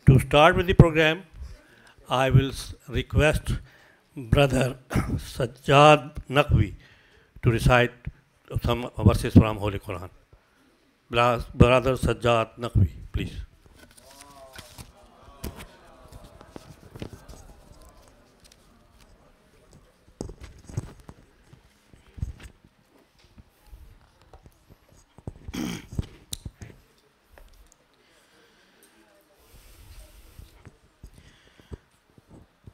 To start with the program, I will request Brother Sajjad Naqvi to recite some verses from Holy Quran. Brother Sajjad Naqvi, please.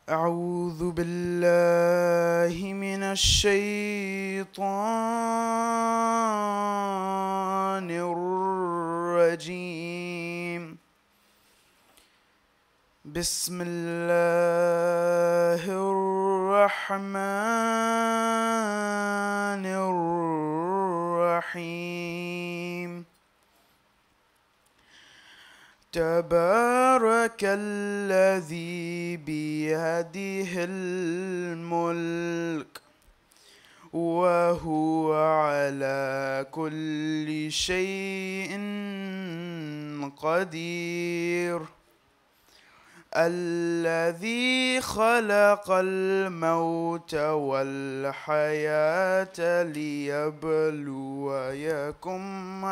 أعوذ بالله من الشيطان الرجيم. بسم الله الرحمن الرحيم. تبارك الذي بيده الملك وهو على كل شيء قدير. الذي خلق الموت والحياة ليبلوكم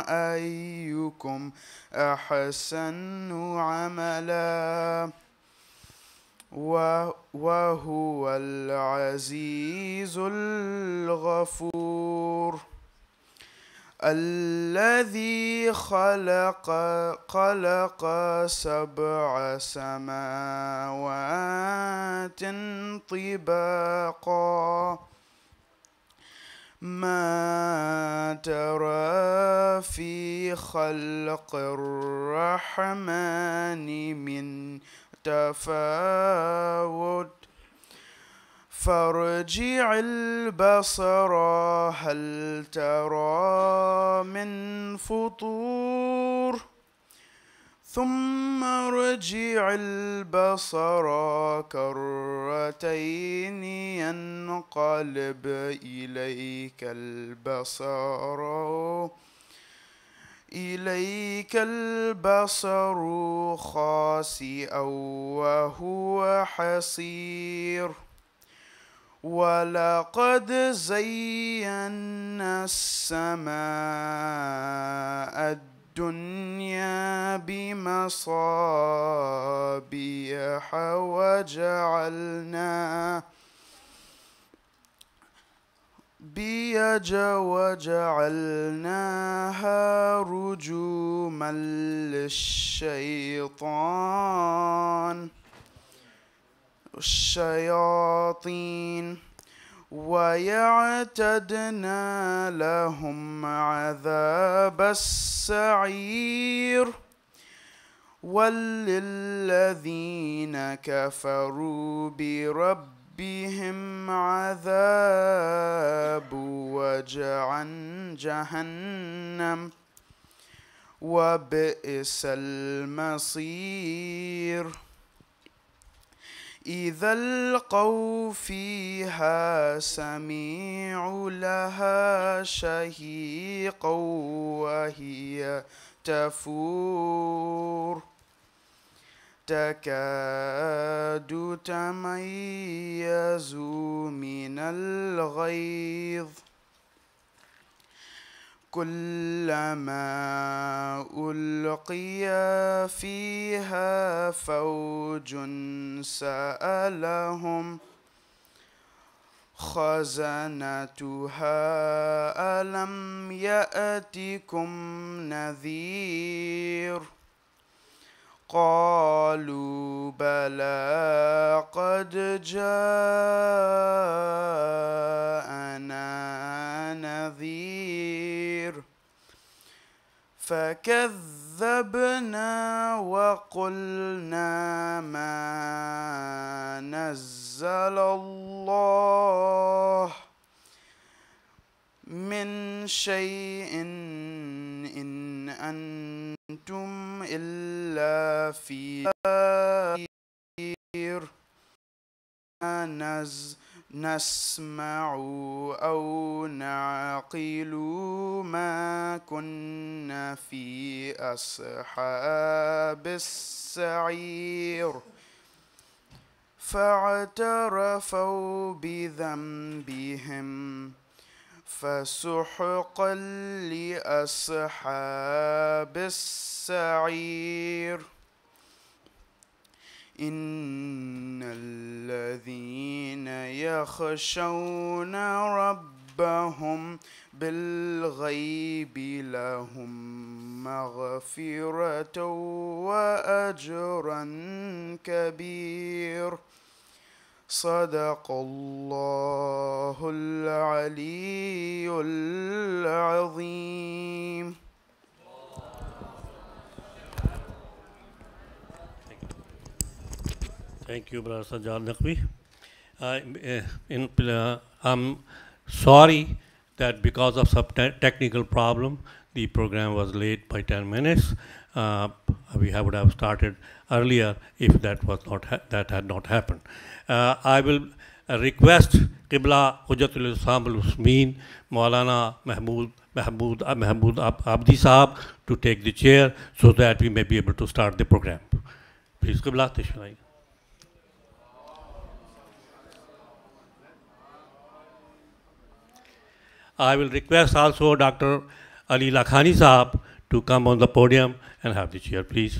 أيكم أحسن عملا وهو العزيز الغفور. الذي خلق 7 سماوات طباقا ما ترى في خلق الرحمن من تفاوت فارجع البصر هل ترى من فطور ثم ارجع البصر كرتين ينقلب إليك البصر خاسئا وهو حسير. ولقد زينا السماء الدنيا بمصابيح وجعلناها رجوما الشياطين ويعتدنا لهم عذاب السعير. وللذين كفروا بربهم عذاب جهنم وبئس المصير. إذا ألقوا فيها سمعوا لها شهيقا وهي تفور تكاد تميز من الغيظ كلما ألقي فيها فوج سألهم خزنتها ألم يأتكم نذير قالوا بلى قد جاءنا نذير فكذبنا وقلنا ما نزل الله من شيء إن أنتم إلا في خير نسمع أو نعقل ما كنا في أصحاب السعير السعير فاعترفوا بذنبهم فسحقا لأصحاب السعير إن الذين يخشون ربهم بالغيب لهم مغفرة وأجرا كبير صدق الله العلي العظيم. Thank you, Brother Sajjad Naqvi. I'm sorry that because of some technical problem, the program was late by 10 minutes. We would have started earlier if that had not happened. I will request Qibla Hujjatul Islam al-Muslimin, Maulana Mahmood Abdi Sahab to take the chair so that we may be able to start the program. Please, Qibla, Tashmai. I will request also Dr. Ali Lakhani Sahab to come on the podium and have the chair, please.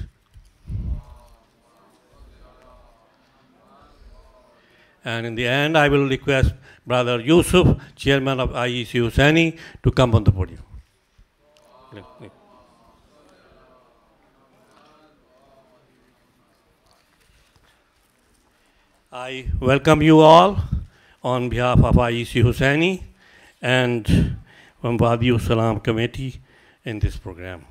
And in the end, I will request Brother Yusuf, Chairman of IEC Hussaini, to come on the podium. I welcome you all on behalf of IEC Hussaini and from Wadi Salam Committee in this program.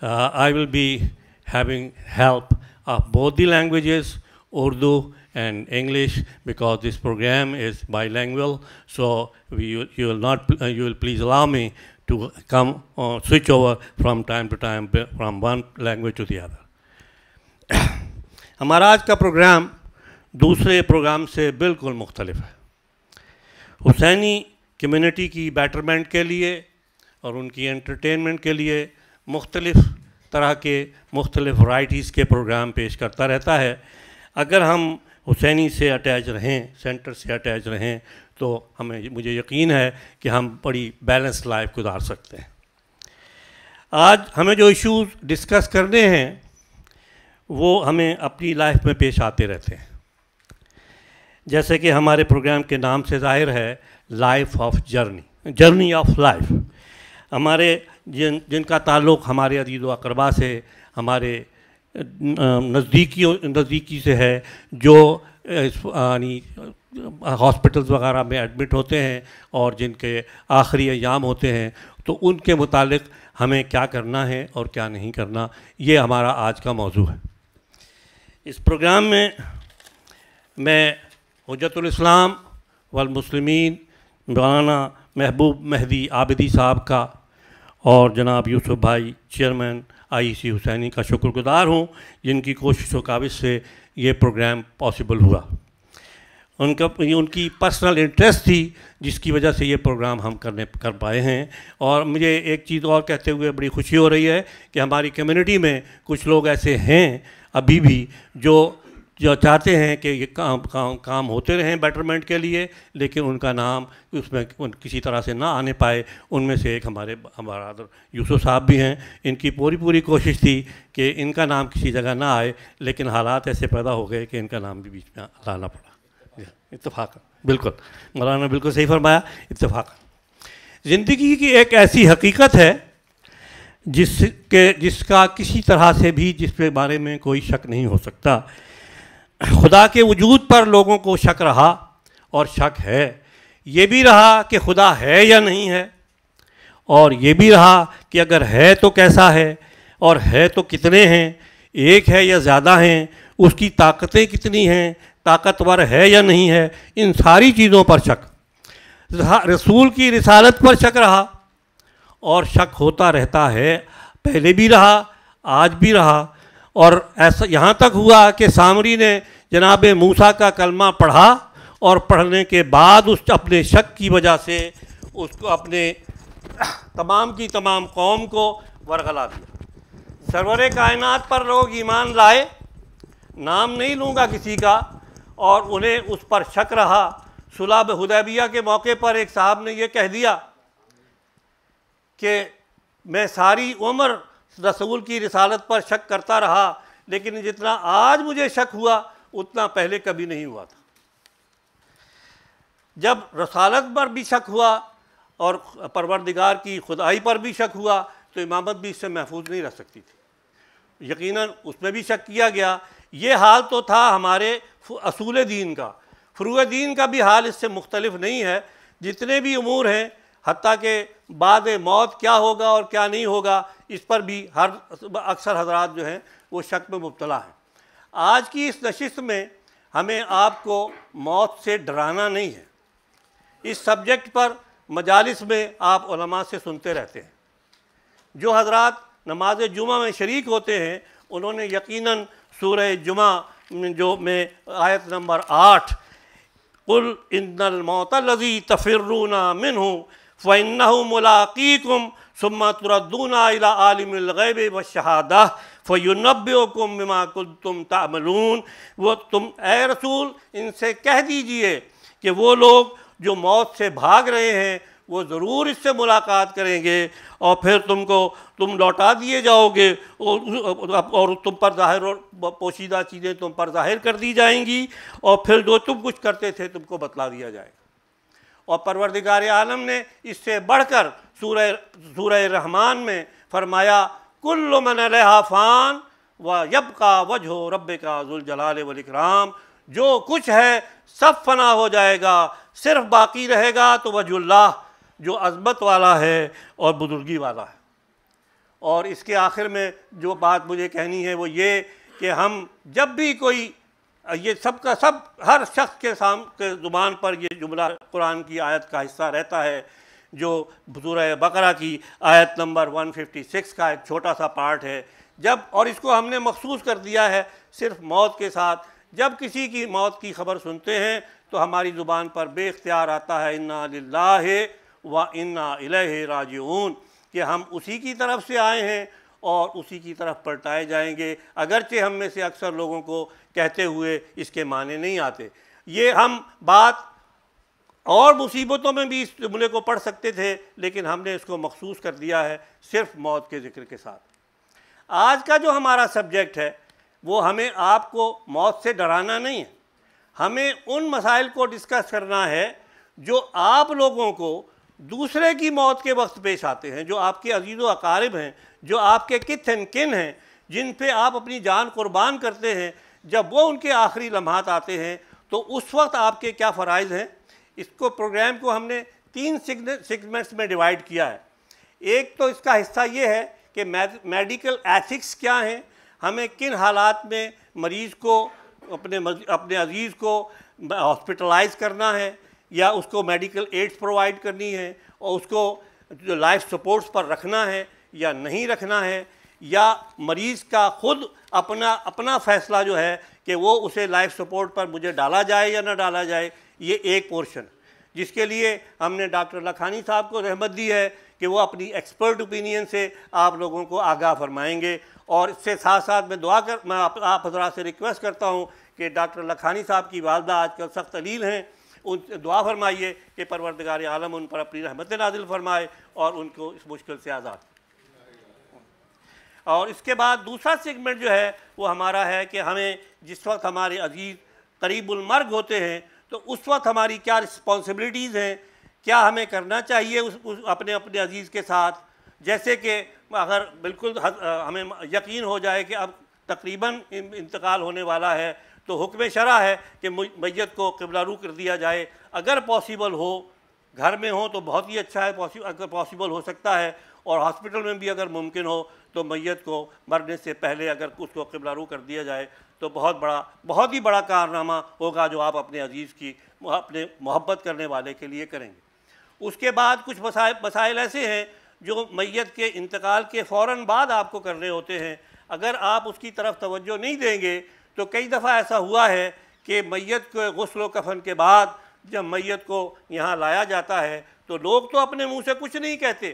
I will be having help of both the languages, Urdu and English, because this program is bilingual. So you will please allow me to come switch over from time to time from one language to the other. हमारा आज का programme दूसरे programme से बिल्कुल मुख्तलिफ है. Husaini community की betterment के लिए और उनकी एंटरटेनमेंट के लिए मुख्तलिफ़ तरह के मुख्तलिफ़ वैराइटीज़ के प्रोग्राम पेश करता रहता है. अगर हम हुसैनी से अटैच रहें, सेंटर से अटैच रहें, तो मुझे यकीन है कि हम बड़ी बैलेंस लाइफ गुजार सकते हैं. आज हमें जो इश्यूज़ डिस्कस करने हैं वो हमें अपनी लाइफ में पेश आते रहते हैं. जैसे कि हमारे प्रोग्राम के नाम से ज़ाहिर है, life of journey of life. हमारे जिनका ताल्लुक़ हमारे अज़ीज़ व अक़रबा से, हमारे नज़दीकी से है, जो हॉस्पिटल्स वगैरह में एडमिट होते हैं और जिनके आखिरी अय्याम होते हैं, तो उनके मुतालिक हमें क्या करना है और क्या नहीं करना, ये हमारा आज का मौजू है. इस प्रोग्राम में मैं हुज्जतुल इस्लाम वल मुस्लिमीन मौलाना महबूब मेहदी आबिदी साहब का और जनाब यूसुफ भाई चेयरमैन आईसी हुसैनी का शुक्रगुज़ार हूँ, जिनकी कोशिश व काविश से ये प्रोग्राम पॉसिबल हुआ. उनकी पर्सनल इंटरेस्ट थी जिसकी वजह से ये प्रोग्राम हम कर पाए हैं. और मुझे एक चीज़ और कहते हुए बड़ी खुशी हो रही है कि हमारी कम्युनिटी में कुछ लोग ऐसे हैं अभी भी जो चाहते हैं कि ये काम होते रहें बेटरमेंट के लिए, लेकिन उनका नाम उसमें किसी तरह से ना आने पाए. उनमें से एक हमारा यूसुफ साहब भी हैं. इनकी पूरी कोशिश थी कि इनका नाम किसी जगह ना आए, लेकिन हालात ऐसे पैदा हो गए कि इनका नाम भी बीच में लाना पड़ा. इत्तेफाक, बिल्कुल मौलाना बिल्कुल सही फरमाया, इत्तेफाक. ज़िंदगी की एक ऐसी हकीकत है जिसका किसी तरह से भी जिसके बारे में कोई शक नहीं हो सकता. खुदा के वजूद पर लोगों को शक रहा और शक है. ये भी रहा कि खुदा है या नहीं है, और ये भी रहा कि अगर है तो कैसा है, और है तो कितने हैं, एक है या ज़्यादा हैं, उसकी ताकतें कितनी हैं, ताकतवर है या नहीं है. इन सारी चीज़ों पर शक. रसूल की रिसालत पर शक रहा और शक होता रहता है. पहले भी रहा, आज भी रहा. और ऐसा यहाँ तक हुआ कि सामरी ने जनाब मूसा का कलमा पढ़ा और पढ़ने के बाद उस अपने शक की वजह से उसको अपने तमाम की तमाम कौम को वरगला दिया. سرور کائنات پر لوگ ایمان لائے، نام نہیں لوں گا کسی کا، اور انہیں اس پر شک رہا۔ صلح حدیبیہ کے موقع پر ایک صاحب نے یہ کہہ دیا کہ میں ساری عمر رسول کی رسالت پر شک کرتا رہا، لیکن جتنا آج مجھے شک ہوا اتنا پہلے کبھی نہیں ہوا تھا۔ جب رسالت پر بھی شک ہوا اور پروردگار کی خدائی پر بھی شک ہوا تو امامت بھی اس سے محفوظ نہیں رہ سکتی تھی، یقیناً اس میں بھی شک کیا گیا۔ یہ حال تو تھا ہمارے اصول دین کا، فروع دین کا بھی حال اس سے مختلف نہیں ہے۔ جتنے بھی امور ہیں، حتیٰ کہ بعد موت کیا ہوگا اور کیا نہیں ہوگا، اس پر بھی اکثر حضرات جو ہیں وہ شک میں مبتلا ہیں۔ آج کی اس نشست میں ہمیں آپ کو موت سے ڈرانا نہیں ہے۔ اس سبجیکٹ پر مجالس میں آپ علماء سے سنتے رہتے ہیں۔ جو حضرات نماز جمعہ میں شریک ہوتے ہیں انہوں نے یقیناً سورہ جمعہ جو میں آیت نمبر 8 قُلْ إِنَّ الْمَوْتَ الَّذِي تَفِرُّونَ مِنْهُ فَإِنَّهُ مُلَاقِيكُمْ ثُمَّ تُرَدُّونَ إِلَىٰ عَالِمِ الْغَيْبِ وَالشَّهَادَةِ فَيُنَبِّئُكُم بِمَا كُنتُمْ تَعْمَلُونَ۔ وہ تم اے رسول ان سے کہہ دیجئے کہ وہ لوگ جو موت سے بھاگ رہے ہیں وہ ضرور اس سے ملاقات کریں گے، اور پھر تم لوٹا دیے جاؤ گے، اور تم پر ظاہر اور پوشیدہ چیزیں تم پر ظاہر کر دی جائیں گی، اور پھر جو تم کچھ کرتے تھے تم کو بتلا دیا جائے گا۔ اور پروردگار عالم نے اس سے بڑھ کر سورہ رحمان میں فرمایا کل من علیہا فان ویبقی وجہ ربک ذو الجلال والاکرام، جو کچھ ہے سب فنا ہو جائے گا، صرف باقی رہے گا تو وجہ اللہ جو عظمت والا ہے اور بزرگی والا ہے۔ اور اس کے آخر میں جو بات مجھے کہنی ہے وہ یہ کہ ہم جب بھی کوئی یہ سب کا سب ہر شخص کے زبان پر یہ جملہ قرآن کی آیت کا حصہ رہتا ہے جو سورہ بقرہ کی آیت نمبر 156 کا ایک چھوٹا سا پارٹ ہے، اور اس کو ہم نے مخصوص کر دیا ہے صرف موت کے ساتھ۔ جب کسی کی موت کی خبر سنتے ہیں تو ہماری زبان پر بے اختیار آتا ہے انا للہ و انا الیہ راجعون، کہ ہم اسی کی طرف سے آئے ہیں اور اسی کی طرف پلٹائے جائیں گے، اگرچہ ہم میں سے اکثر لوگوں کو کہتے ہوئے اس کے معنی نہیں آتے۔ یہ ہم بات اور مصیبتوں میں بھی اس جملے کو پڑھ سکتے تھے، لیکن ہم نے اس کو مخصوص کر دیا ہے صرف موت کے ذکر کے ساتھ۔ آج کا جو ہمارا سبجیکٹ ہے وہ ہمیں آپ کو موت سے ڈرانا نہیں ہے، ہمیں ان مسائل کو ڈسکس کرنا ہے جو آپ لوگوں کو دوسرے کی موت کے وقت پیش آتے ہیں، جو آپ کے عزیز و اقارب ہیں، جو آپ کے کت اینڈ کن ہیں، جن پہ آپ اپنی جان قربان کرتے ہیں۔ جب وہ ان کے آخری لمحات آتے ہیں تو اس وقت آپ کے کیا فرائض ہیں۔ اس کو پروگرام کو ہم نے 3 سیگمنٹس میں ڈیوائیڈ کیا ہے۔ ایک تو اس کا حصہ یہ ہے کہ میڈیکل ایتھکس کیا ہیں، ہمیں کن حالات میں مریض کو اپنے عزیز کو ہاسپٹلائز کرنا ہے، یا اس کو میڈیکل ایڈز پرووائڈ کرنی ہے، اور اس کو جو لائف سپورٹس پر رکھنا ہے یا نہیں رکھنا ہے، یا مریض کا خود اپنا فیصلہ جو ہے کہ وہ اسے لائف سپورٹ پر مجھے ڈالا جائے یا نہ ڈالا جائے۔ یہ ایک پورشن جس کے لیے ہم نے ڈاکٹر لکھانی صاحب کو رحمت دی ہے کہ وہ اپنی ایکسپرٹ اوپینین سے آپ لوگوں کو آگاہ فرمائیں گے۔ اور اس سے ساتھ ساتھ میں آپ حضرات سے ریکویسٹ کرتا ہوں کہ ڈاکٹر لکھانی صاحب کی والدہ آج کل سخت علیل ہیں، ان سے دعا فرمائیے کہ پروردگار عالم ان پر اپنی رحمت نازل فرمائے اور ان کو اس مشکل سے آزاد۔ اور اس کے بعد دوسرا سیگمنٹ جو ہے وہ ہمارا ہے کہ ہمیں جس وقت ہمارے عزیز قریب المرگ ہوتے ہیں تو اس وقت ہماری کیا رسپانسبلٹیز ہیں، کیا ہمیں کرنا چاہیے اپنے عزیز کے ساتھ۔ جیسے کہ اگر بالکل ہمیں یقین ہو جائے کہ اب تقریباً انتقال ہونے والا ہے تو حکم شرع ہے کہ میت کو قبلہ رو کر دیا جائے۔ اگر پاسبل ہو، گھر میں ہو تو بہت ہی اچھا ہے، اگر پاسبل ہو سکتا ہے، اور ہاسپٹل میں بھی اگر ممکن ہو تو میت کو مرنے سے پہلے اگر اس کو قبلہ رو کر دیا جائے تو بہت ہی بڑا کارنامہ ہوگا جو آپ اپنے عزیز کی اپنے محبت کرنے والے کے لیے کریں گے۔ اس کے بعد کچھ مسائل ایسے ہیں جو میت کے انتقال کے فوراً بعد آپ کو کرنے ہوتے ہیں۔ اگر آپ اس کی طرف توجہ نہیں دیں گے تو کئی دفعہ ایسا ہوا ہے کہ میت کے غسل و کفن کے بعد جب میت کو یہاں لایا جاتا ہے تو لوگ تو اپنے منہ سے کچھ نہیں کہتے،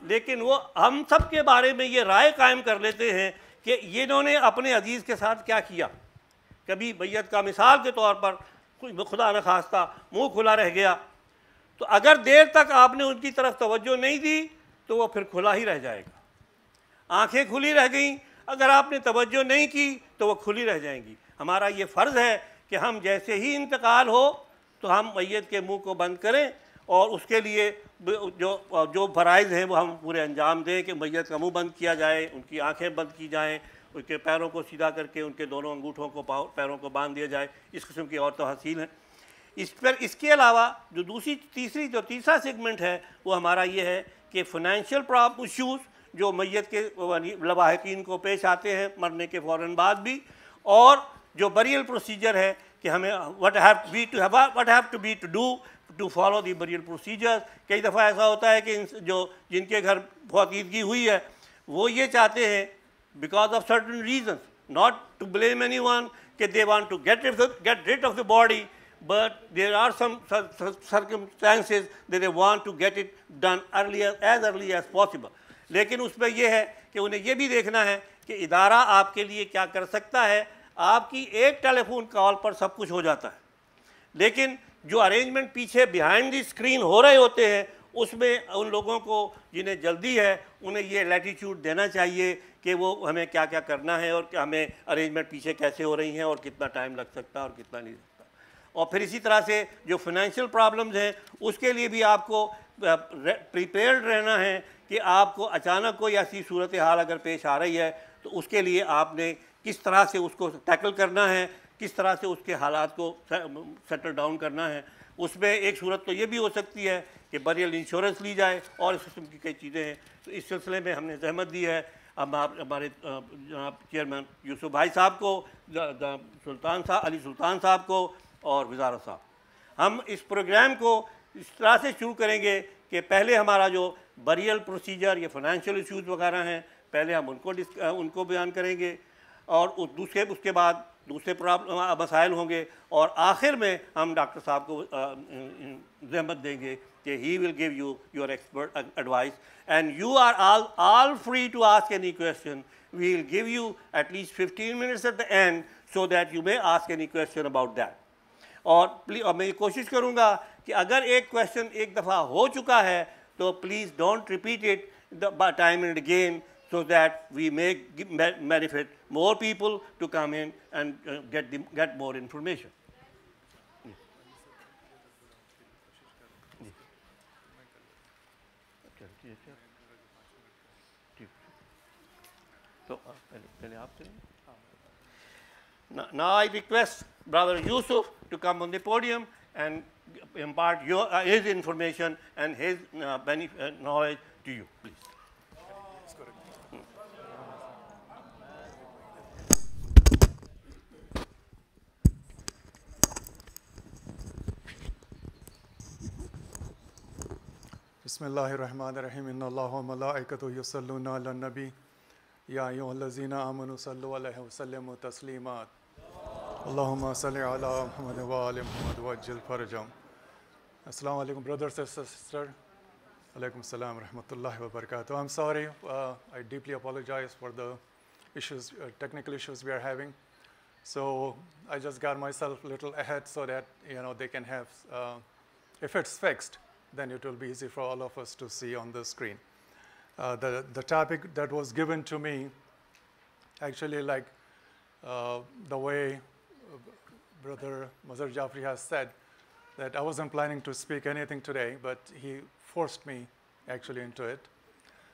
لیکن وہ ہم سب کے بارے میں یہ رائے قائم کر لیتے ہیں کہ انہوں نے اپنے عزیز کے ساتھ کیا کیا. کبھی میت کا مثال کے طور پر خدا نخواستہ منہ کھلا رہ گیا تو اگر دیر تک آپ نے ان کی طرف توجہ نہیں دی تو وہ پھر کھلا ہی رہ جائے گا. آنکھیں کھلی رہ گئیں، اگر آپ نے توجہ نہیں کی تو وہ کھلی رہ جائیں گی. ہمارا یہ فرض ہے کہ ہم جیسے ہی انتقال ہو تو ہم میت کے منہ کو بند کریں اور اس کے لیے جو فرائض ہیں وہ ہم پورے انجام دیں کہ میت کا منہ بند کیا جائے، ان کی آنکھیں بند کی جائیں، ان کے پیروں کو سیدھا کر کے ان کے دونوں انگوٹھوں کو پیروں کو باندھ دیا جائے. اس قسم کی اور تفاصیل ہیں. اس کے علاوہ جو تیسرا سیگمنٹ ہے وہ ہمارا یہ ہے کہ فائنینشیل ایشوز جو میت کے لواحقین کو پیش آتے ہیں مرنے کے فوراً بعد بھی، اور جو بریل پروسیجر ہے کہ ہمیں what have to be to do to follow the burial procedures. کئی دفعہ ایسا ہوتا ہے کہ جن کے گھر فوتیدگی ہوئی ہے وہ یہ چاہتے ہیں because of certain reasons, not to blame anyone, کہ they want to get rid of the body, but there are some circumstances that they want to get it done as early as possible. لیکن اس میں یہ ہے کہ انہیں یہ بھی دیکھنا ہے کہ ادارہ آپ کے لیے کیا کر سکتا ہے. آپ کی ایک ٹیلی فون کال پر سب کچھ ہو جاتا ہے، لیکن جو ارینجمنٹ پیچھے بیہائنڈ دی اسکرین ہو رہے ہوتے ہیں اس میں ان لوگوں کو جنہیں جلدی ہے انہیں یہ لیٹیچیوڈ دینا چاہیے کہ وہ ہمیں کیا کیا کرنا ہے اور کہ ہمیں ارینجمنٹ پیچھے کیسے ہو رہی ہیں اور کتنا ٹائم لگ سکتا ہے اور کتنا نہیں لگتا. اور پھر اسی طرح سے جو فائنینشیل پرابلمز ہیں اس کے لیے بھی آپ کو پریپیئرڈ رہنا ہے کہ آپ کو اچانک کوئی ایسی صورتحال اگر پیش آ رہی ہے تو اس کے لیے آپ نے کس طرح سے اس کو ٹیکل کرنا ہے، کس طرح سے اس کے حالات کو سیٹل ڈاؤن کرنا ہے. اس میں ایک صورت تو یہ بھی ہو سکتی ہے کہ بریل انشورنس لی جائے اور اس قسم کی کئی چیزیں ہیں. تو اس سلسلے میں ہم نے زحمت دی ہے ہمارے جناب چیئرمین یوسف بھائی صاحب کو، علی سلطان صاحب کو اور وزارت صاحب. ہم اس پروگرام کو اس طرح سے شروع کریں گے کہ پہلے ہمارا جو بریل پروسیجر یا فائنینشیل ایشوز وغیرہ ہیں پہلے ہم ان کو بیان کریں گے، اور اس کے بعد دوسرے مسائل ہوں گے، اور آخر میں ہم ڈاکٹر صاحب کو زحمت دیں گے کہ he will give you your expert advice and you are all free to ask any question. We will give you at least 15 minutes at the end so that you may ask any question about that. اور میں یہ کوشش کروں گا کہ اگر ایک question ایک دفعہ ہو چکا ہے تو please don't repeat it time and again so that we may benefit more people to come in and get more information. So, now I request Brother Yusuf to come on the podium and impart his information and his knowledge to you, please. بسم اللہ الرحمن الرحیم ان اللہ و ملائکتہ یصلون علی النبی یا ایھا الذین آمنوا صلوا علیہ وسلموا تسلیما اللہم صل علی محمد و آل محمد وعجل فرجهم. السلام علیکم brothers and sisters. Alaikum salam rahmatullahi wa barakatuh. I'm sorry, I deeply apologize for the issues, technical issues we are having. So I just got myself a little ahead so that they can have, if it's fixed, then it will be easy for all of us to see on the screen. The topic that was given to me, actually like the way Brother Mazhar Jafri has said, that I wasn't planning to speak anything today, but he forced me actually into it.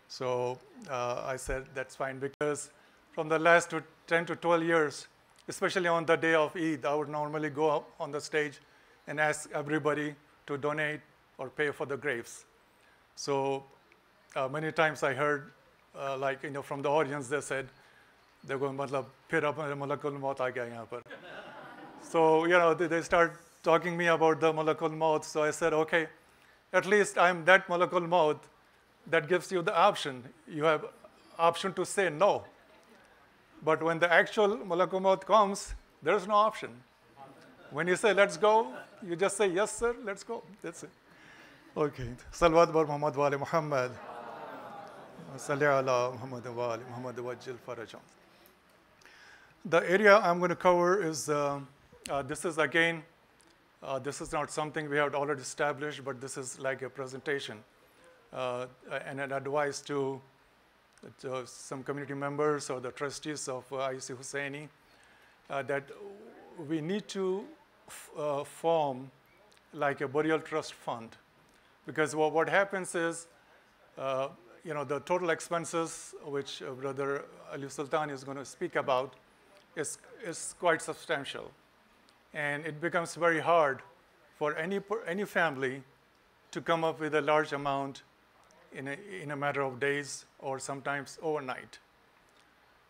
So I said that's fine, because from the last 10 to 12 years, especially on the day of Eid, I would normally go up on the stage and ask everybody to donate or pay for the graves. So many times I heard, from the audience, they said, they're going, matlab, phir ab malakul maut aa gaya yahan par. So, they start talking me about the malakul maut. So I said, okay, at least I'm that malakul maut that gives you the option. You have option to say no. But when the actual malakul maut comes, there's no option. When you say, let's go, you just say, yes, sir, let's go. That's it. Okay. Salawat bar Muhammad wa ali Muhammad. Salli ala Muhammad wa ali Muhammad wajjil farajam. The area I'm going to cover is, this is again, this is not something we have already established, but this is like a presentation and an advice to some community members or the trustees of IEC Husseini that we need to form like a burial trust fund, because what happens is, the total expenses, which Brother Ali Sultan is going to speak about, is quite substantial, and it becomes very hard for any family to come up with a large amount in a matter of days or sometimes overnight.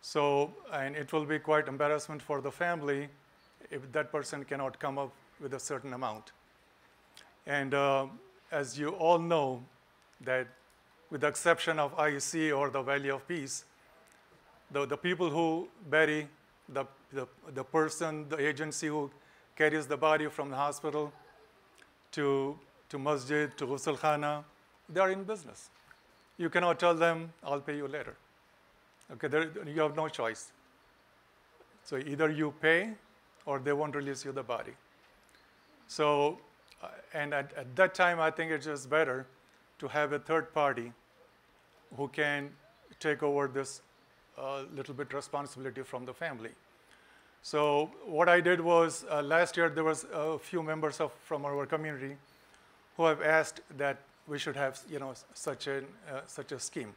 So, and it will be quite embarrassment for the family if that person cannot come up with a certain amount. And as you all know, that with the exception of IEC or the Valley of Peace, the people who bury the person, the agency who carries the body from the hospital to masjid, to ghusl khana, they are in business. You cannot tell them, I'll pay you later. Okay, you have no choice. So either you pay or they won't release you the body. So, and at that time, I think it's just better to have a third party who can take over this little bit responsibility from the family. So what I did was, last year there was a few members from our community who have asked that we should have such a scheme,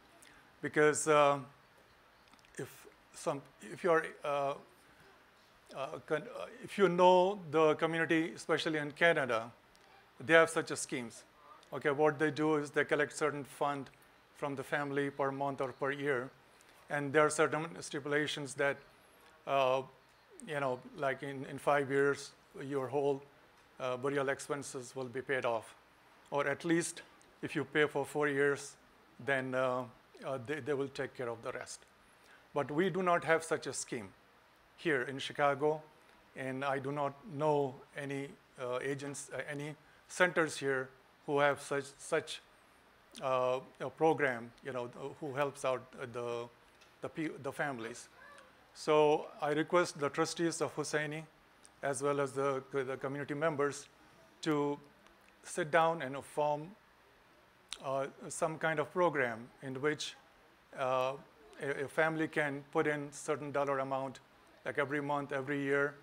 because if you know the community, especially in Canada, they have such a schemes. Okay, what they do is they collect certain fund from the family per month or per year, and there are certain stipulations that like in 5 years, your whole burial expenses will be paid off. Or at least if you pay for 4 years, then they will take care of the rest. But we do not have such a scheme here in Chicago, and I do not know any agents, any centers here who have such a program, who helps out the families. So I request the trustees of Husseini, as well as the community members, to sit down and form some kind of program in which a family can put in certain dollar amount, like every month, every year.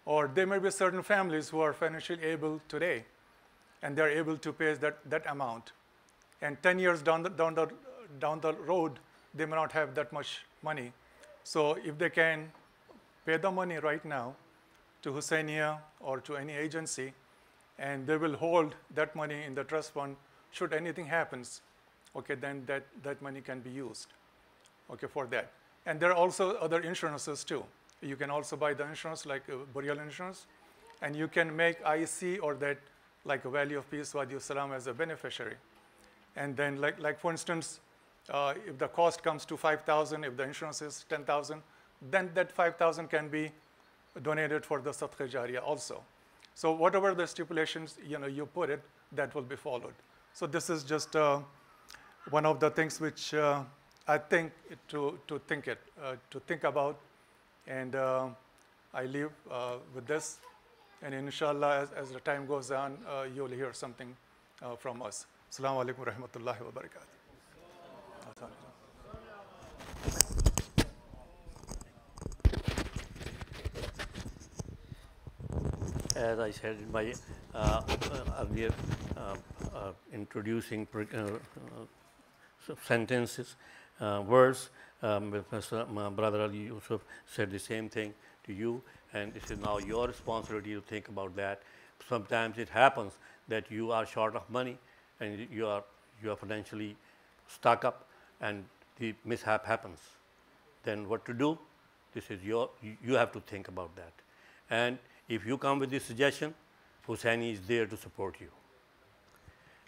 Or there may be certain families who are financially able today, and they're able to pay that amount. And 10 years down the road, they may not have that much money. So if they can pay the money right now to Husseiniya or to any agency, and they will hold that money in the trust fund, should anything happens, okay, then that money can be used, okay, for that. And there are also other insurances too. You can also buy the insurance, like burial insurance, and you can make IEC or that, like a Valley of Peace, Wadi Salam, as a beneficiary. And then, like for instance, if the cost comes to 5,000, if the insurance is 10,000, then that 5,000 can be donated for the Sadqa Jariyah also. So whatever the stipulations you put it, that will be followed. So this is just one of the things which I think to think about, and I leave with this, and inshallah, as the time goes on, you'll hear something from us. Assalamu alaikum wa rahmatullahi wa barakatuh. As I said in my earlier introducing sentences, words, my brother Ali Yusuf said the same thing to you, and it is now your responsibility to think about that. Sometimes it happens that you are short of money and you are financially stuck up, and the mishap happens. Then what to do? This is you have to think about that. And if you come with this suggestion, Husseini is there to support you.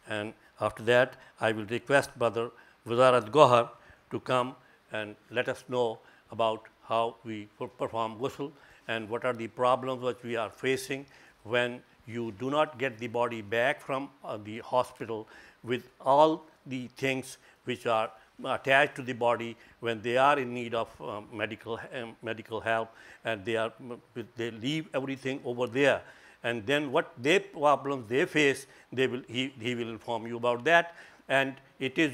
And after that, I will request Brother Wazarat Gohar to come and let us know about how we perform ghusl and what are the problems that we are facing when you do not get the body back from the hospital with all the things which are attached to the body when they are in need of medical help, and they leave everything over there, and then what their problems they face, he will inform you about that. And it is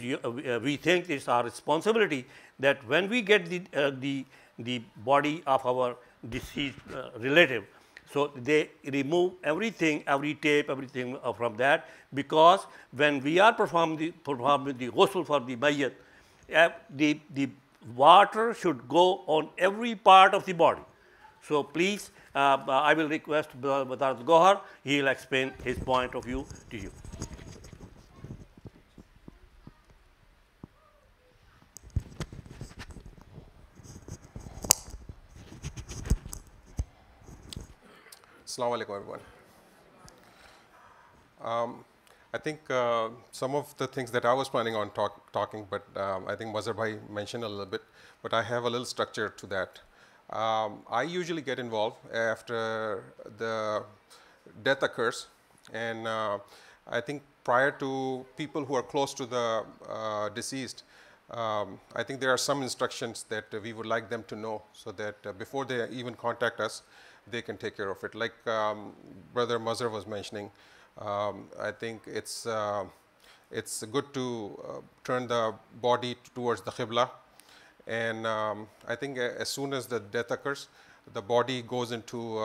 we think it's our responsibility that when we get the body of our deceased relative, so they remove everything, every tape, everything from that, because when we are performing the ghusl for the mayyat, the water should go on every part of the body. So please, I will request Brother Gohar, he will explain his point of view to you. Assalamu alaikum, everyone. I think some of the things that I was planning on talking, but I think Mazhar Bhai mentioned a little bit, but I have a little structure to that. I usually get involved after the death occurs, and I think prior to people who are close to the deceased, I think there are some instructions that we would like them to know, so that before they even contact us, they can take care of it. Like Brother Mazhar was mentioning, I think it's good to turn the body towards the Qibla, and I think as soon as the death occurs, the body goes into,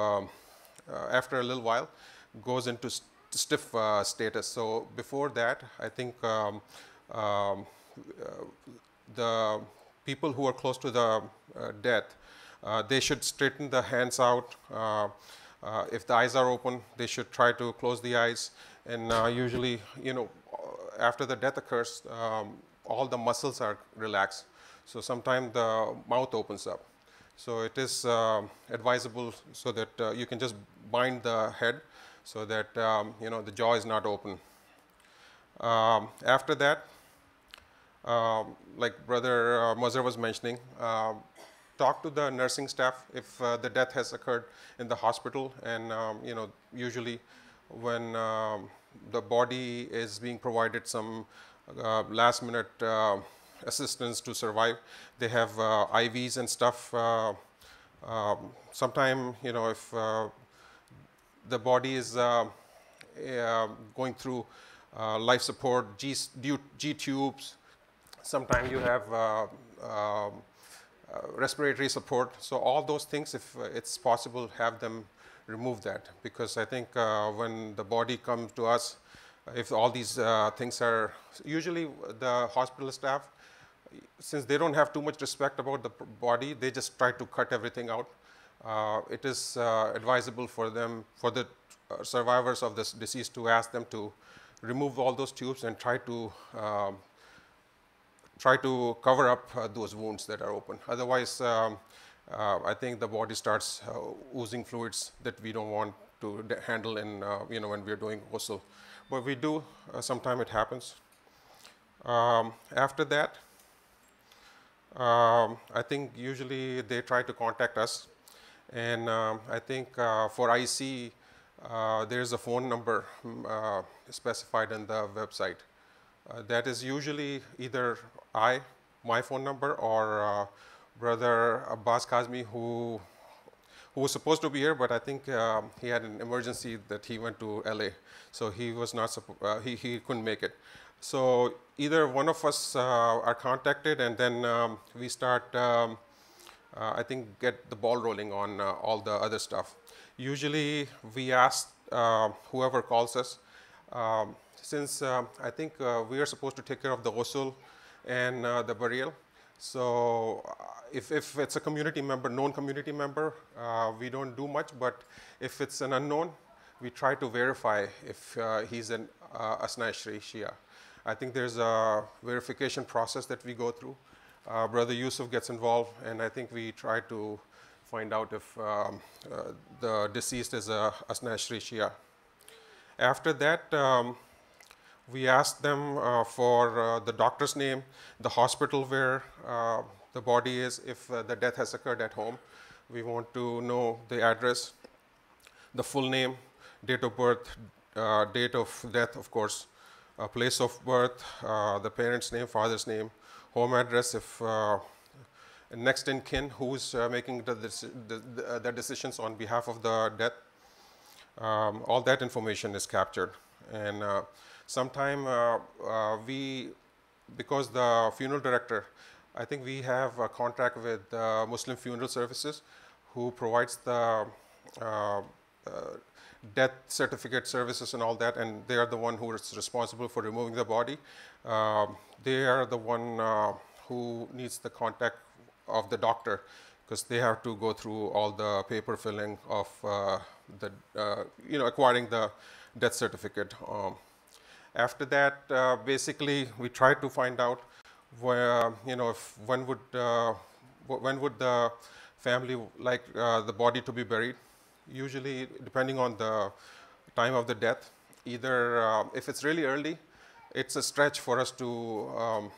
after a little while, goes into stiff status. So before that, I think the people who are close to the death, they should straighten the hands out. If the eyes are open, they should try to close the eyes. And usually, after the death occurs, all the muscles are relaxed. So sometimes the mouth opens up. So it is advisable so that you can just bind the head so that the jaw is not open. After that, like Brother Mazhar was mentioning, talk to the nursing staff if the death has occurred in the hospital, and usually when the body is being provided some last minute assistance to survive, they have IVs and stuff. Sometime if the body is going through life support, G tubes, sometimes you have respiratory support. So all those things, if it's possible, have them remove that, because I think when the body comes to us, if all these things are, usually the hospital staff, since they don't have too much respect about the body, they just try to cut everything out. It is advisable for them, for the survivors of this deceased, to ask them to remove all those tubes and try to cover up those wounds that are open. Otherwise, I think the body starts oozing fluids that we don't want to handle in, when we're doing ghusl. But we do, sometimes it happens. After that, I think usually they try to contact us. And I think for IC, there's a phone number specified in the website. That is usually either my phone number, or Brother Abbas Kazmi, who was supposed to be here, but I think he had an emergency that he went to LA, so he was not he couldn't make it. So either one of us are contacted, and then we start, I think, get the ball rolling on all the other stuff. Usually we ask whoever calls us, since I think we are supposed to take care of the ghusl and the burial. So if it's a community member, known community member, we don't do much. But if it's an unknown, we try to verify if he's an Asna Shri Shia. I think there's a verification process that we go through. Brother Yusuf gets involved, and I think we try to find out if the deceased is a Asna Shri Shia. After that, we ask them for the doctor's name, the hospital where the body is. If the death has occurred at home, we want to know the address, the full name, date of birth, date of death, of course, place of birth, the parent's name, father's name, home address, if next in kin who's making the decisions on behalf of the death. All that information is captured. And sometime because the funeral director, I think we have a contract with Muslim Funeral Services, who provides the death certificate services and all that, and they are the one who is responsible for removing the body. They are the one who needs the contact of the doctor, because they have to go through all the paper filling of acquiring the death certificate. After that, basically, we try to find out where, when would the family like the body to be buried. Usually, depending on the time of the death, either if it's really early, it's a stretch for us to,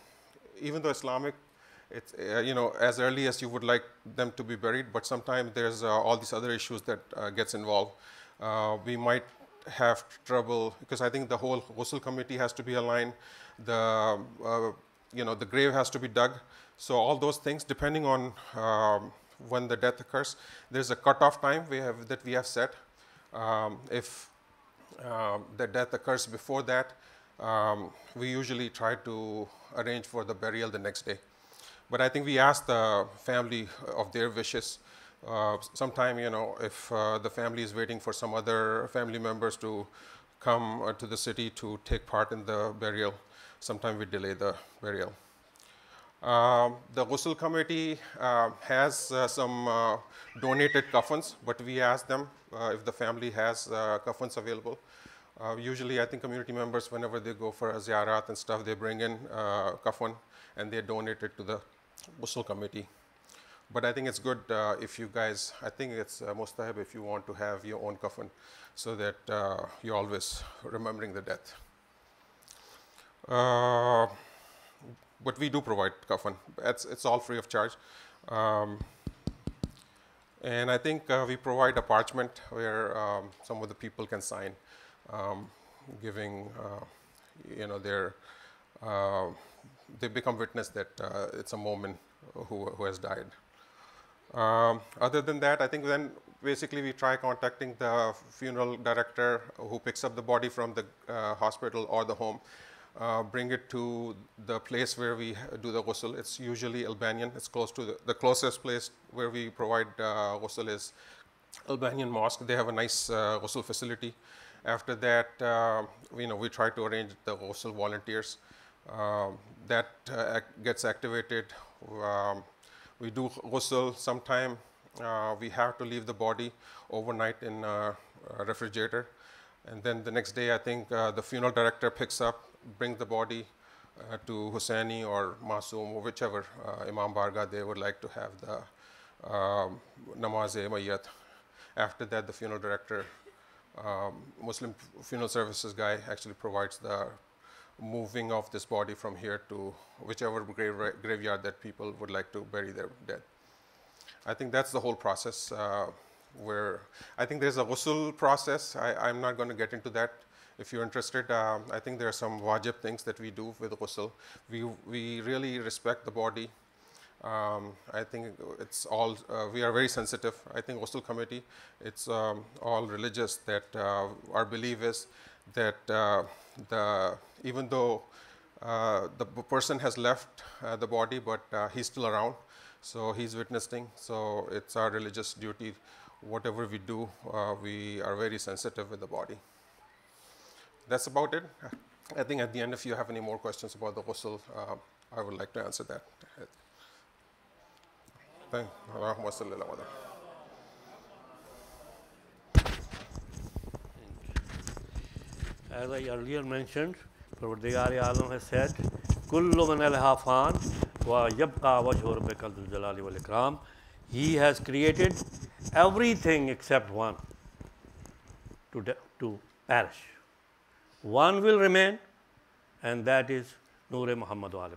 even though Islamic, it's as early as you would like them to be buried, but sometimes there's all these other issues that gets involved. We might have trouble, because I think the whole ghusl committee has to be aligned. The the grave has to be dug. So all those things, depending on when the death occurs, there's a cutoff time we have set. If the death occurs before that, we usually try to arrange for the burial the next day. But I think we ask the family of their wishes. Sometime, if the family is waiting for some other family members to come to the city to take part in the burial, sometime we delay the burial. The ghusl committee has some donated kaffans, but we ask them if the family has kaffans available. Usually, I think community members, whenever they go for a ziyarat and stuff, they bring in kaffan and they donate it to the ghusl committee. But I think it's good if you guys, I think it's mustahab if you want to have your own kaffan, so that you're always remembering the death. But we do provide kaffan. It's all free of charge. And I think we provide a parchment where some of the people can sign, giving, they become witness that it's a moment who has died. Other than that, I think then basically we try contacting the funeral director who picks up the body from the hospital or the home, bring it to the place where we do the ghusl. It's usually Albanian. It's close to the closest place where we provide ghusl is Albanian Mosque. They have a nice ghusl facility. After that, we try to arrange the ghusl volunteers. That gets activated. We do ghusl. Sometime we have to leave the body overnight in a refrigerator. And then the next day, I think the funeral director picks up, brings the body to Hussaini or Masoom, or whichever Imam Barga they would like to have the namaz-e-mayyat. After that, the funeral director, Muslim Funeral Services guy, actually provides the moving of this body from here to whichever graveyard that people would like to bury their dead. I think that's the whole process. Where I think there's a ghusl process. I'm not going to get into that. If you're interested, I think there are some wajib things that we do with ghusl. We really respect the body. I think it's all, we are very sensitive. I think ghusl committee, it's all religious, that our belief is that even though the person has left the body, but he's still around, so he's witnessing. So it's our religious duty. Whatever we do, we are very sensitive with the body. That's about it. I think at the end, if you have any more questions about the ghusl, I would like to answer that. As I earlier mentioned, Parvardigare-e-Alam has said, "Kullu man alaiha fan wa yabqa wajhu rabbika dhul jalali wal ikram." He has created everything except one to perish. One will remain, and that is Noor-e Muhammad wa Ali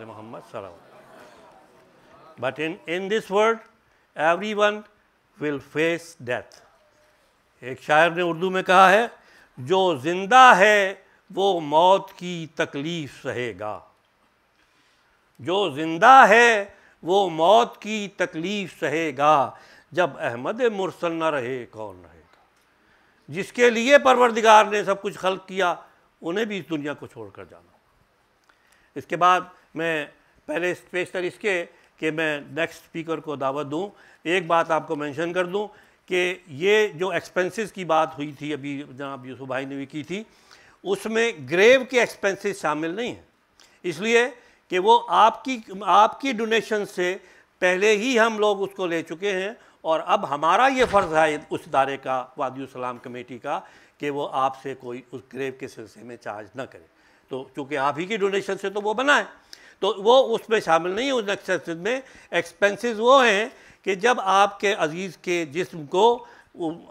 Muhammad. But in this world, everyone will face death. एक शायर ने उर्दू में कहा है, जो जिंदा है वो मौत की तकलीफ़ सहेगा। जो ज़िंदा है वो मौत की तकलीफ़ सहेगा, जब अहमद मुरसल न रहे कौन रहेगा। जिसके लिए परवरदिगार ने सब कुछ खल्क़ किया, उन्हें भी इस दुनिया को छोड़कर जाना। इसके बाद मैं पहले पेशतर इसके कि मैं नेक्स्ट स्पीकर को दावत दूं, एक बात आपको मेंशन कर दूं कि ये जो एक्सपेंसेस की बात हुई थी अभी जनाब यूसुफ भाई ने भी की थी, उसमें ग्रेव के एक्सपेंसेस शामिल नहीं हैं, इसलिए कि वो आपकी डोनेशन से पहले ही हम लोग उसको ले चुके हैं, और अब हमारा ये फ़र्ज़ है उस इदारे का, वादी सलाम कमेटी का, कि वो आपसे कोई उस ग्रेव के सिलसिले में चार्ज ना करे। तो चूँकि आप ही की डोनेशन से तो वो बना है, तो वो उसमें शामिल नहीं है। उस एक्सपेंसेस में एक्सपेंसेस वो हैं कि जब आपके अजीज़ के जिस्म को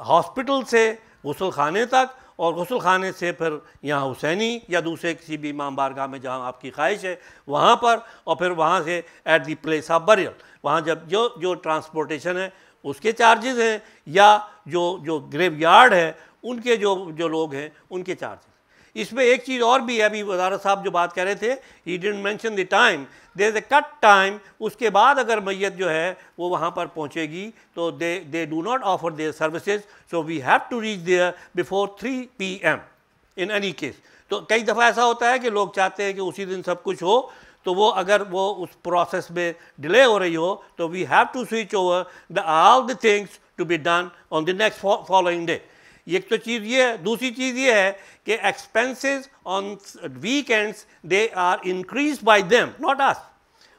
हॉस्पिटल से गुसल खाने तक, और गुसल खाने से फिर यहाँ हुसैनी या दूसरे किसी भी इमाम बारगाह में जहाँ आपकी ख्वाहिश है वहाँ पर, और फिर वहाँ से at the place of burial, वहाँ जब जो ट्रांसपोर्टेशन है उसके चार्जेस हैं, या जो ग्रेव यार्ड है उनके जो लोग हैं उनके चार्जेस। इसमें एक चीज़ और भी है, अभी वज़ारत साहब जो बात कह रहे थे, he didn't mention the time, there is a cut time. उसके बाद अगर मैयत जो है वो वहाँ पर पहुँचेगी तो they do not offer their services, so we have to reach there before 3 PM in any case. तो कई दफ़ा ऐसा होता है कि लोग चाहते हैं कि उसी दिन सब कुछ हो, तो वो अगर वो उस प्रोसेस में डिले हो रही हो तो we have to switch over all the things to be done on the next following day. एक तो चीज़ ये है। दूसरी चीज़ ये है कि expenses on weekends they are increase by them, not us.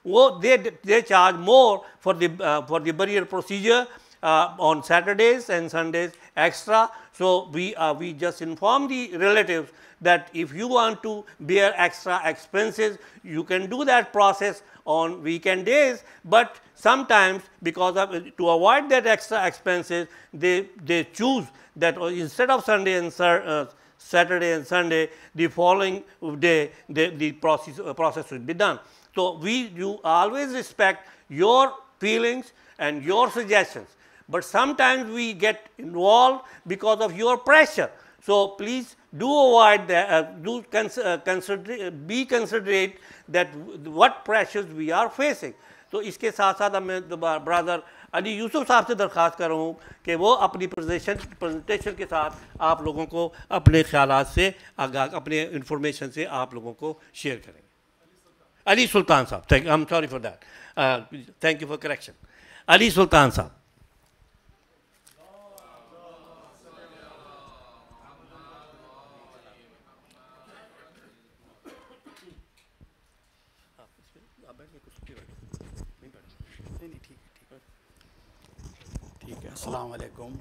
वो they charge more for the burial procedure on Saturdays and Sundays extra. So we just inform the relatives that if you want to bear extra expenses, you can do that process on weekend days, but sometimes because of to avoid that extra expenses, they choose that instead of Saturday and Sunday, the following day the process will be done. So you always respect your feelings and your suggestions, but sometimes we get involved because of your pressure. So please do avoid that, be considerate that what pressures we are facing. तो इसके साथ साथ मैं brother Ali Yusuf साहब से दरख्वास्त कर रहा हूँ कि वो अपनी प्रेजेंटेशन के साथ आप लोगों को अपने ख्यालात से अपने इंफॉर्मेशन से आप लोगों को शेयर करेंगे। अली सुल्तान साहब, I am sorry for that, thank you for correction. Ali Sultan साहब। ठीक है, अस्सलाम वालेकुम।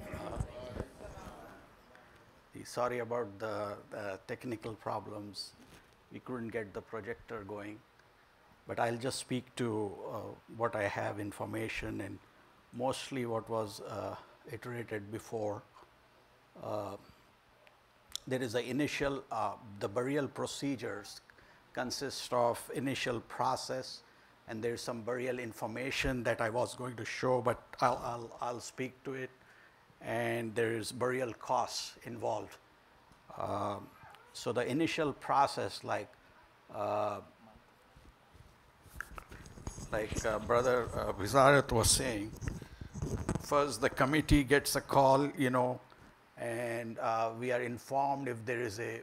Sorry about the technical problems. We couldn't get the projector going, but I'll just speak to what I have information and mostly what was iterated before. There is the initial, the burial procedures consist of initial process, and there's some burial information that I was going to show, but I'll speak to it. And there is burial costs involved. So the initial process, like Brother Wizarat was saying, first the committee gets a call, and we are informed if there is a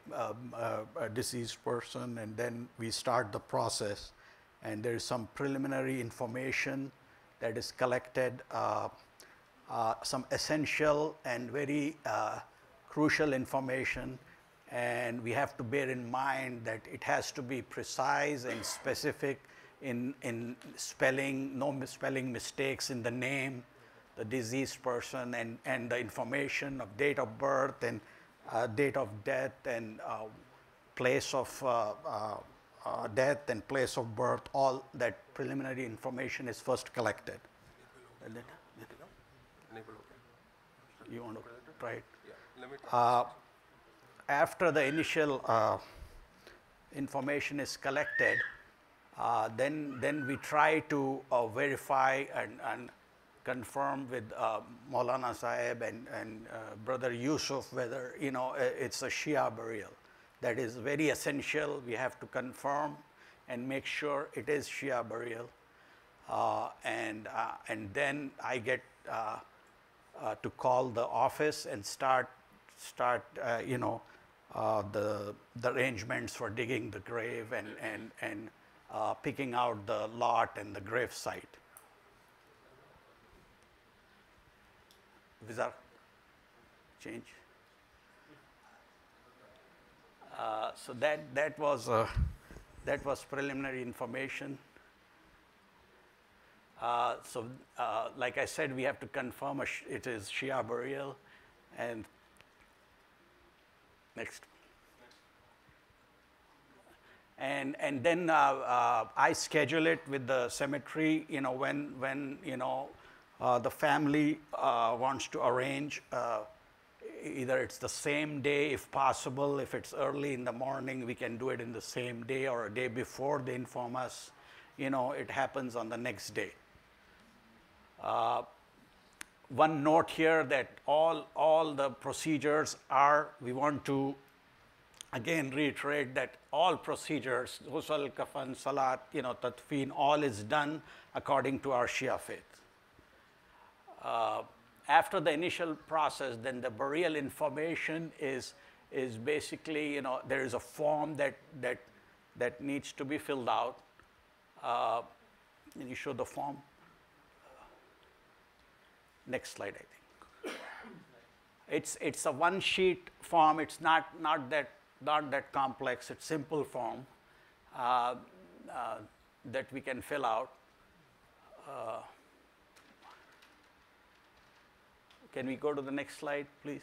deceased person, and then we start the process. And there is some preliminary information that is collected, some essential and very crucial information, and we have to bear in mind that it has to be precise and specific in spelling, no spelling mistakes in the name, the deceased person, and the information of date of birth and date of death and place of death and place of birth. All that preliminary information is first collected. You want to try it? After the initial information is collected, then we try to verify and confirm with Maulana Sahib and Brother Yusuf whether it's a Shia burial. that is very essential. We have to confirm and make sure it is Shia burial. And then I get to call the office and start the arrangements for digging the grave and picking out the lot and the grave site. Vizar, change. So that was preliminary information. Like I said, we have to confirm it is Shia burial. And next. And then I schedule it with the cemetery. When the family wants to arrange. Either it's the same day if possible. If it's early in the morning, we can do it in the same day, or a day before they inform us. It happens on the next day. One note here that all the procedures are, we want to again reiterate that all procedures, ghusl, kafan, salat, tadfeen, all is done according to our Shia faith. After the initial process, then the burial information is basically, there is a form that needs to be filled out. Can you show the form? Next slide, I think. It's a one-sheet form. It's not that complex. It's simple form that we can fill out. Can we go to the next slide, please?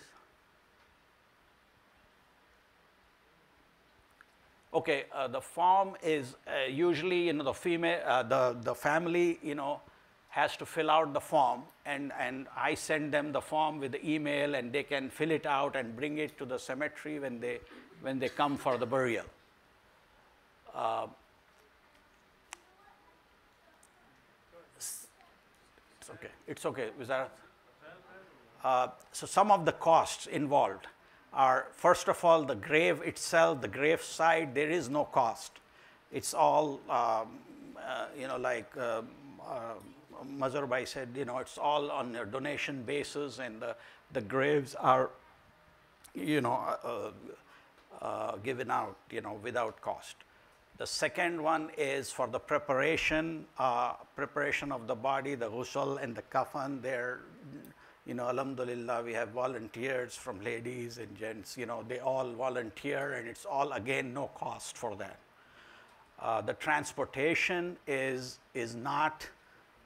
Okay, the form is usually, the female, the family, has to fill out the form, and I send them the form with the email, and they can fill it out and bring it to the cemetery when they come for the burial. It's okay. Wizarat. So some of the costs involved are, first of all, the grave itself, the grave site, there is no cost. It's all, like Mazhar Bhai said, it's all on a donation basis, and the graves are, given out, without cost. The second one is for the preparation of the body, the ghusl and the kafan. There, alhamdulillah, we have volunteers from ladies and gents, they all volunteer, and it's all, again, no cost for that. The transportation is not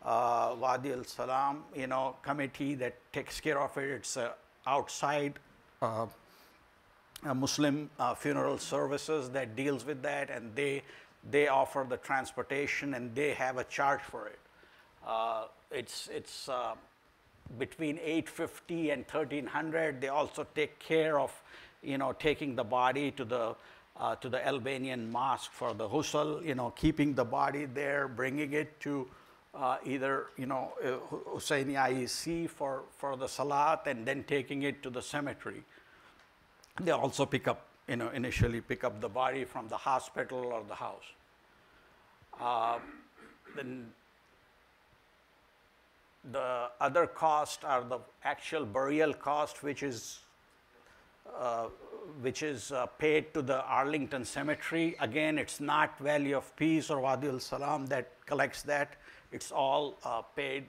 Wadi Al Salam, committee that takes care of it. It's outside Muslim funeral services that deals with that, and they offer the transportation, and they have a charge for it. It's between $850 and $1,300. They also take care of, taking the body to the Albanian mosque for the ghusl, keeping the body there, bringing it to either, Husseini IEC for the salat, and then taking it to the cemetery. They also pick up, initially pick up the body from the hospital or the house. Then the other costs are the actual burial cost, which is paid to the Arlington Cemetery. Again, it's not Valley of Peace or Wadi Al Salam that collects that. It's all paid,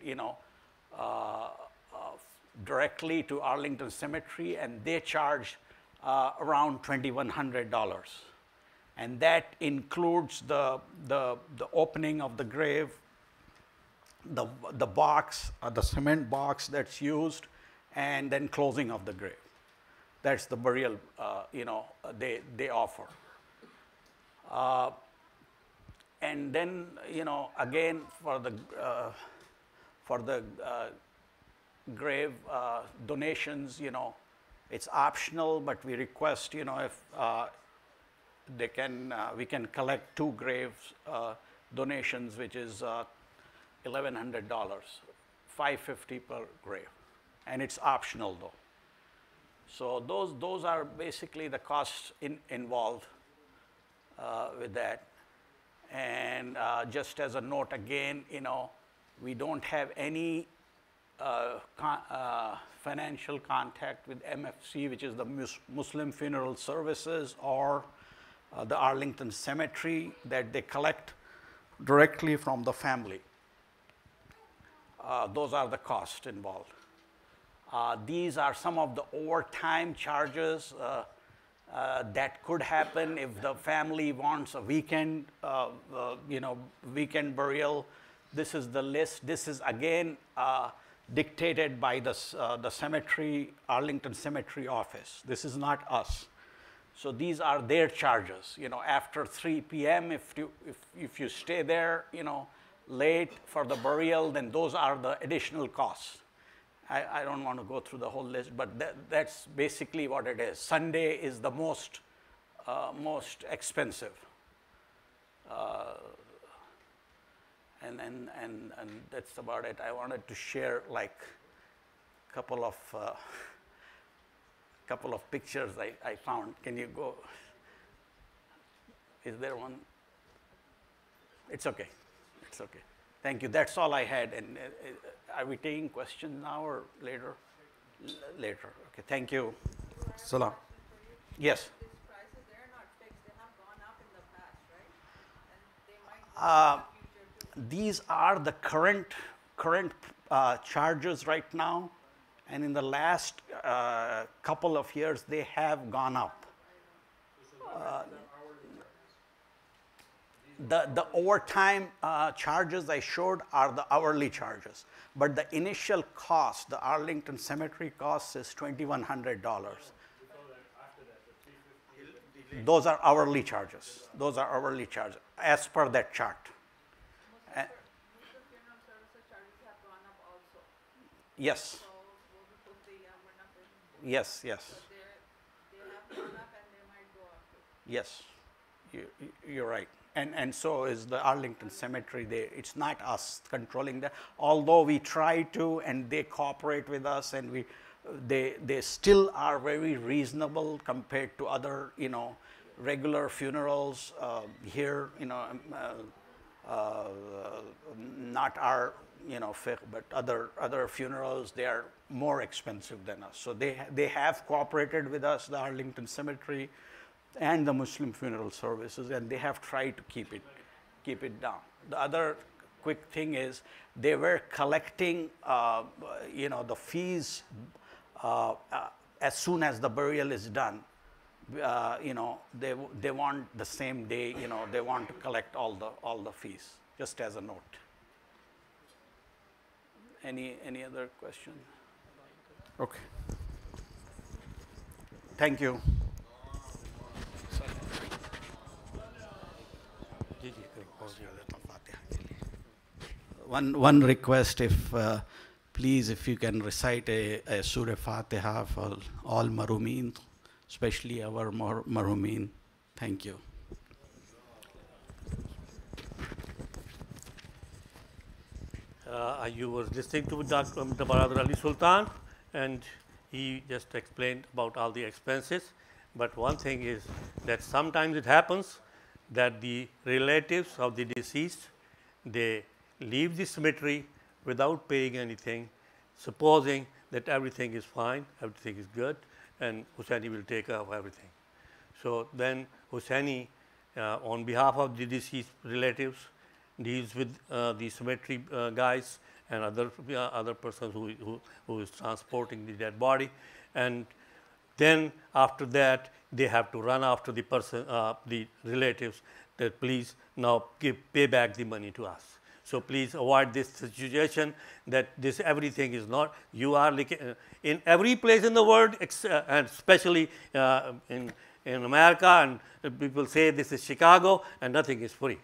directly to Arlington Cemetery, and they charge around $2,100, and that includes the opening of the grave, the box, the cement box that's used, and then closing of the grave. That's the burial, they offer. And then, again, for the grave donations, it's optional, but we request, if they can, we can collect 2 graves donations, which is $1,100, $550 per grave, and it's optional though. So those are basically the costs involved with that. And just as a note again, we don't have any financial contact with MFC, which is the Muslim Funeral Services, or the Arlington Cemetery, that they collect directly from the family. Those are the costs involved. These are some of the overtime charges that could happen if the family wants a weekend, weekend burial. This is the list. This is again dictated by the cemetery, Arlington Cemetery office. This is not us. So these are their charges. After 3 p.m., if you stay there, late for the burial, then those are the additional costs. I don't want to go through the whole list, but that's basically what it is. Sunday is the most expensive, and that's about it. I wanted to share like a couple of pictures I found. Can you go? Is there one? It's okay. It's okay. Thank you. That's all I had. And are we taking questions now or later? Later. Okay. Thank you. Salam. Yes. These prices, they're not fixed. They have gone up in the past, right? And they might go up in the future too. These are the current charges right now, and in the last couple of years, they have gone up. The overtime charges I showed are the hourly charges, but the initial cost, the Arlington Cemetery cost, is $2,100. Those are hourly charges. Those are hourly charges as per that chart. Muslim funeral services charges have gone up also. Yes. So वो भी खुद ही वरना फिर Yes. Yes. they have gone up and they might go up too. Yes. You're right. And so is the Arlington Cemetery. It's not us controlling that. Although we try to, and they cooperate with us, and they still are very reasonable compared to other, regular funerals here. Not our, fiqh, but other funerals. They are more expensive than us. So they have cooperated with us, the Arlington Cemetery and the Muslim Funeral Services, and they have tried to keep it down. The other quick thing is they were collecting, the fees as soon as the burial is done. They want the same day. They want to collect all the fees. Just as a note. Any other question? Okay. Thank you. One request, please, if you can recite a Surah Fatiha for all marumeen, especially our marumeen. Thank you. You were listening to Dr. Baradar Ali Sultan, and he just explained about all the expenses. But one thing is that sometimes it happens that the relatives of the deceased, they leave the cemetery without paying anything, supposing that everything is fine, everything is good, and Hussaini will take care of everything. So then Hussaini, on behalf of the deceased relatives, deals with the cemetery guys and other persons who is transporting the dead body, and then after that they have to run after the person, the relatives, that please now pay back the money to us. So please avoid this situation, that this everything is not, you are in every place in the world, and especially in America, and people say this is Chicago and nothing is free.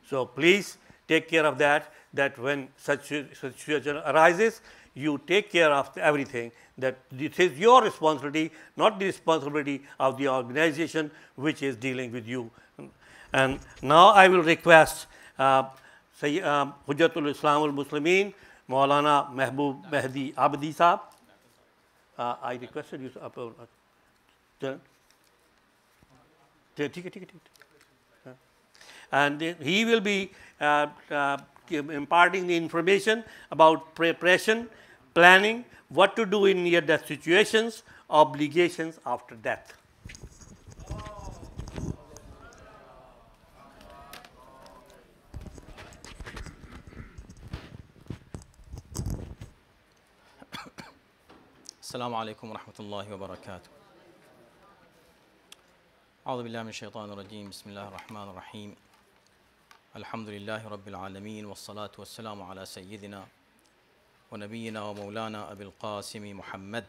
So please take care of that when such situation arises, you take care of everything, that this is your responsibility, not the responsibility of the organization which is dealing with you. And now I will request Hujjatul Islam al Muslimin, Maulana Mehboob Mehdi Abdi Saab, I requested you to and he will be imparting the information about preparation, planning, what to do in near-death situations, obligations after death. السلام عليكم ورحمة الله وبركاته. أعوذ بالله من الشيطان الرجيم. بسم الله الرحمن الرحيم. الحمد لله رب العالمين والصلاة والسلام على سيدنا ونبينا ومولانا أبي القاسم محمد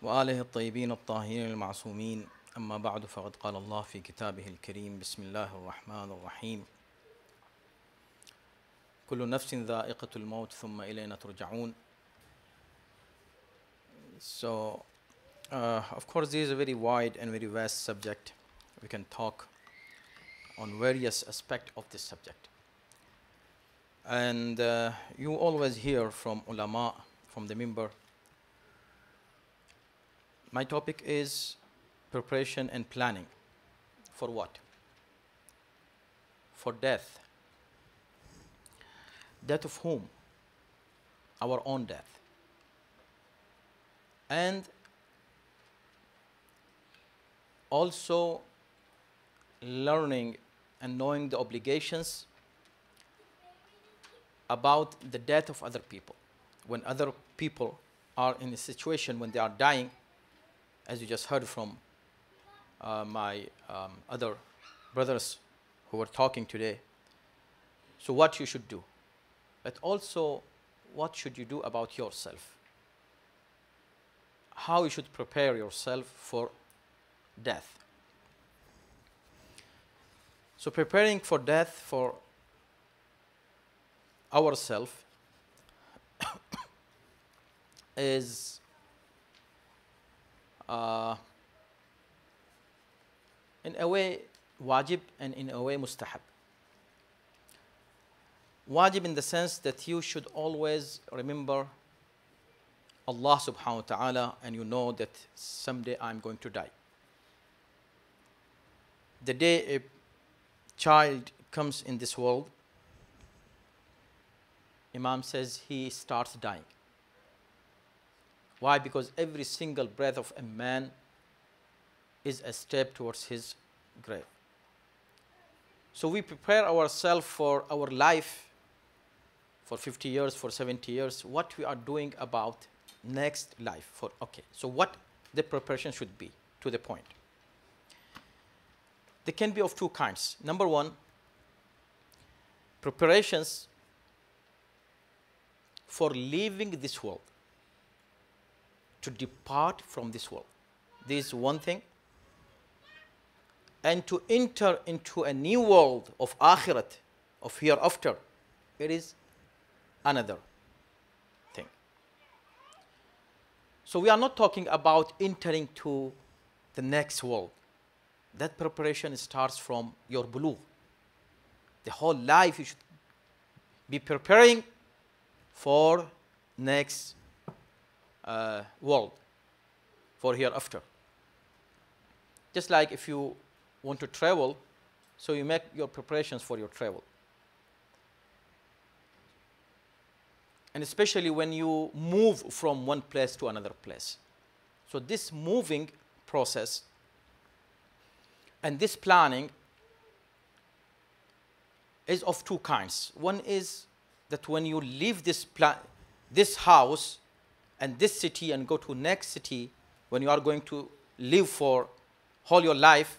وآله الطيبين الطاهرين المعصومين. أما بعد فقد قال الله في كتابه الكريم بسم الله الرحمن الرحيم كل نفس ذائقة الموت ثم إلينا ترجعون. So, of course, this is a very wide and very vast subject. We can talk on various aspects of this subject. And you always hear from ulama, from the member. My topic is preparation and planning. For what? For death. Death of whom? Our own death. And also learning and knowing the obligations about the death of other people. When other people are in a situation when they are dying, as you just heard from my other brothers who were talking today. So what you should do, but also what should you do about yourself? How you should prepare yourself for death. So preparing for death for ourselves is in a way wajib and in a way mustahab. Wajib in the sense that you should always remember Allah subhanahu wa ta'ala, and you know that someday I'm going to die. The day a child comes in this world, Imam says he starts dying. Why? Because every single breath of a man is a step towards his grave. So we prepare ourselves for our life for 50 years, for 70 years, what we are doing about next life. For okay, so what the preparation should be, to the point. They can be of two kinds. Number one, preparations for leaving this world, to depart from this world. This is one thing. And to enter into a new world of akhirat, of hereafter, it is another thing. So we are not talking about entering to the next world. That preparation starts from your bulugh. The whole life you should be preparing for next world, for hereafter. Just like if you want to travel, so you make your preparations for your travel. And especially when you move from one place to another place. So this moving process and this planning is of two kinds. One is that when you leave this house and this city and go to next city, when you are going to live for whole your life.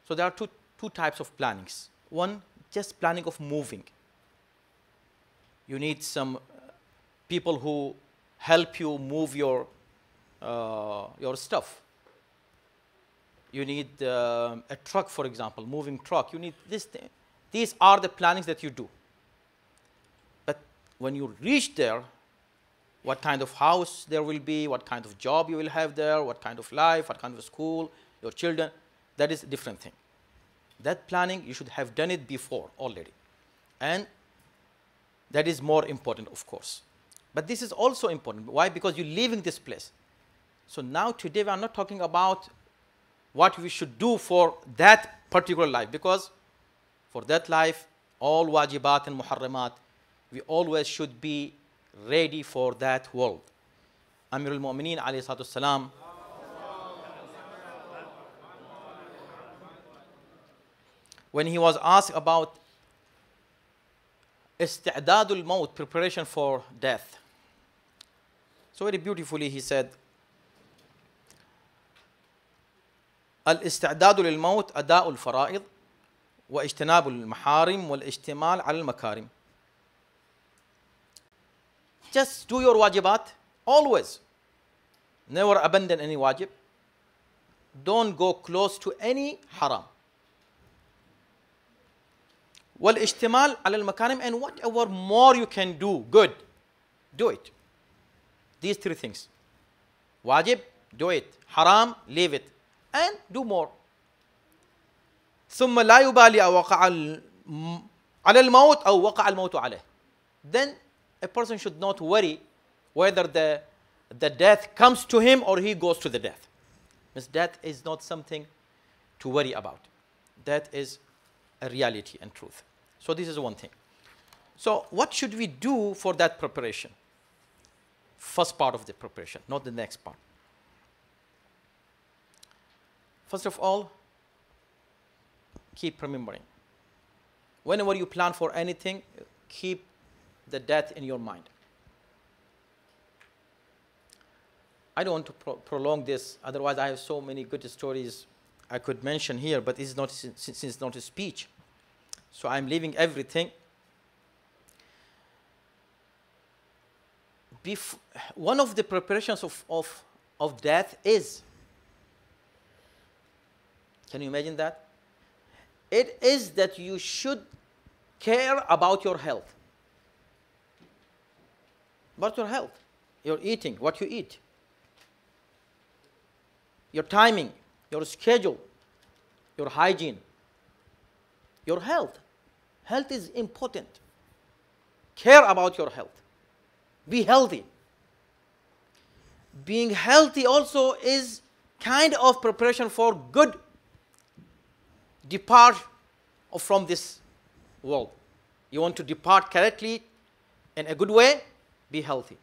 So there are two types of plannings. One, just planning of moving. You need some people who help you move your stuff. You need a truck, for example, moving truck. You need this thing. These are the plannings that you do. But when you reach there, what kind of house there will be, what kind of job you will have there, what kind of life, what kind of school, your children, that is a different thing. That planning, you should have done it before already. And That is more important, of course. But this is also important. Why? Because you're leaving this place. So now today we are not talking about what we should do for that particular life, because for that life, all wajibat and muharramat, we always should be ready for that world. Amir al-Mu'mineen alayhi salatu salam, when he was asked about isti'dadul maut, preparation for death, so very beautifully he said, الاستعداد للموت أداء الفرائض واجتناب المحارم والاجتمال على المكارم. Just do your wajibat always. Never abandon any wajib. Don't go close to any haram. والاجتمال على المكارم, and whatever more you can do good, do it. These three things. Wajib, do it. Haram, leave it. And do more. ثم لا يبالي وقع على الموت أو وقع الموت عليه. Then a person should not worry whether the death comes to him or he goes to the death. Because death is not something to worry about. That is a reality and truth. So this is one thing. So what should we do for that preparation? First part of the preparation, not the next part. First of all, keep remembering. Whenever you plan for anything, keep the death in your mind. I don't want to prolong this, otherwise I have so many good stories I could mention here, but it's not, since it's not a speech. So I'm leaving everything. One of the preparations of death is, can you imagine that? It is that you should care about your health. About your health. Your eating, what you eat. Your timing, your schedule, your hygiene, your health. Health is important. Care about your health. Be healthy. Being healthy also is kind of preparation for good depart from this world. You want to depart correctly in a good way, be healthy.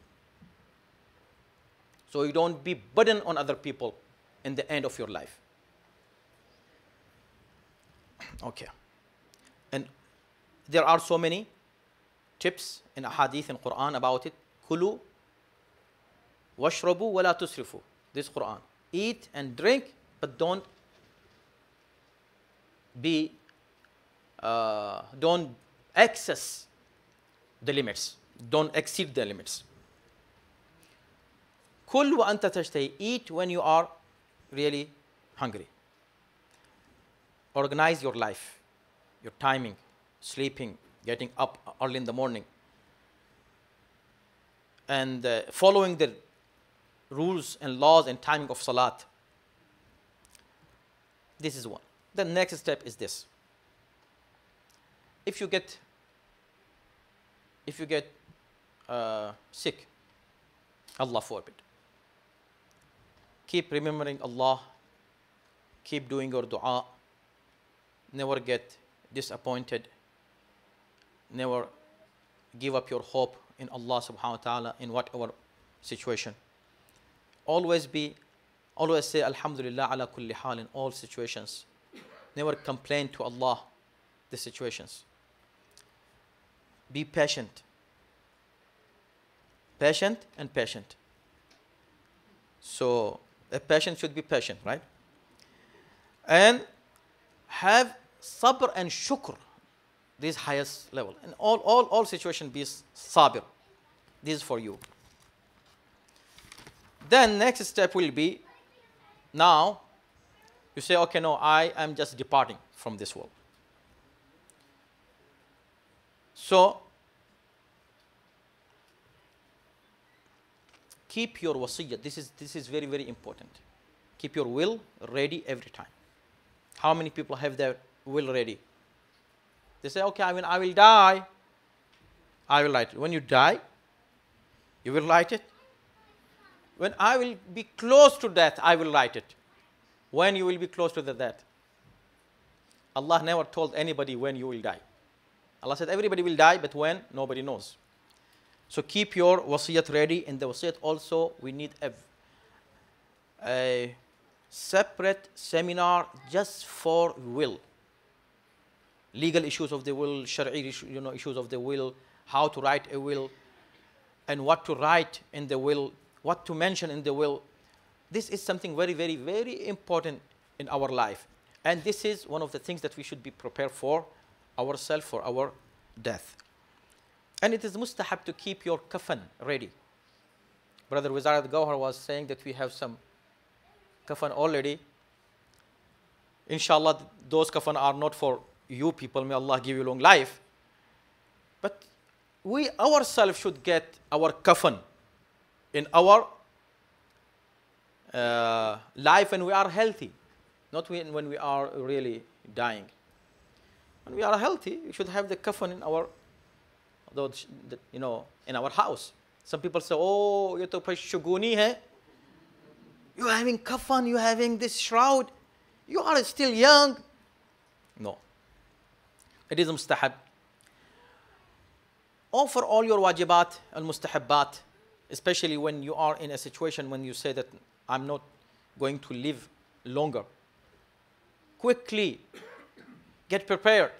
So you don't be burden on other people in the end of your life. Okay. And there are so many tips in hadith and Quran about it. Kulu washrabu wala tusrifu. This Quran. Eat and drink, but don't excess the limits. Don't exceed the limits. Kul wa anta tashtahi. Eat when you are really hungry. Organize your life, your timing, sleeping, getting up early in the morning, and following the rules and laws and timing of salat. This is one. The next step is this. If you get sick, Allah forbid, keep remembering Allah, keep doing your dua, never get disappointed, never give up your hope in Allah subhanahu wa ta'ala in whatever situation. Always say Alhamdulillah ala kulli hal in all situations. Never complain to Allah the situations. Be patient. Patient and patient. So a patient should be patient, right? And have sabr and shukr, this highest level. In all situations, be sabir. This is for you. Then next step will be, now you say, okay, no, I am just departing from this world. So keep your wasiyyah. This is very, very important. Keep your will ready every time. How many people have their will ready? They say, okay, I will die. I will write it. When you die, you will write it. When I will be close to death, I will write it. When you will be close to the death. Allah never told anybody when you will die. Allah said everybody will die, but when, nobody knows. So keep your wasiyat ready. In the wasiyat also, we need a separate seminar just for will. Legal issues of the will, shari'i issues of the will, how to write a will, and what to write in the will, what to mention in the will. This is something very, very, very important in our life. And this is one of the things that we should be prepared for ourselves, for our death. And it is mustahab to keep your kafan ready. Brother Wizarat Gawhar was saying that we have some kafan already. Inshallah, those kafan are not for you people. May Allah give you long life. But we ourselves should get our kafan in our life when we are healthy, not when we are really dying. When we are healthy, we should have the kafan in our, in our house. Some people say, "Oh, ye to shuguni hai. You are having kafan, you are having this shroud. You are still young." No. It is mustahab. Offer all your wajibat and mustahabbat, especially when you are in a situation when you say that I'm not going to live longer. Quickly get prepared.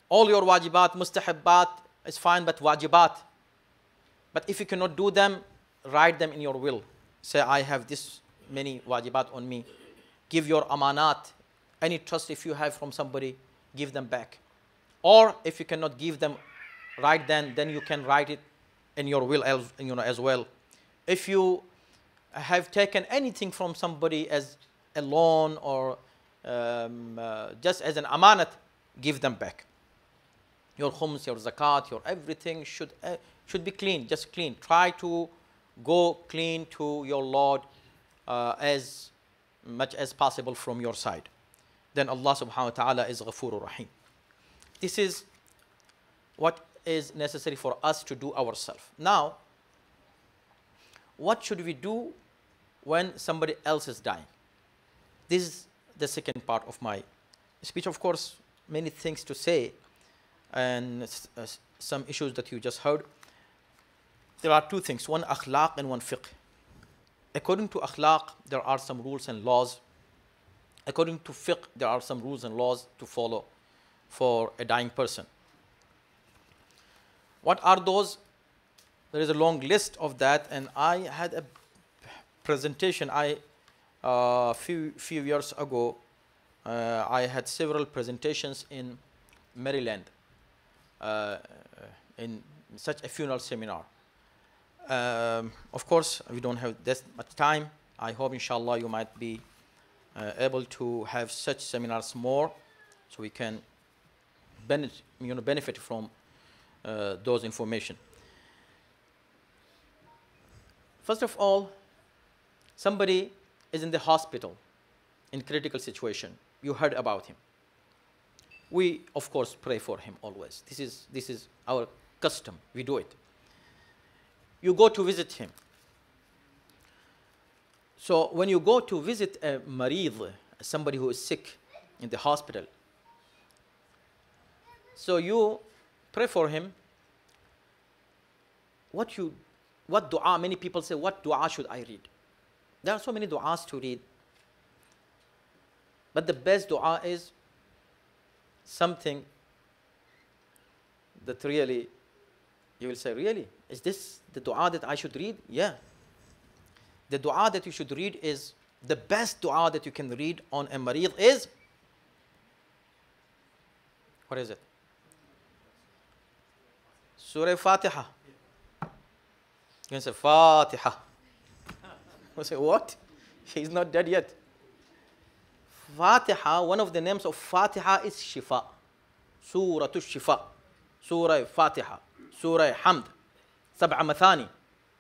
All your wajibat, mustahabbat is fine, but wajibat. But if you cannot do them, write them in your will. Say, I have this many wajibat on me. Give your amanat. Any trust if you have from somebody, give them back. Or if you cannot give them right then you can write it in your will as well. If you have taken anything from somebody as a loan or just as an amanat, give them back. Your khums, your zakat, your everything should be clean, just clean. Try to go clean to your Lord as much as possible from your side. Then Allah subhanahu wa ta'ala is Ghafurur Rahim. This is what is necessary for us to do ourselves. Now, what should we do when somebody else is dying? This is the second part of my speech. Of course, many things to say and some issues that you just heard. There are two things, one akhlaq and one fiqh. According to akhlaq, there are some rules and laws. According to fiqh, there are some rules and laws to follow for a dying person. What are those? There is a long list of that, and I had a presentation. Few years ago, I had several presentations in Maryland in such a funeral seminar. Of course, we don't have this much time. I hope, inshallah, you might be able to have such seminars more, so we can benefit from those information. First of all, somebody is in the hospital in critical situation. You heard about him. We, of course, pray for him always. This is our custom. We do it. You go to visit him. So when you go to visit a marid, somebody who is sick in the hospital, so you pray for him. What dua? Many people say, what dua should I read? There are so many du'as to read. But the best dua is something that really, you will say, really? Is this the dua that I should read? Yeah. The dua that you should read is, the best dua that you can read on a marid is, what is it? Surah Fatiha. You can say, Fatiha. You say, what? He's not dead yet. Fatiha, one of the names of Fatiha is Shifa. Surah Shifa. Surah Fatiha. Surah Hamd. Sab'a Mathani.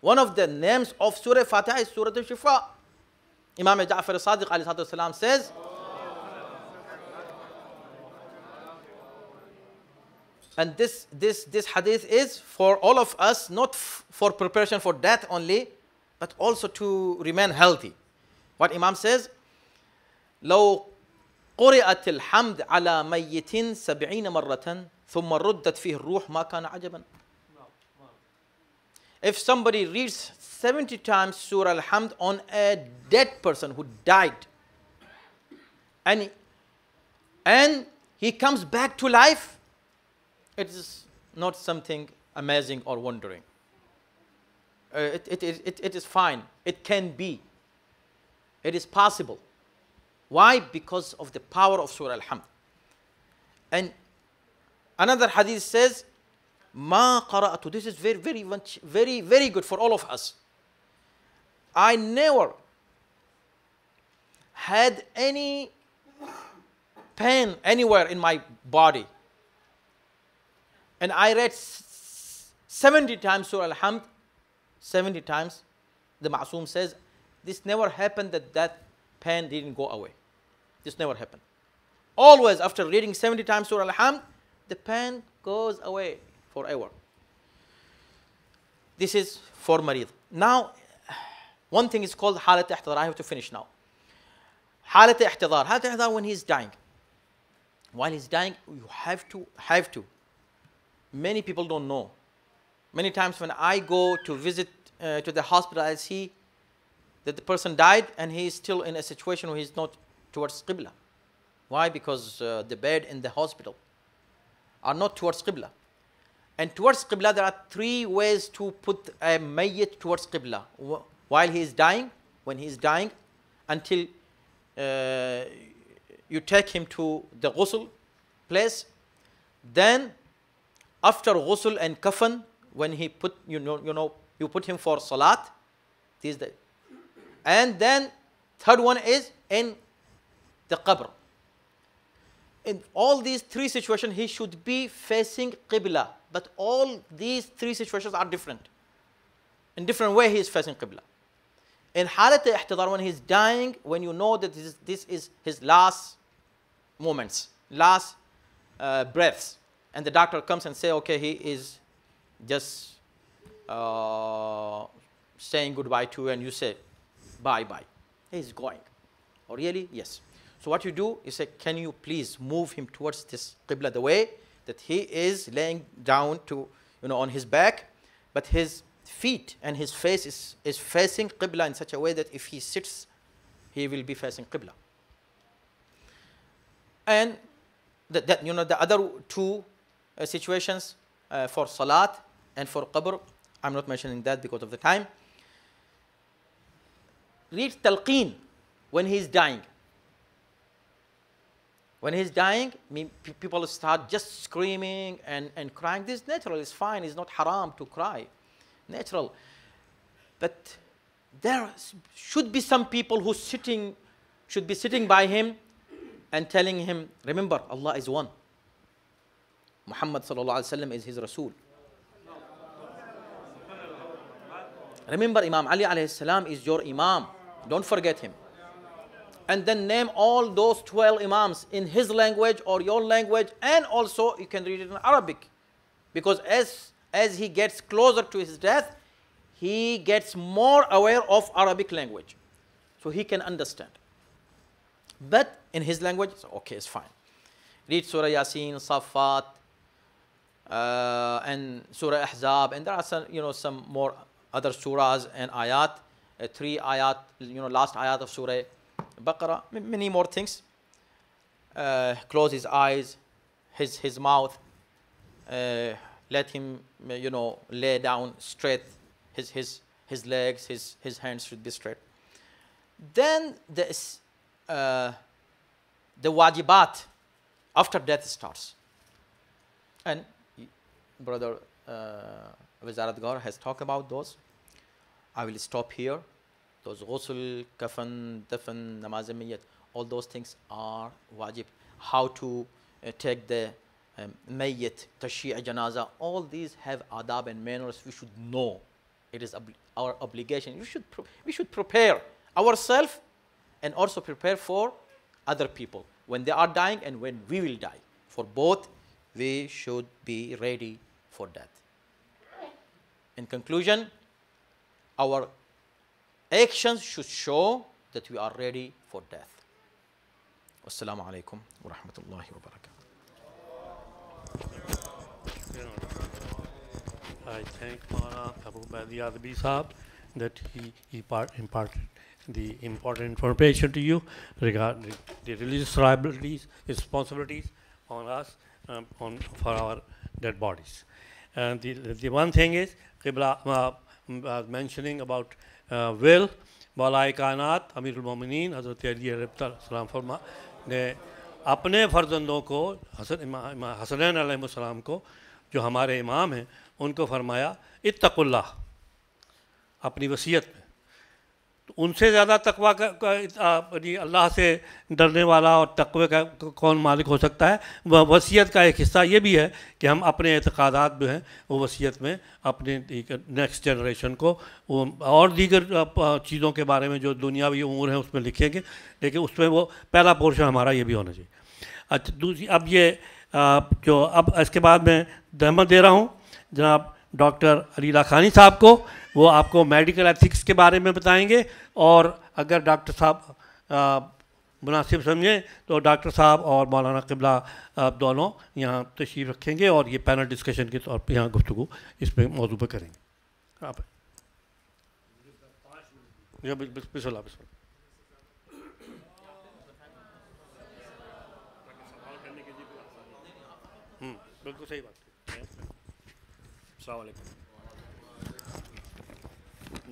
One of the names of Surah Fatiha is Surah Shifa. Imam Ja'far al-Sadiq alayhi salam says, And this hadith is for all of us, not for preparation for death only, but also to remain healthy. What Imam says, لو قرأت الحمد على ميت 70 مرة ثم ردت فيه الروح ما كان عجبا. If somebody reads 70 times Surah Al-Hamd on a dead person who died, and he comes back to life, it is not something amazing or wondering. It is fine. It can be. It is possible. Why? Because of the power of Surah Al-Hamd. And another hadith says, Ma qara'atu. This is very good for all of us. I never had any pain anywhere in my body. And I read 70 times Surah Al-Hamd, 70 times. The Ma'soom says, this never happened that pain didn't go away. This never happened. Always after reading 70 times Surah Al-Hamd, the pain goes away forever. This is for Marid. Now, one thing is called Halat Ihtidar. I have to finish now. Halat Ihtidar. Halat Ihtidar when he's dying. While he's dying, you have to. Many people don't know. Many times when I go to visit to the hospital, I see that the person died and he is still in a situation where he's not towards Qibla. Why? Because the bed in the hospital are not towards Qibla. And towards Qibla, there are 3 ways to put a mayyit towards Qibla. While he is dying, when he is dying, until you take him to the ghusl place. Then, after ghusl and kafan, when he put, you put him for salat. And then, third one is in the qabr. In all these 3 situations, he should be facing Qibla. But all these 3 situations are different. In different way, he is facing Qibla. In Halat Ihtidar, when he is dying, when you know that this is his last moments, last breaths, and the doctor comes and say, okay, he is just saying goodbye to you, and you say, bye-bye. He is going. Oh, really? Yes. So what you do is say, can you please move him towards this Qibla, the way that he is laying down to, on his back, but his feet and his face is facing Qibla in such a way that if he sits, he will be facing Qibla. And the other 2 situations for Salat and for Qabr, I'm not mentioning that because of the time. Read Talqeen when he is dying. When he's dying, people start just screaming and crying. This is natural, it's fine, it's not haram to cry. Natural. But there should be some people who should be sitting by him and telling him, remember, Allah is one. Muhammad sallallahu alaihi wasallam is his Rasul. Remember, Imam Ali alayhi salam is your Imam. Don't forget him. And then name all those 12 Imams in his language or your language, and also you can read it in Arabic. Because as he gets closer to his death, he gets more aware of Arabic language. So he can understand. But in his language, okay, it's fine. Read Surah Yasin, Safat, and Surah Ahzab, and there are some more other surahs and ayat, 3 ayat, last ayat of Surah Baqarah, many more things. Close his eyes, his mouth, let him, lay down straight, his legs, his hands should be straight. Then the wajibat after death starts. And Brother Wizarat Gaur has talked about those. I will stop here. Those ghusl, kafan, dafan, namaz al-mayyit, all those things are wajib. How to take the mayyit, tashyi' janaza, all these have adab and manners we should know. It is our obligation. We should prepare ourselves and also prepare for other people when they are dying and when we will die. For both, we should be ready for death. In conclusion, our actions should show that we are ready for death. Wassalamu alaikum wa rahmatullahi wa barakatuh. I thank Maulana Abu Mahdi Adbi Sahab that he imparted the important information to you regarding the religious liabilities, responsibilities on us, for our dead bodies. And the one thing is, Qibla was mentioning about will. Maulai Kainat, Amirul Mu'mineen, Hazrat Ali Salam Farma ने अपने फर्जंदों को हसनैन अलैहिस्सलाम को जो हमारे इमाम हैं उनको फरमाया इत्तकुल्लाह अपनी वसीयत में। तो उनसे ज़्यादा तकवा अल्लाह से डरने वाला और तकवे का कौन मालिक हो सकता है। वह वसीयत का एक हिस्सा ये भी है कि हम अपने एतक़ादात जो हैं वो वसीयत में अपने नेक्स्ट जनरेशन को वो और दीगर चीज़ों के बारे में जो दुनियावी उमूर हैं उसमें लिखेंगे, लेकिन उसमें वो पहला पोर्शन हमारा ये भी होना चाहिए। अच्छा, दूसरी अब ये जो अब इसके बाद मैं दहमत दे रहा हूँ जनाब डॉक्टर अली लाखानी साहब को, वो आपको मेडिकल एथिक्स के बारे में बताएंगे, और अगर डॉक्टर साहब मुनासिब समझें तो डॉक्टर साहब और मौलाना क़िबला दोनों यहाँ तशरीफ़ रखेंगे और ये पैनल डिस्कशन के तौर पर यहाँ गुफ्तगू इस पर मौजू पर करेंगे। आप बिस्मिल्लाह बिल्कुल सही बात है। Assalamu alaikum.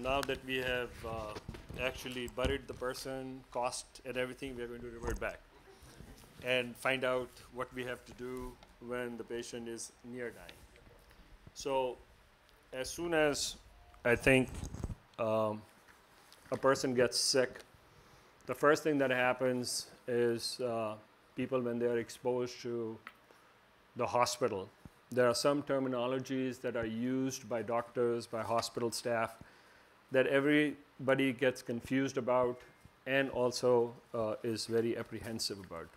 Now that we have actually buried the person, cost and everything, we are going to revert back and find out what we have to do when the patient is near dying. So as soon as I think a person gets sick, the first thing that happens is people, when they are exposed to the hospital, there are some terminologies that are used by doctors, by hospital staff, that everybody gets confused about and also is very apprehensive about.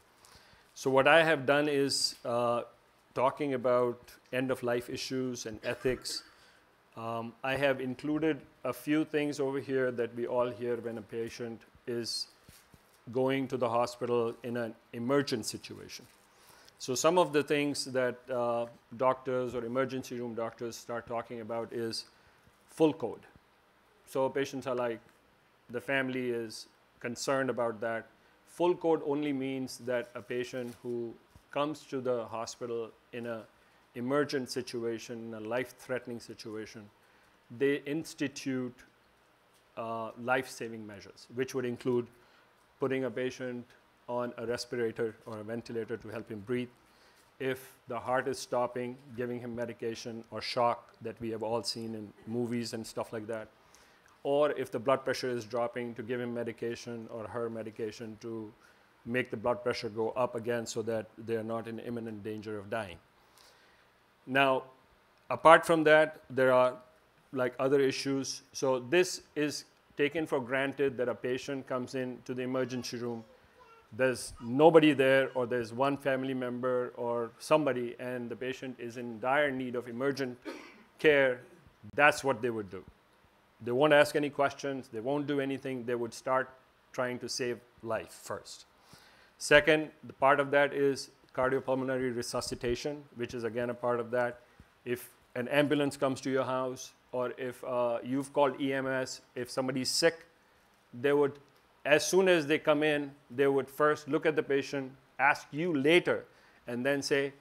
So what I have done is talking about end-of-life issues and ethics. I have included a few things over here that we all hear when a patient is going to the hospital in an emergent situation. So some of the things that doctors or emergency room doctors start talking about is full code. So patients are like, the family is concerned about that. Full code only means that a patient who comes to the hospital in an emergent situation, in a life-threatening situation, they institute life-saving measures, which would include putting a patient on a respirator or a ventilator to help him breathe. If the heart is stopping, giving him medication or shock that we have all seen in movies and stuff like that. Or if the blood pressure is dropping, to give him medication or her medication to make the blood pressure go up again so that they are not in imminent danger of dying. Now, apart from that, there are like other issues. So this is taken for granted that a patient comes in to the emergency room, there's nobody there, or there's one family member or somebody, and the patient is in dire need of emergent care. That's what they would do. They won't ask any questions, they won't do anything, they would start trying to save life first. Second, the part of that is cardiopulmonary resuscitation, which is again a part of that. If an ambulance comes to your house, or if you've called EMS, if somebody's sick, they would, as soon as they come in, they would first look at the patient, ask you later, and then say,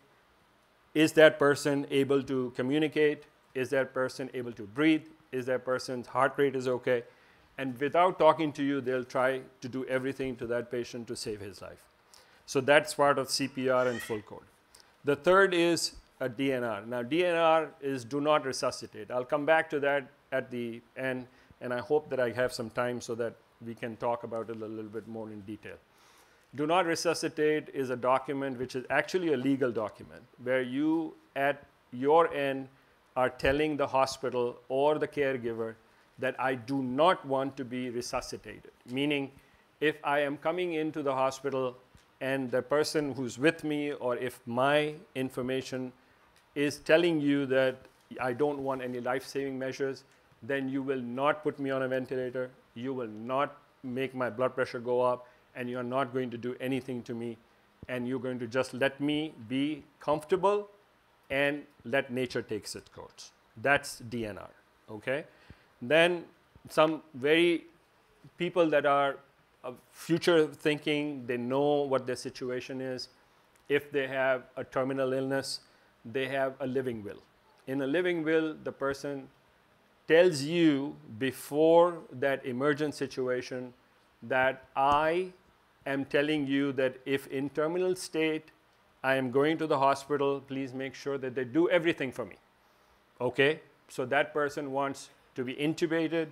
is that person able to communicate? Is that person able to breathe? Is that person's heart rate is okay? And without talking to you, they'll try to do everything to that patient to save his life. So that's part of CPR and full code. The third is a DNR. Now DNR is do not resuscitate. I'll come back to that at the end, and I hope that I have some time so that we can talk about it a little bit more in detail. Do not resuscitate is a document which is actually a legal document where you at your end are telling the hospital or the caregiver that I do not want to be resuscitated. Meaning, if I am coming into the hospital and the person who's with me, or if my information is telling you that I don't want any life-saving measures, then you will not put me on a ventilator, you will not make my blood pressure go up, and you're not going to do anything to me, and you're going to just let me be comfortable and let nature take its course. That's DNR, okay? Then some very people that are future thinking, they know what their situation is. If they have a terminal illness, they have a living will. In a living will, the person tells you before that emergent situation that I am telling you that if in terminal state I am going to the hospital, please make sure that they do everything for me. Okay? So that person wants to be intubated,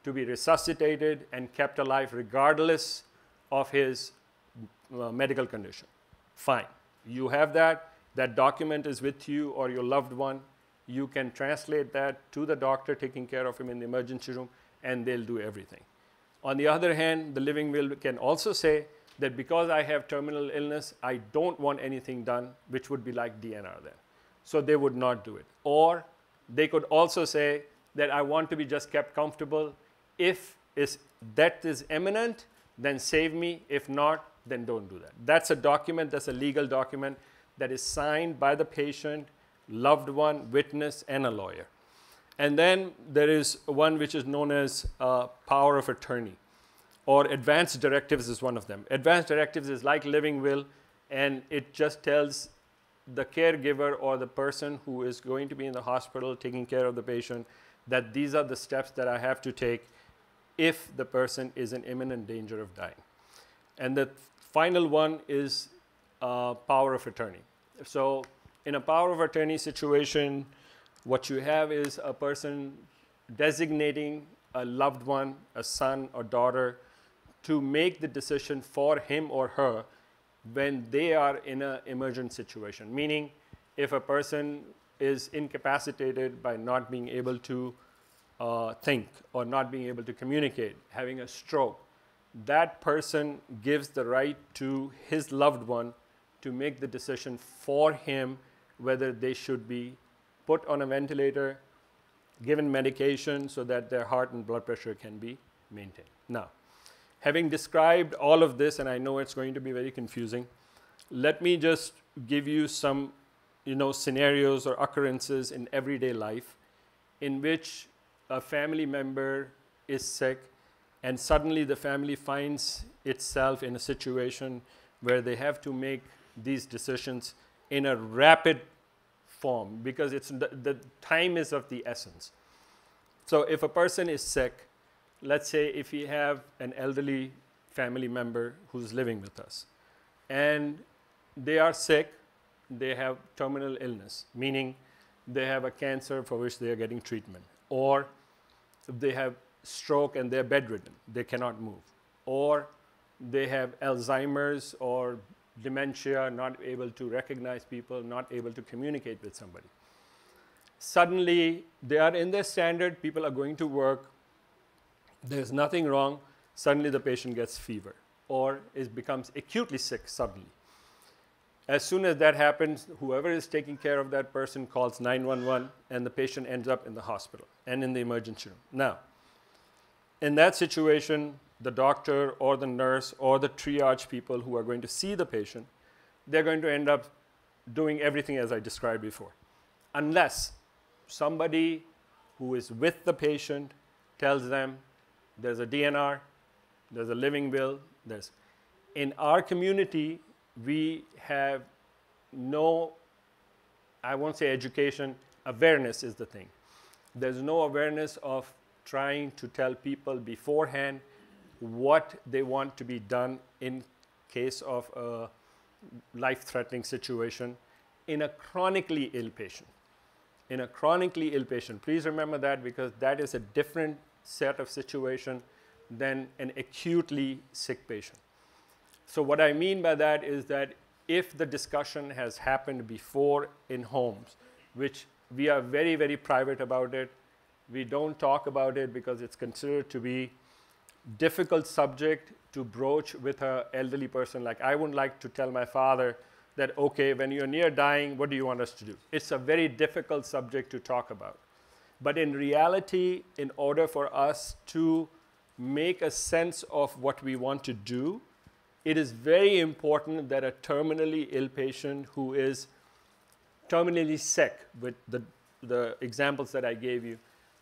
to be resuscitated and kept alive regardless of his medical condition. Fine. You have that. That document is with you or your loved one. You can translate that to the doctor taking care of him in the emergency room, and they'll do everything. On the other hand, the living will can also say that because I have terminal illness, I don't want anything done, which would be like DNR then. So they would not do it. Or they could also say that I want to be just kept comfortable. If death is imminent, then save me. If not, then don't do that. That's a document, that's a legal document that is signed by the patient, loved one, witness, and a lawyer. And then there is one which is known as power of attorney, or advanced directives is one of them. Advanced directives is like living will, and it just tells the caregiver or the person who is going to be in the hospital taking care of the patient that these are the steps that I have to take if the person is in imminent danger of dying. And the final one is power of attorney. So in a power of attorney situation, what you have is a person designating a loved one, a son or daughter, to make the decision for him or her when they are in an emergent situation. Meaning, if a person is incapacitated by not being able to think or not being able to communicate, having a stroke, that person gives the right to his loved one to make the decision for him whether they should be put on a ventilator, given medication so that their heart and blood pressure can be maintained. Now, having described all of this, and I know it's going to be very confusing, let me just give you some scenarios or occurrences in everyday life in which a family member is sick and suddenly the family finds itself in a situation where they have to make these decisions in a rapid form because the time is of the essence. So if a person is sick, let's say if we have an elderly family member who's living with us and they are sick, they have terminal illness, meaning they have a cancer for which they are getting treatment, or they have stroke and they're bedridden, they cannot move, or they have Alzheimer's or dementia, not able to recognize people, not able to communicate with somebody. Suddenly, they are in their standard, people are going to work, there's nothing wrong, suddenly the patient gets fever or becomes acutely sick suddenly. As soon as that happens, whoever is taking care of that person calls 911 and the patient ends up in the hospital and in the emergency room. Now, in that situation, the doctor or the nurse or the triage people who are going to see the patient, they're going to end up doing everything as I described before. Unless somebody who is with the patient tells them there's a DNR, there's a living will, in our community, we have no, I won't say education, awareness is the thing. There's no awareness of trying to tell people beforehand what they want to be done in case of a life-threatening situation in a chronically ill patient. In a chronically ill patient, please remember that because that is a different set of situation than an acutely sick patient. So what I mean by that is that if the discussion has happened before in homes, which we are very, very private about it, we don't talk about it because it's considered to be difficult subject to broach with an elderly person. Like, I wouldn't like to tell my father that, okay, when you're near dying, what do you want us to do? It's a very difficult subject to talk about. But in reality, in order for us to make a sense of what we want to do, it is very important that a terminally ill patient who is terminally sick, with the examples that I gave you,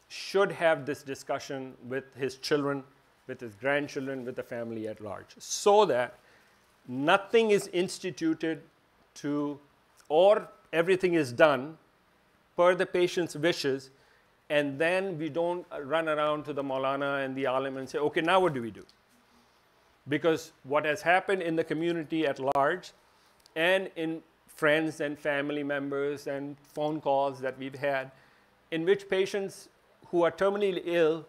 should have this discussion with his children, with his grandchildren, with the family at large, so that nothing is instituted or everything is done per the patient's wishes, and then we don't run around to the Maulana and the Alim and say, okay, now what do we do? Because what has happened in the community at large, and in friends and family members and phone calls that we've had, in which patients who are terminally ill,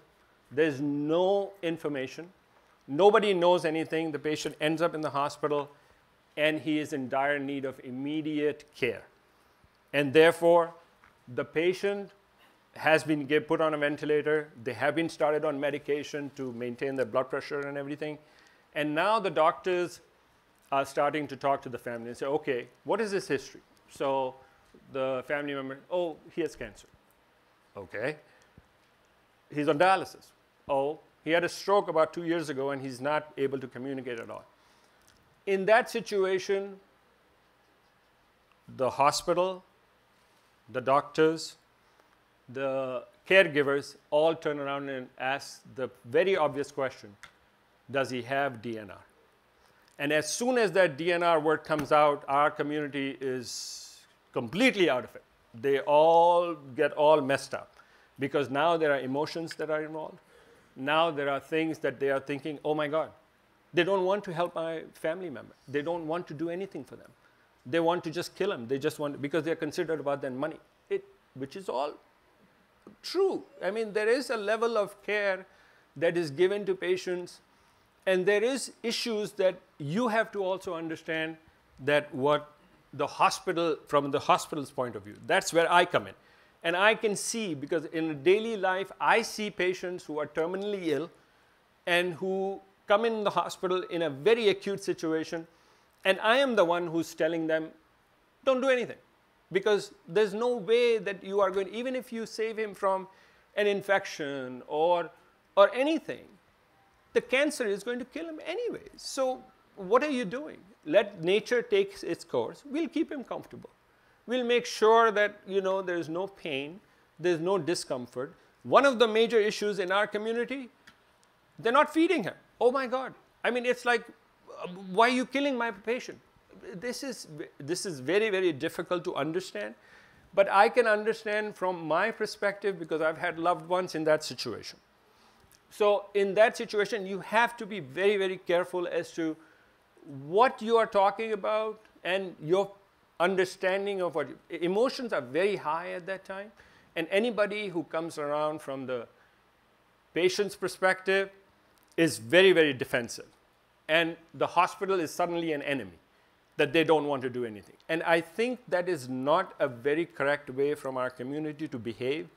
there's no information, nobody knows anything, the patient ends up in the hospital, and he is in dire need of immediate care. And therefore, the patient has been put on a ventilator, they have been started on medication to maintain their blood pressure and everything, and now the doctors are starting to talk to the family and say, okay, what is his history? So the family member, oh, he has cancer. Okay. He's on dialysis. Oh, he had a stroke about 2 years ago and he's not able to communicate at all. In that situation, the hospital, the doctors, the caregivers all turn around and ask the very obvious question, does he have DNR? And as soon as that DNR word comes out, our community is completely out of it. They all get all messed up because now there are emotions that are involved. Now there are things that they are thinking, oh my God, they don't want to help my family member. They don't want to do anything for them. They want to just kill him. They just want, because they're considered about their money, which is all true. I mean, there is a level of care that is given to patients, and there is issues that you have to also understand that what the hospital, from the hospital's point of view, that's where I come in. And I can see, because in daily life, I see patients who are terminally ill and who come in the hospital in a very acute situation, and I am the one who's telling them, don't do anything. Because there's no way that you are going, even if you save him from an infection or anything, the cancer is going to kill him anyways. So what are you doing? Let nature take its course. We'll keep him comfortable. We'll make sure that, there's no pain, there's no discomfort. One of the major issues in our community, they're not feeding him. Oh my God. I mean, it's like, why are you killing my patient? This is very, very difficult to understand, but I can understand from my perspective because I've had loved ones in that situation. So in that situation, you have to be very, very careful as to what you are talking about and your understanding of what emotions are very high at that time. And anybody who comes around from the patient's perspective is very, very defensive. And the hospital is suddenly an enemy, that they don't want to do anything. And I think that is not a very correct way from our community to behave,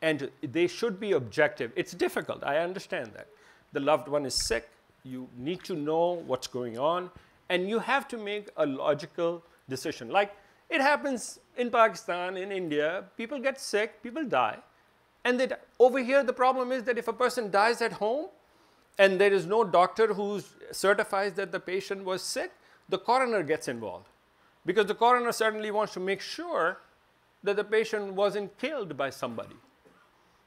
and they should be objective. It's difficult, I understand that. The loved one is sick, you need to know what's going on, and you have to make a logical decision. Like it happens in Pakistan, in India, people get sick, people die. And over here, the problem is that if a person dies at home, and there is no doctor who certifies that the patient was sick, the coroner gets involved. Because the coroner certainly wants to make sure that the patient wasn't killed by somebody.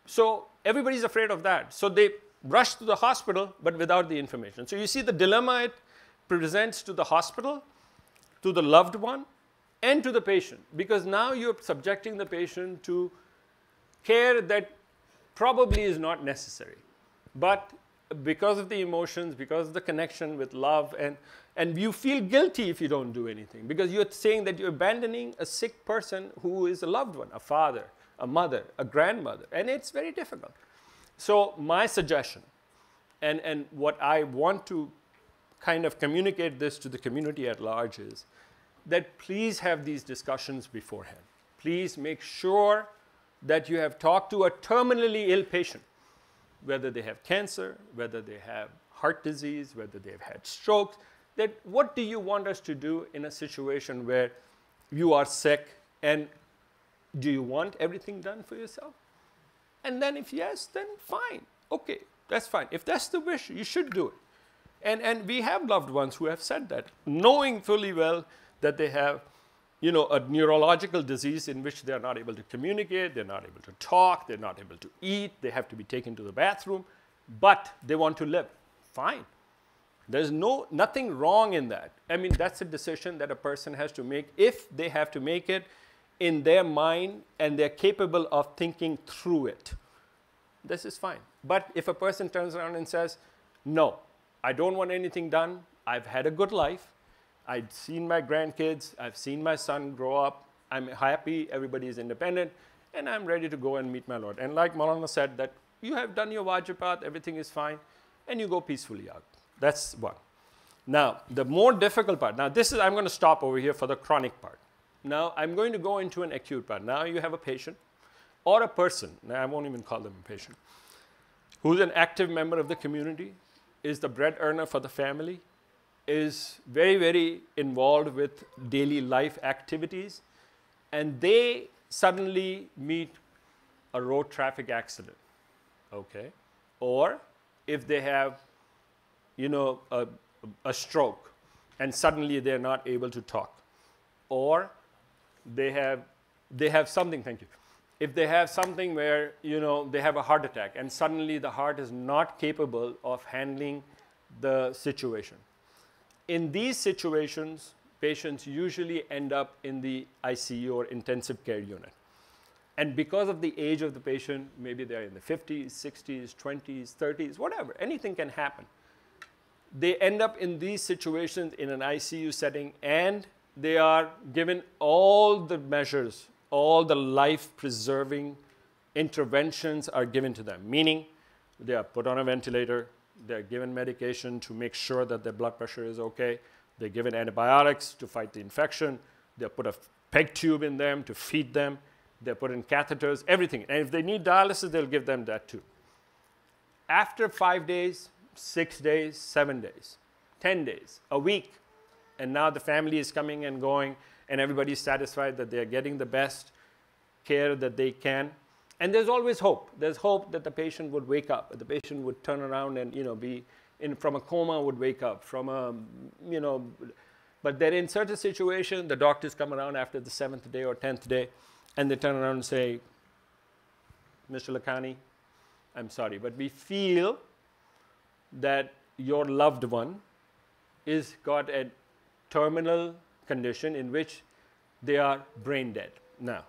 So everybody's afraid of that. So they rush to the hospital, but without the information. So you see the dilemma it presents to the hospital, to the loved one, and to the patient. Because now you're subjecting the patient to care that probably is not necessary. But because of the emotions, because of the connection with love, and you feel guilty if you don't do anything, because you're saying that you're abandoning a sick person who is a loved one, a father, a mother, a grandmother, and it's very difficult. So my suggestion, and what I want to kind of communicate this to the community at large is that please have these discussions beforehand. Please make sure that you have talked to a terminally ill patient whether they have cancer, whether they have heart disease, whether they've had strokes, that what do you want us to do in a situation where you are sick, and do you want everything done for yourself? And then if yes, then fine. Okay, that's fine. If that's the wish, you should do it. And we have loved ones who have said that, knowing fully well that they have, you know, a neurological disease in which they are not able to communicate, they're not able to talk, they're not able to eat, they have to be taken to the bathroom, but they want to live. Fine. There's nothing wrong in that. I mean, that's a decision that a person has to make if they have to make it in their mind and they're capable of thinking through it. This is fine. But if a person turns around and says, no, I don't want anything done, I've had a good life, I've seen my grandkids, I've seen my son grow up, I'm happy, everybody is independent, and I'm ready to go and meet my Lord. And like Maulana said, that you have done your wajibat, everything is fine, and you go peacefully out. That's one. Now, the more difficult part, now this is, I'm going to stop over here for the chronic part. Now, I'm going to go into an acute part. Now you have a patient or a person, now I won't even call them a patient, who's an active member of the community, is the bread earner for the family, is very, very involved with daily life activities, and they suddenly meet a road traffic accident, okay? Or if they have, you know, a stroke, and suddenly they're not able to talk. Or they have something, thank you. If they have something where, you know, they have a heart attack, and suddenly the heart is not capable of handling the situation. In these situations, patients usually end up in the ICU or intensive care unit. And because of the age of the patient, maybe they're in the 50s, 60s, 20s, 30s, whatever, anything can happen. They end up in these situations in an ICU setting, and they are given all the measures, all the life-preserving interventions are given to them, meaning they are put on a ventilator, they're given medication to make sure that their blood pressure is okay, they're given antibiotics to fight the infection, they're put a peg tube in them to feed them, they're put in catheters, everything. And if they need dialysis, they'll give them that too. After 5 days, 6 days, 7 days, 10 days, a week, and now the family is coming and going, and everybody's satisfied that they're getting the best care that they can. And there's always hope. There's hope that the patient would wake up, that the patient would turn around and, you know, be in from a coma, would wake up from a, you know, but then in certain situations, the doctors come around after the 7th day or 10th day, and they turn around and say, Mr. Lakhani, I'm sorry, but we feel that your loved one is got a terminal condition in which they are brain dead. Now,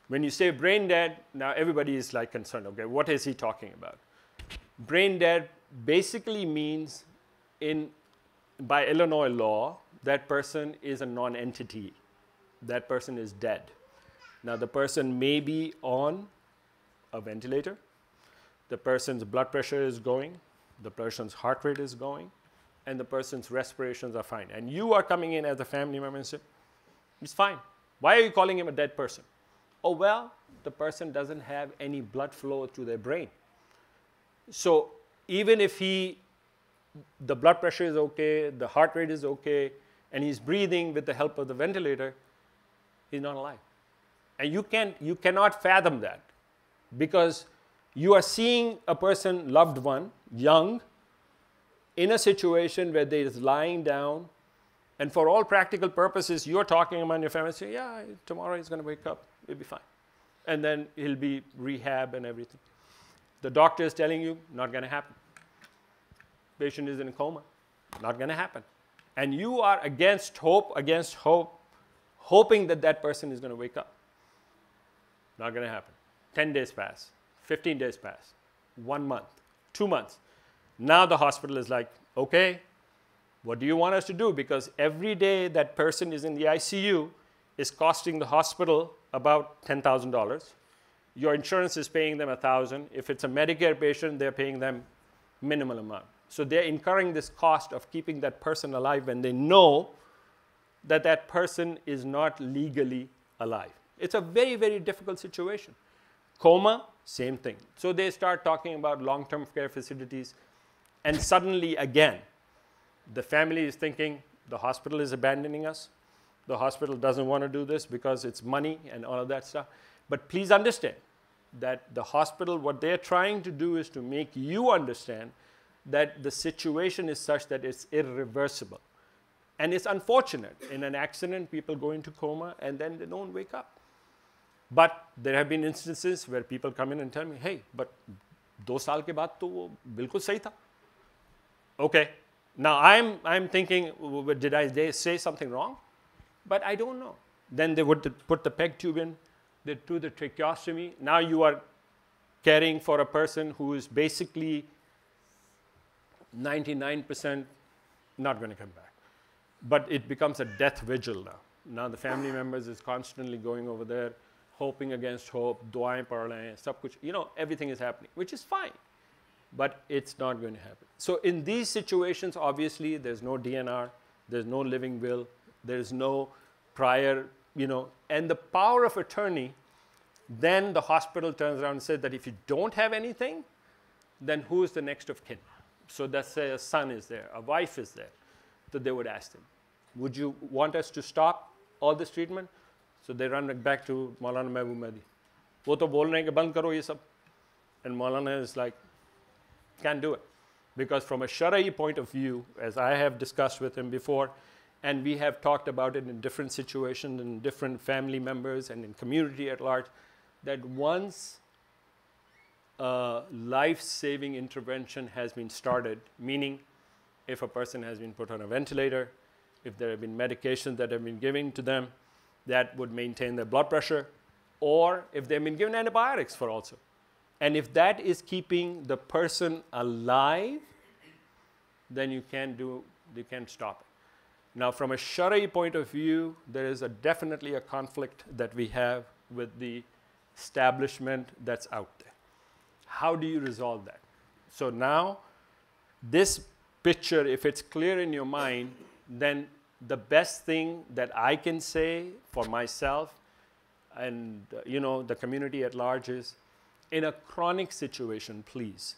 when you say brain dead, now everybody is like concerned, okay, what is he talking about? Brain dead basically means by Illinois law, that person is a non-entity. That person is dead. Now, the person may be on a ventilator, the person's blood pressure is going, the person's heart rate is going, and the person's respirations are fine. And you are coming in as a family member and say, it's fine. Why are you calling him a dead person? Oh, well, the person doesn't have any blood flow to their brain. So even if the blood pressure is okay, the heart rate is okay, and he's breathing with the help of the ventilator, he's not alive. And you cannot fathom that, because you are seeing a person, loved one, young, in a situation where they is lying down, and for all practical purposes, you're talking among your family, say, yeah, tomorrow he's going to wake up, he'll be fine. And then he'll be rehab and everything. The doctor is telling you, not going to happen. Patient is in a coma, not going to happen. And you are against hope, hoping that that person is going to wake up. Not going to happen. 10 days pass, 15 days pass, 1 month, 2 months. Now the hospital is like, okay, what do you want us to do? Because every day that person is in the ICU is costing the hospital about $10,000. Your insurance is paying them $1,000. If it's a Medicare patient, they're paying them minimal amount. So they're incurring this cost of keeping that person alive when they know that that person is not legally alive. It's a very, very difficult situation. Coma, same thing. So they start talking about long-term care facilities, and suddenly again, the family is thinking the hospital is abandoning us. The hospital doesn't want to do this because it's money and all of that stuff. But please understand that the hospital, what they're trying to do is to make you understand that the situation is such that it's irreversible. And it's unfortunate. In an accident, people go into coma and then they don't wake up. But there have been instances where people come in and tell me, hey, but 2 साल के बाद तो वो बिल्कुल सही था. Okay. Now I'm thinking, did I say something wrong? But I don't know. Then they would put the PEG tube in, they do the tracheostomy. Now you are caring for a person who is basically 99% not going to come back. But it becomes a death vigil now. Now the family members is constantly going over there, hoping against hope, duaएं पढ़ रहे हैं, सब कुछ, you know, everything is happening, which is fine. But it's not going to happen. So in these situations, obviously, there's no DNR, there's no living will, there's no prior, you know, and the power of attorney, then the hospital turns around and says that if you don't have anything, then who is the next of kin? So let's say a son is there, a wife is there. So they would ask them, would you want us to stop all this treatment? So they run back to Maulana Mehboob Mehdi. वो तो बोल रहे हैं कि बंद करो ये सब. And Maulana is like, can't do it. Because from a Shara'i point of view, as I have discussed with him before, and we have talked about it in different situations, in different family members and in community at large, that once a life-saving intervention has been started, meaning if a person has been put on a ventilator, if there have been medications that have been given to them that would maintain their blood pressure, or if they've been given antibiotics for also. And if that is keeping the person alive, then you can't stop it. Now, from a Shara'i point of view, there is definitely a conflict that we have with the establishment that's out there. How do you resolve that? So now, this picture, if it's clear in your mind, then the best thing that I can say for myself and the community at large is, in a chronic situation, please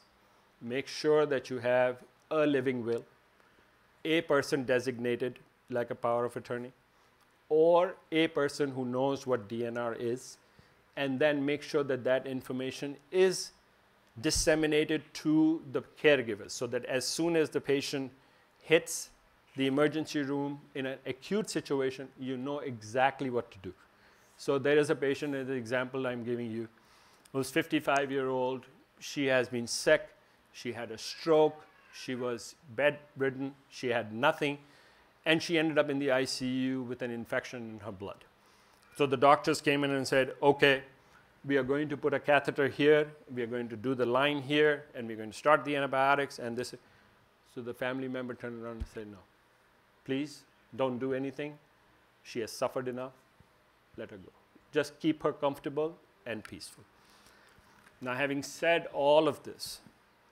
make sure that you have a living will, a person designated like a power of attorney, or a person who knows what DNR is, and then make sure that that information is disseminated to the caregivers so that as soon as the patient hits the emergency room in an acute situation, you know exactly what to do. So there is a patient, as an example I'm giving you, who's 55-year-old. She has been sick. She had a stroke. She was bedridden. She had nothing. And she ended up in the ICU with an infection in her blood. So the doctors came in and said, okay, we are going to put a catheter here. We are going to do the line here. And we're going to start the antibiotics. And this. So the family member turned around and said, no, please don't do anything. She has suffered enough. Let her go. Just keep her comfortable and peaceful. Now, having said all of this,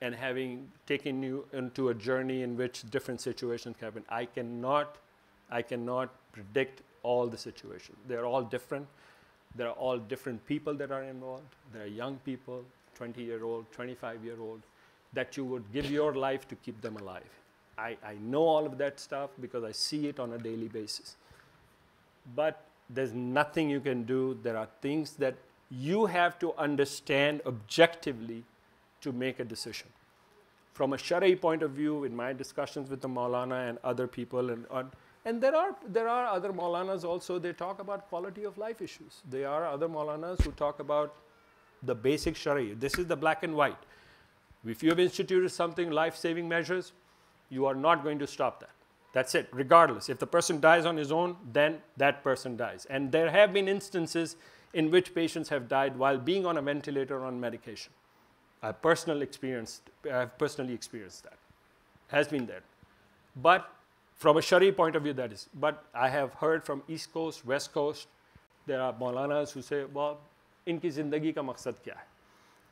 and having taken you into a journey in which different situations happen, I cannot predict all the situations. They're all different. There are all different people that are involved. There are young people, 20-year-old, 25-year-old, that you would give your life to keep them alive. I know all of that stuff because I see it on a daily basis. But there's nothing you can do. There are things that you have to understand objectively to make a decision. From a Shara'i point of view, in my discussions with the Maulana and other people, and there are other Maulanas also, they talk about quality of life issues. There are other Maulanas who talk about the basic Shara'i. This is the black and white. If you have instituted something, life-saving measures, you are not going to stop that. That's it, regardless. If the person dies on his own, then that person dies. And there have been instances in which patients have died while being on a ventilator or on medication. I've personally experienced that. Has been there. But from a Shari point of view, that is. But I have heard from East Coast, West Coast, there are Maulanas who say, well, inki zindagi ka maqsad kya hai?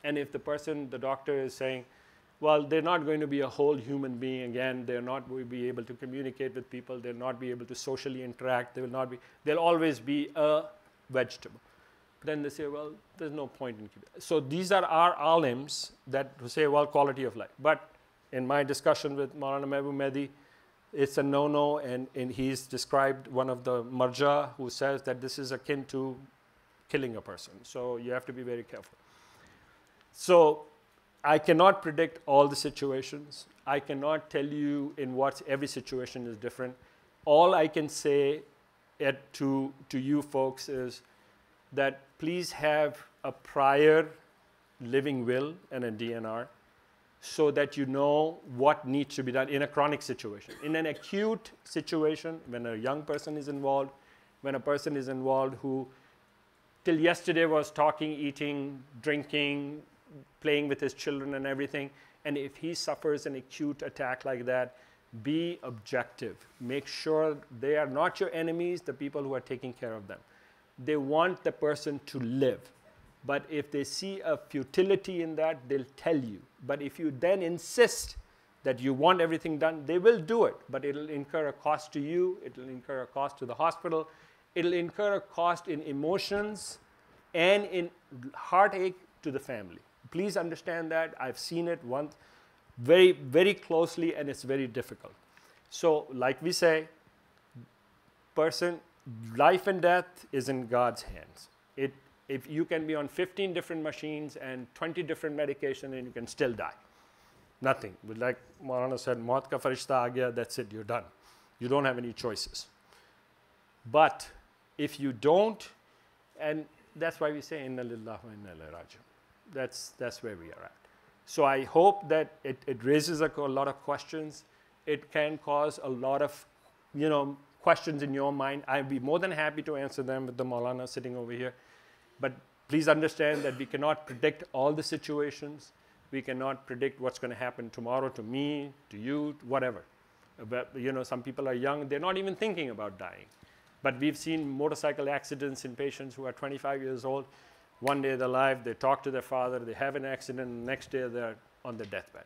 And if the doctor is saying, well, they're not going to be a whole human being again, they're not going to be able to communicate with people, they'll not be able to socially interact, they'll always be a vegetable. then they say, well, there's no point in keeping it. So these are our alims that say, well, quality of life. But in my discussion with Maulana Mehboob Mehdi, it's a no-no, and he's described one of the marja who says that this is akin to killing a person. So you have to be very careful. So I cannot predict all the situations. I cannot tell you in what every situation is different. All I can say to you folks is that please have a prior living will and a DNR so that you know what needs to be done in a chronic situation. In an acute situation, when a young person is involved, when a person is involved who till yesterday was talking, eating, drinking, playing with his children and everything, and if he suffers an acute attack like that, be objective. Make sure they are not your enemies, the people who are taking care of them. They want the person to live. But if they see a futility in that, they'll tell you. But if you then insist that you want everything done, they will do it. But it'll incur a cost to you. It'll incur a cost to the hospital. It'll incur a cost in emotions and in heartache to the family. Please understand that. I've seen it once very, very closely, and it's very difficult. So like we say, life and death is in God's hands. If you can be on 15 different machines and 20 different medications, and you can still die. Nothing. But like Maulana said, maut ka farishta aa gaya, that's it, you're done. You don't have any choices. But if you don't, and that's why we say, inna lillahi wa inna ilaihi raji'un. That's where we are at. So I hope that it raises a lot of questions. It can cause a lot of, questions in your mind. I'd be more than happy to answer them with the Maulana sitting over here. But please understand that we cannot predict all the situations. We cannot predict what's going to happen tomorrow to me, to you, whatever. But, some people are young. They're not even thinking about dying. But we've seen motorcycle accidents in patients who are 25 years old. One day they're alive, they talk to their father, they have an accident, and the next day they're on their deathbed.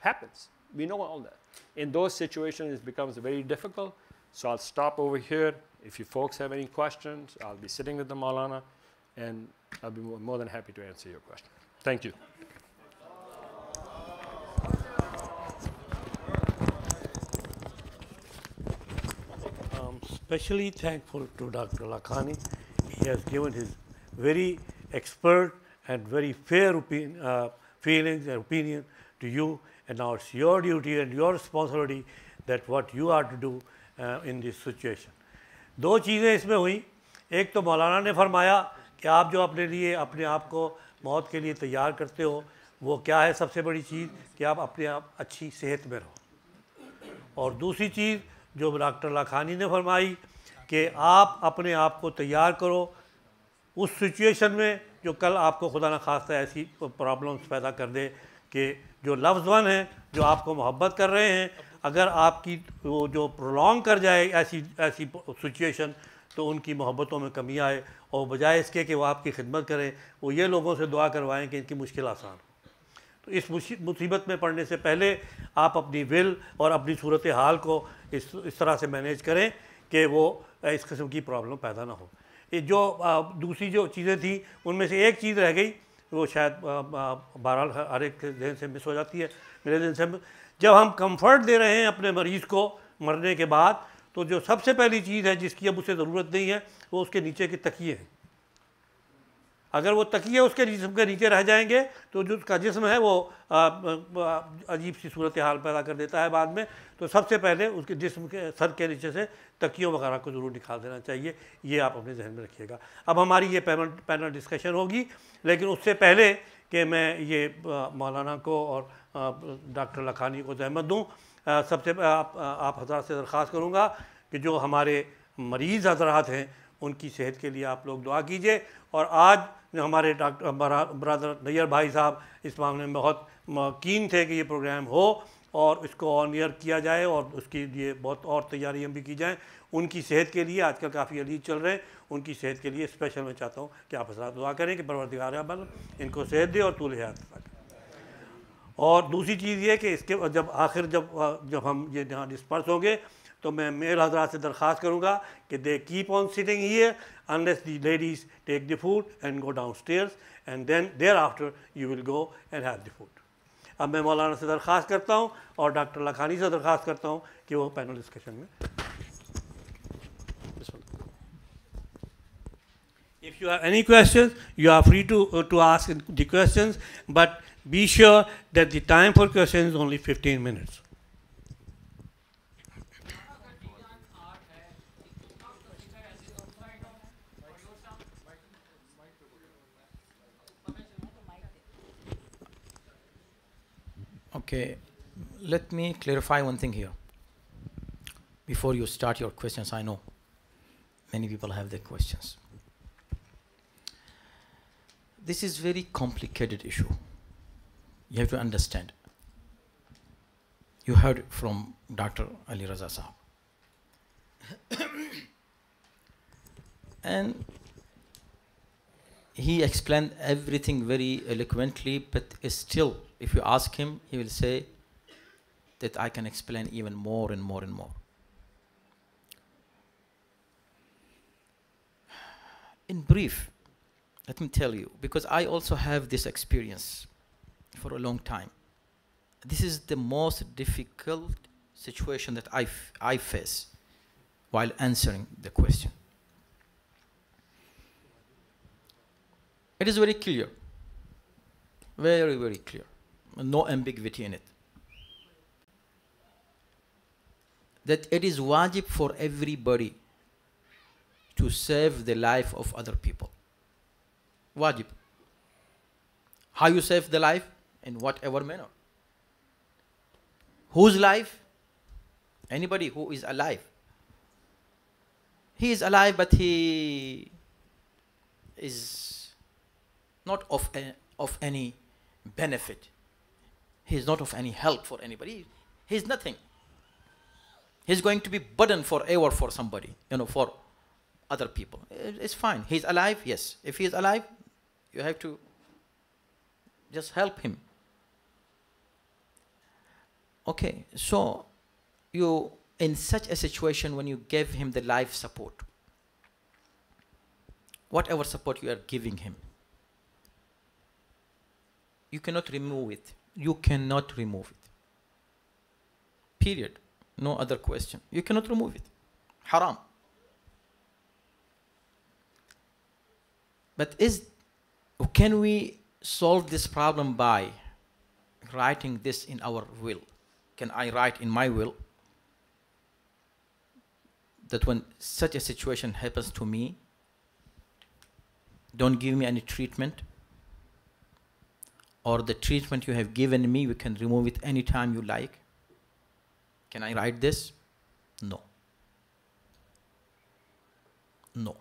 Happens. We know all that. In those situations, it becomes very difficult. So I'll stop over here. If you folks have any questions, I'll be sitting with the Maulana, and I'll be more than happy to answer your question. Thank you. Especially thankful to Dr. Lakhani. He has given his very expert and very fair feelings and opinion to you, and now it's your duty and your responsibility that what you are to do in this situation. दो चीज़ें इसमें हुई. एक तो मौलाना ने फरमाया कि आप जो अपने लिए अपने आप को मौत के लिए तैयार करते हो, वो क्या है सबसे बड़ी चीज़ कि आप अपने आप अच्छी सेहत में रहो. और दूसरी चीज़ जो डॉक्टर लाखानी ने फरमाई कि आप अपने आप को तैयार करो उस सिचुएशन में जो कल आपको खुदा न खास्ता ऐसी प्रॉब्लम्स पैदा कर दे कि जो लफ्ज़ वन हैं, जो आपको मोहब्बत कर रहे हैं, अगर आपकी वो जो प्रोलॉन्ग कर जाए ऐसी सिचुएशन, तो उनकी मोहब्बतों में कमी आए, और बजाय इसके कि वो आपकी खिदमत करें, वो ये लोगों से दुआ करवाएं कि इनकी मुश्किल आसान हो. तो इस मुसीबत में पड़ने से पहले आप अपनी विल और अपनी सूरत हाल को इस तरह से मैनेज करें कि वो इस किस्म की प्रॉब्लम पैदा ना हो. ये जो दूसरी जो चीज़ें थी उनमें से एक चीज़ रह गई, वो शायद बहरहाल हर एक के जहन से मिस हो जाती है. मेरे जहन से जब हम कंफर्ट दे रहे हैं अपने मरीज़ को मरने के बाद, तो जो सबसे पहली चीज़ है जिसकी अब उसे ज़रूरत नहीं है, वो उसके नीचे के तकिए हैं. अगर वो तकिए उसके जिस्म के नीचे रह जाएंगे तो जो उसका जिस्म है वो अजीब सी सूरत हाल पैदा कर देता है बाद में. तो सबसे पहले उसके जिस्म के सर के नीचे से तकियों वगैरह को ज़रूर निकाल देना चाहिए. ये आप अपने जहन में रखिएगा. अब हमारी ये पैनल डिस्कशन होगी, लेकिन उससे पहले कि मैं ये मौलाना को और डॉक्टर लाखानी को ज़हमत दूँ, सबसे आप हज़रात से दरख्वास्त करूँगा कि जो हमारे मरीज़ हज़रात हैं उनकी सेहत के लिए आप लोग दुआ कीजिए. और आज हमारे डॉक्टर ब्रदर नैयर भाई साहब इस मामले में बहुत कीन थे कि ये प्रोग्राम हो और इसको ऑन एयर किया जाए और उसके लिए बहुत और तैयारियां भी की जाएं. उनकी सेहत के लिए आजकल काफ़ी अलीज चल रहे हैं, उनकी सेहत के लिए स्पेशल मैं चाहता हूँ कि आप हज़रात दुआ करें कि परवरदिगार आलम इनको सेहत दे और तूल हयात अता करे. और दूसरी चीज़ ये कि इसके जब हम ये यहाँ डिस्पर्स होंगे तो मैं मेल हजरात से दरख्वास्त करूँगा कि they keep on sitting here unless the ladies take the food and go downstairs and then thereafter you will go and have the food. अब मैं मौलाना से दरख्वास्त करता हूँ और डॉक्टर लखानी से दरख्वास्त करता हूँ कि वो पैनल डिस्कशन में. If you have any questions, you are free to ask the questions, but be sure that the time for questions is only 15 minutes. Okay, let me clarify one thing here. Before you start your questions, I know many people have their questions. This is very complicated issue. You have to understand. You heard from Dr. Ali Raza Sahab. And he explained everything very eloquently, but still, if you ask him, he will say that I can explain even more and more and more. In brief, let me tell you, because I also have this experience for a long time. This is the most difficult situation that I face while answering the question. It is very clear, very, very clear, no ambiguity in it, that it is wajib for everybody to save the life of other people. Wajib. How you save the life? In whatever manner. Whose life? Anybody who is alive. He is alive, but he is not of any benefit. He is not of any help for anybody. He is nothing. He is going to be burden forever for somebody, for other people. It's fine. He's alive, yes. If he is alive, you have to just help him. Okay, so you, in such a situation, when you give him the life support, whatever support you are giving him, you cannot remove it. You cannot remove it. Period. No other question. You cannot remove it. Haram. But can we solve this problem by writing this in our will? Can I write in my will that when such a situation happens to me, don't give me any treatment, or the treatment you have given me, you can remove it anytime you like? Can I write this? No. No.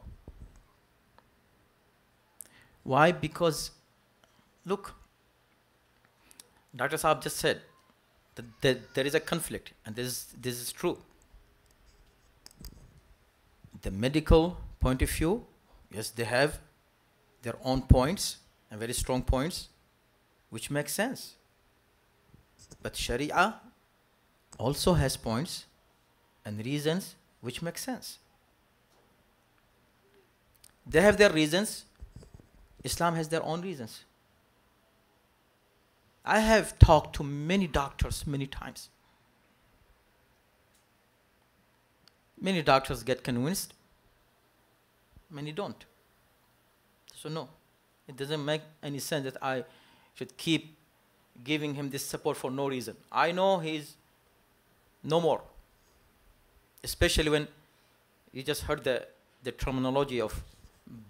Why? Because, look, Dr. Saab just said that there is a conflict, and this is true. The medical point of view, yes, they have their own points, and very strong points, which make sense. But Sharia also has points and reasons which make sense. They have their reasons. Islam has their own reasons. I have talked to many doctors many times. Many doctors get convinced, many don't. So no, it doesn't make any sense that I should keep giving him this support for no reason. I know he's no more. Especially when you just heard the terminology of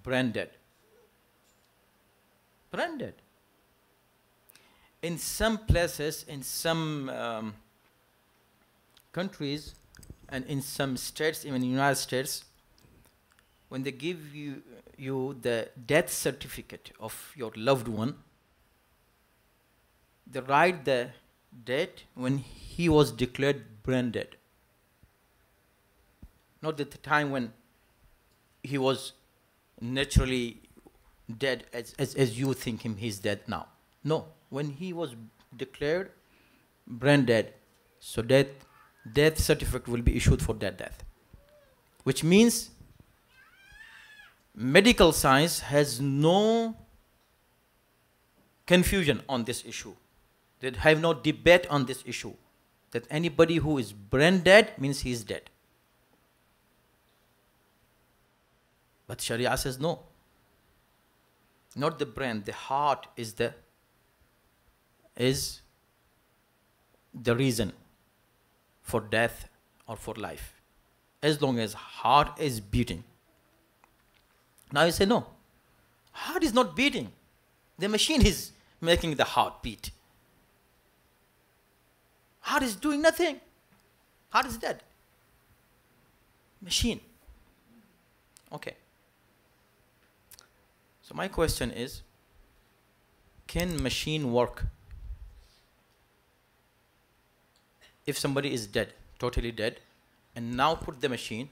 brain dead. Brain dead. In some places, in some countries, and in some states, even in the United States, when they give you the death certificate of your loved one, they write the date when he was declared brain dead. Not at the time when he was naturally dead as you think him he's dead now. No, when he was declared brain dead, so that death certificate will be issued for that death. Which means medical science has no confusion on this issue. They have no debate on this issue. That anybody who is brain dead means he is dead. But Sharia says no. Not the brain, the heart is the reason for death or for life. As long as heart is beating. Now you say no. Heart is not beating. The machine is making the heart beat. Heart is doing nothing. Heart is dead. Machine. Okay. So my question is, can machine work if somebody is dead, totally dead, and now put the machine,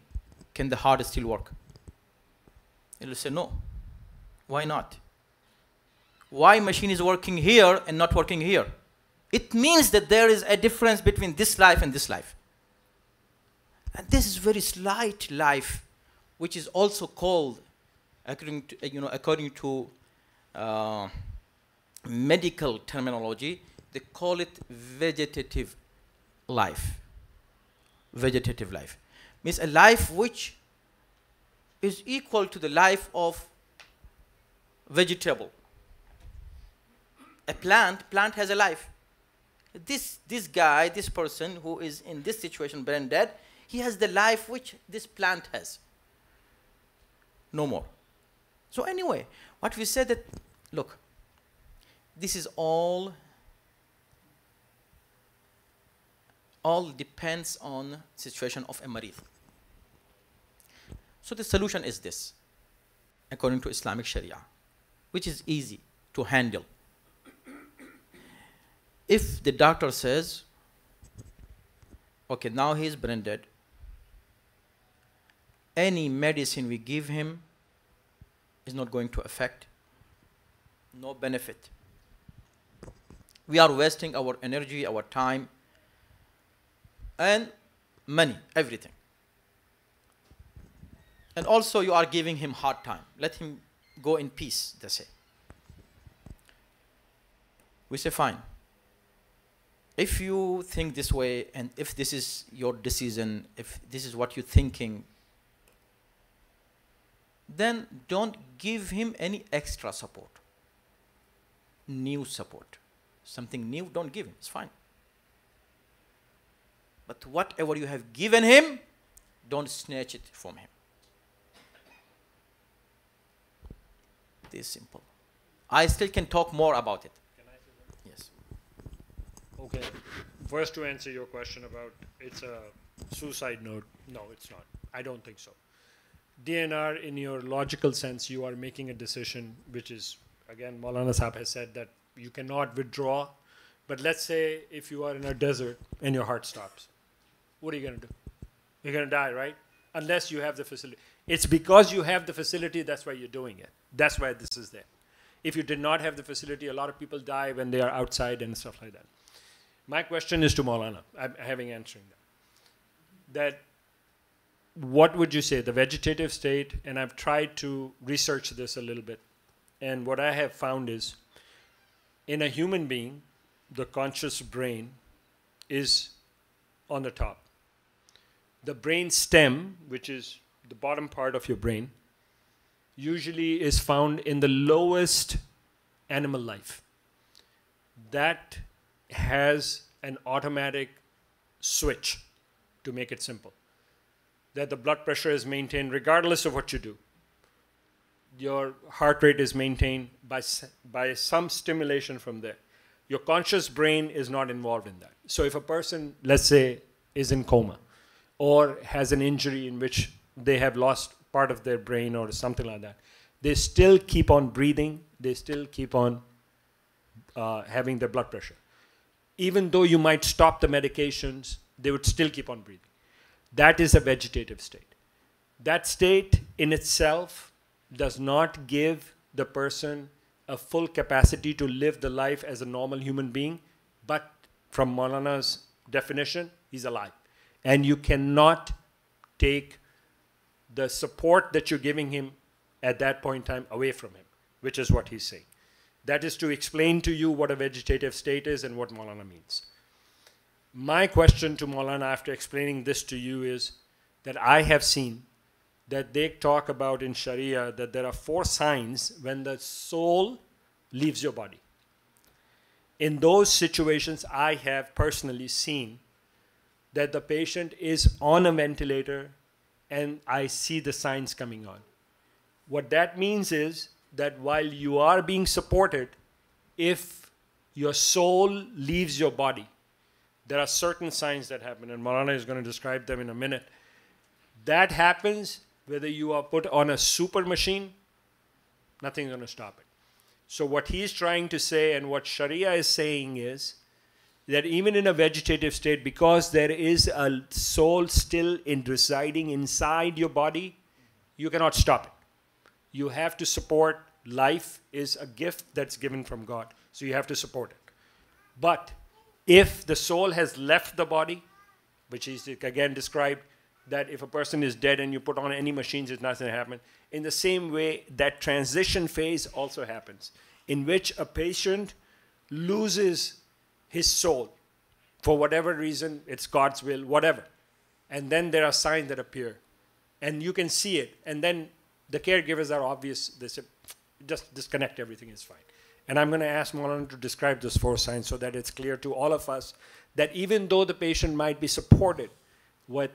can the heart still work? It will say no. Why not? Why machine is working here and not working here? It means that there is a difference between this life and this life. And this is very slight life, which is also called, according to medical terminology, they call it vegetative life. Vegetative life means a life which is equal to the life of vegetable. A plant has a life. This guy, this person who is in this situation, brain dead, he has the life which this plant has. No more. So anyway, what we said that, look, this is all depends on situation of a marid. So the solution is this, according to Islamic Sharia, which is easy to handle. If the doctor says, okay, now he is brain dead, any medicine we give him is not going to affect, no benefit. We are wasting our energy, our time, and money, everything. And also you are giving him hard time. Let him go in peace, they say. We say, fine. If you think this way, and if this is your decision, if this is what you're thinking, then don't give him any extra support. New support. Something new, don't give him. It's fine. But whatever you have given him, don't snatch it from him. This is simple. I still can talk more about it. Can I say that? Yes. Okay. First, to answer your question about it's a suicide note. No, it's not. I don't think so. DNR, in your logical sense, you are making a decision, which is, again, Maulana Sahab has said that you cannot withdraw. But let's say if you are in a desert and your heart stops, what are you going to do? You're going to die, right? Unless you have the facility. It's because you have the facility, that's why you're doing it. That's why this is there. If you did not have the facility, a lot of people die when they are outside and stuff like that. My question is to Maulana, I'm having answering that what would you say, the vegetative state, and I've tried to research this a little bit, and what I have found is, in a human being, the conscious brain is on the top. The brain stem, which is the bottom part of your brain, usually is found in the lowest animal life. That has an automatic switch, to make it simple, that the blood pressure is maintained regardless of what you do. Your heart rate is maintained by some stimulation from there. Your conscious brain is not involved in that. So if a person, let's say, is in coma or has an injury in which they have lost part of their brain or something like that, they still keep on breathing, they still keep on having their blood pressure. Even though you might stop the medications, they would still keep on breathing. That is a vegetative state. That state in itself does not give the person a full capacity to live the life as a normal human being, but from Maulana's definition, he's alive. And you cannot take the support that you're giving him at that point in time away from him, which is what he's saying. That is to explain to you what a vegetative state is and what Maulana means. My question to Maulana after explaining this to you is that I have seen that they talk about in Sharia that there are 4 signs when the soul leaves your body. In those situations, I have personally seen that the patient is on a ventilator and I see the signs coming on. What that means is that while you are being supported, if your soul leaves your body, there are certain signs that happen, and Maulana is going to describe them in a minute. That happens whether you are put on a super machine, nothing's going to stop it. So what he's trying to say and what Sharia is saying is that even in a vegetative state, because there is a soul still residing inside your body, you cannot stop it. You have to support. Life is a gift that's given from God, so you have to support it. But if the soul has left the body, which is again described, that if a person is dead and you put on any machines, it's not going to happen. In the same way, that transition phase also happens, in which a patient loses his soul for whatever reason, it's God's will, whatever. And then there are signs that appear, and you can see it. And then the caregivers are obvious. They say, just disconnect, everything is fine. And I'm going to ask Maulana to describe those 4 signs so that it's clear to all of us that even though the patient might be supported with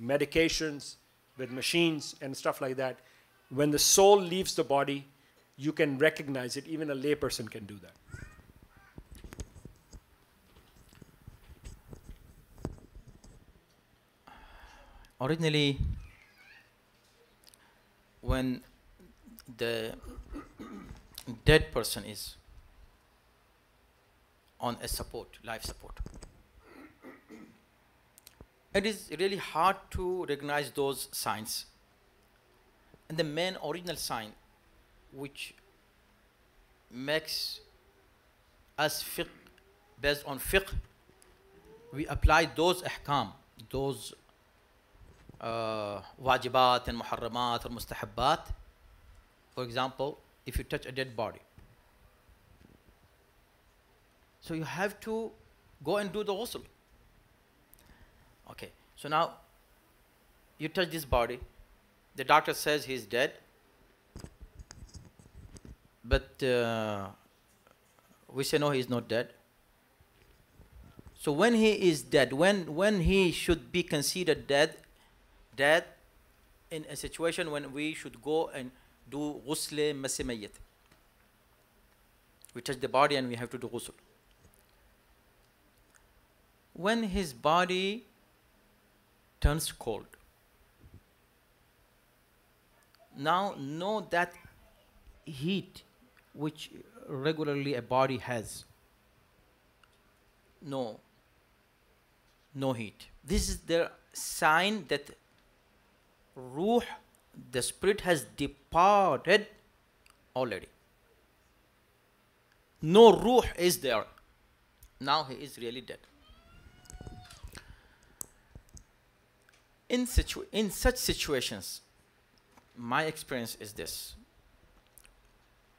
medications, with machines and stuff like that, when the soul leaves the body, you can recognize it. Even a layperson can do that. Originally, when the dead person is on a support, life support, it is really hard to recognize those signs. And the main original sign which makes us fiqh, based on fiqh, we apply those ahkam, those wajibat and muharramat or mustahabbat. For example, if you touch a dead body, so you have to go and do the ghusl. Okay, so now you touch this body, the doctor says he's dead, but we say no, he's not dead. So when he is dead, when he should be considered dead in a situation when we should go and do ghusl masi mayyit. We touch the body and we have to do ghusl. When his body turns cold, now know that heat which regularly a body has, no heat. This is the sign that ruh, the spirit, has departed already. No ruh is there. Now he is really dead. In such situations, my experience is this.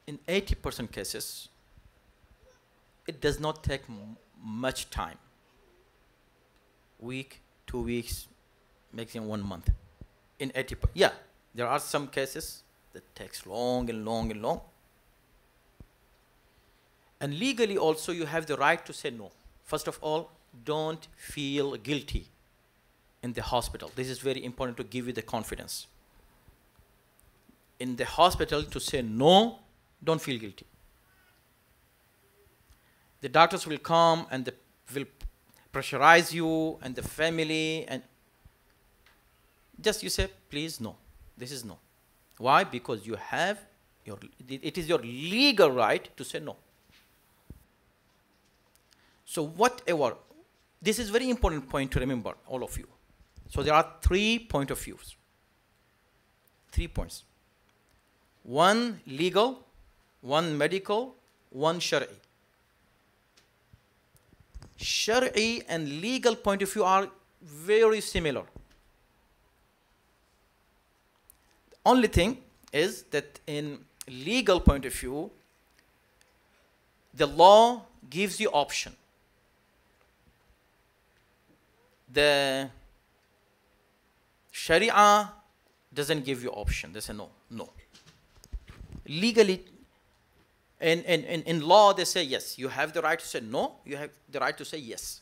In 80% cases, it does not take much time. Week, 2 weeks, maximum 1 month. In 80%, yeah, there are some cases that takes long and long and long. And legally also you have the right to say no. First of all, don't feel guilty in the hospital. This is very important to give you the confidence. In the hospital, to say no, don't feel guilty. The doctors will come and they will pressurize you and the family, and just you say, please no, this is no. Why? Because you have it is your legal right to say no. So whatever, this is very important point to remember, all of you. So there are 3 points of views. 3 points. 1 legal, 1 medical, 1 Shari'i. Shari'i and legal point of view are very similar. The only thing is that in legal point of view, the law gives you option. The Sharia doesn't give you option. They say no, no. Legally, in law, they say yes. You have the right to say no. You have the right to say yes.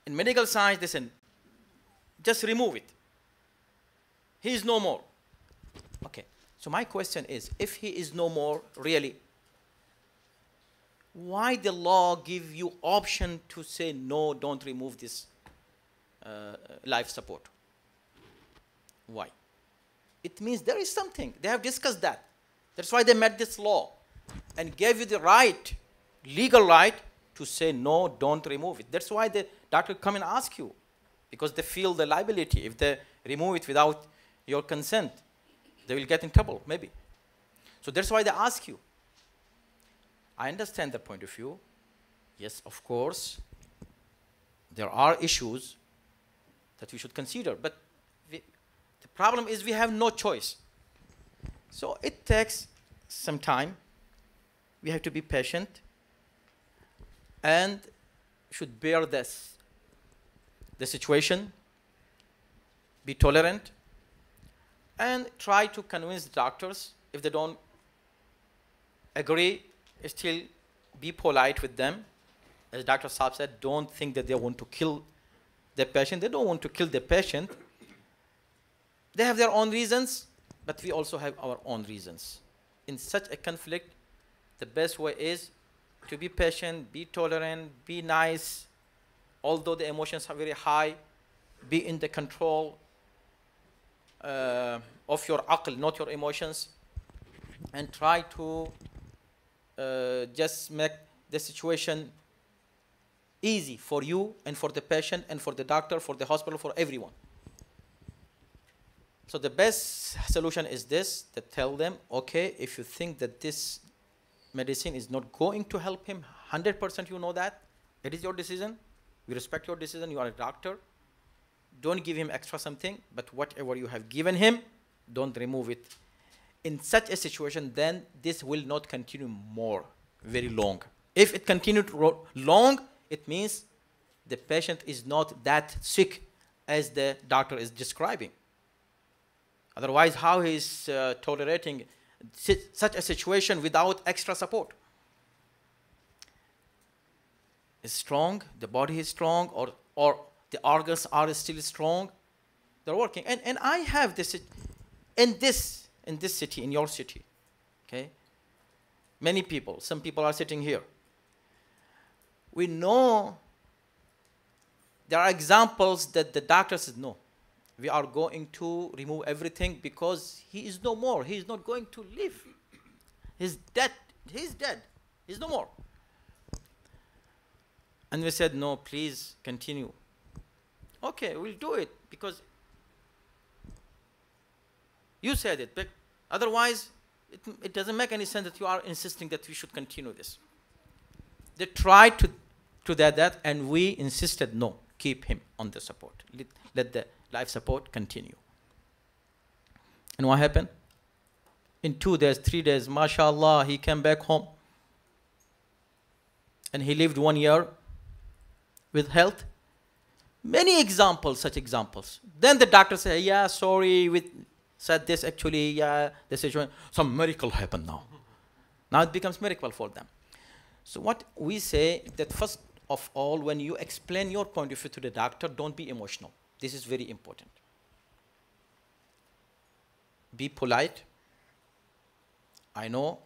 In medical science, they say just remove it. He is no more. Okay. So my question is, if he is no more, really, why the law give you option to say no, don't remove this life support? Why? It means there is something. They have discussed that. That's why they made this law and gave you the right, legal right, to say no, don't remove it. That's why the doctor come and ask you, because they feel the liability. If they remove it without your consent, they will get in trouble, maybe. So that's why they ask you. I understand the point of view. Yes, of course, there are issues that we should consider, but the problem is we have no choice. So it takes some time. We have to be patient and should bear the situation, be tolerant, and try to convince the doctors. If they don't agree, still be polite with them. As Dr. Saab said, don't think that they want to kill the patient. They don't want to kill the patient. They have their own reasons, but we also have our own reasons. In such a conflict, the best way is to be patient, be tolerant, be nice. Although the emotions are very high, be in the control of your aql, not your emotions, and try to just make the situation easy for you and for the patient and for the doctor, for the hospital, for everyone. So the best solution is this, that tell them, okay, if you think that this medicine is not going to help him, 100% you know that, it is your decision. We respect your decision, you are a doctor. Don't give him extra something, but whatever you have given him, don't remove it. In such a situation, then this will not continue more, very long. If it continued long, it means the patient is not that sick as the doctor is describing. Otherwise, how he is tolerating such a situation without extra support? Is strong, the body is strong, or the organs are still strong, they're working. And I have this in this city, in your city, okay? Many people, some people are sitting here. We know there are examples that the doctor says, no, we are going to remove everything because he is no more. He is not going to live. He's dead. He's dead. He's no more. And we said, no, please continue. Okay, we'll do it because you said it, but otherwise it doesn't make any sense that you are insisting that we should continue this. They tried to do that, and we insisted, no, keep him on the support. Let the life support continue. And what happened? In 2 days, 3 days, mashallah, he came back home. And he lived 1 year with health. Many examples, such examples. Then the doctor said, yeah, sorry, we said this actually, yeah, the situation, some miracle happened now. Now it becomes miracle for them. So what we say, that first of all, when you explain your point of view to the doctor, don't be emotional. This is very important. Be polite. I know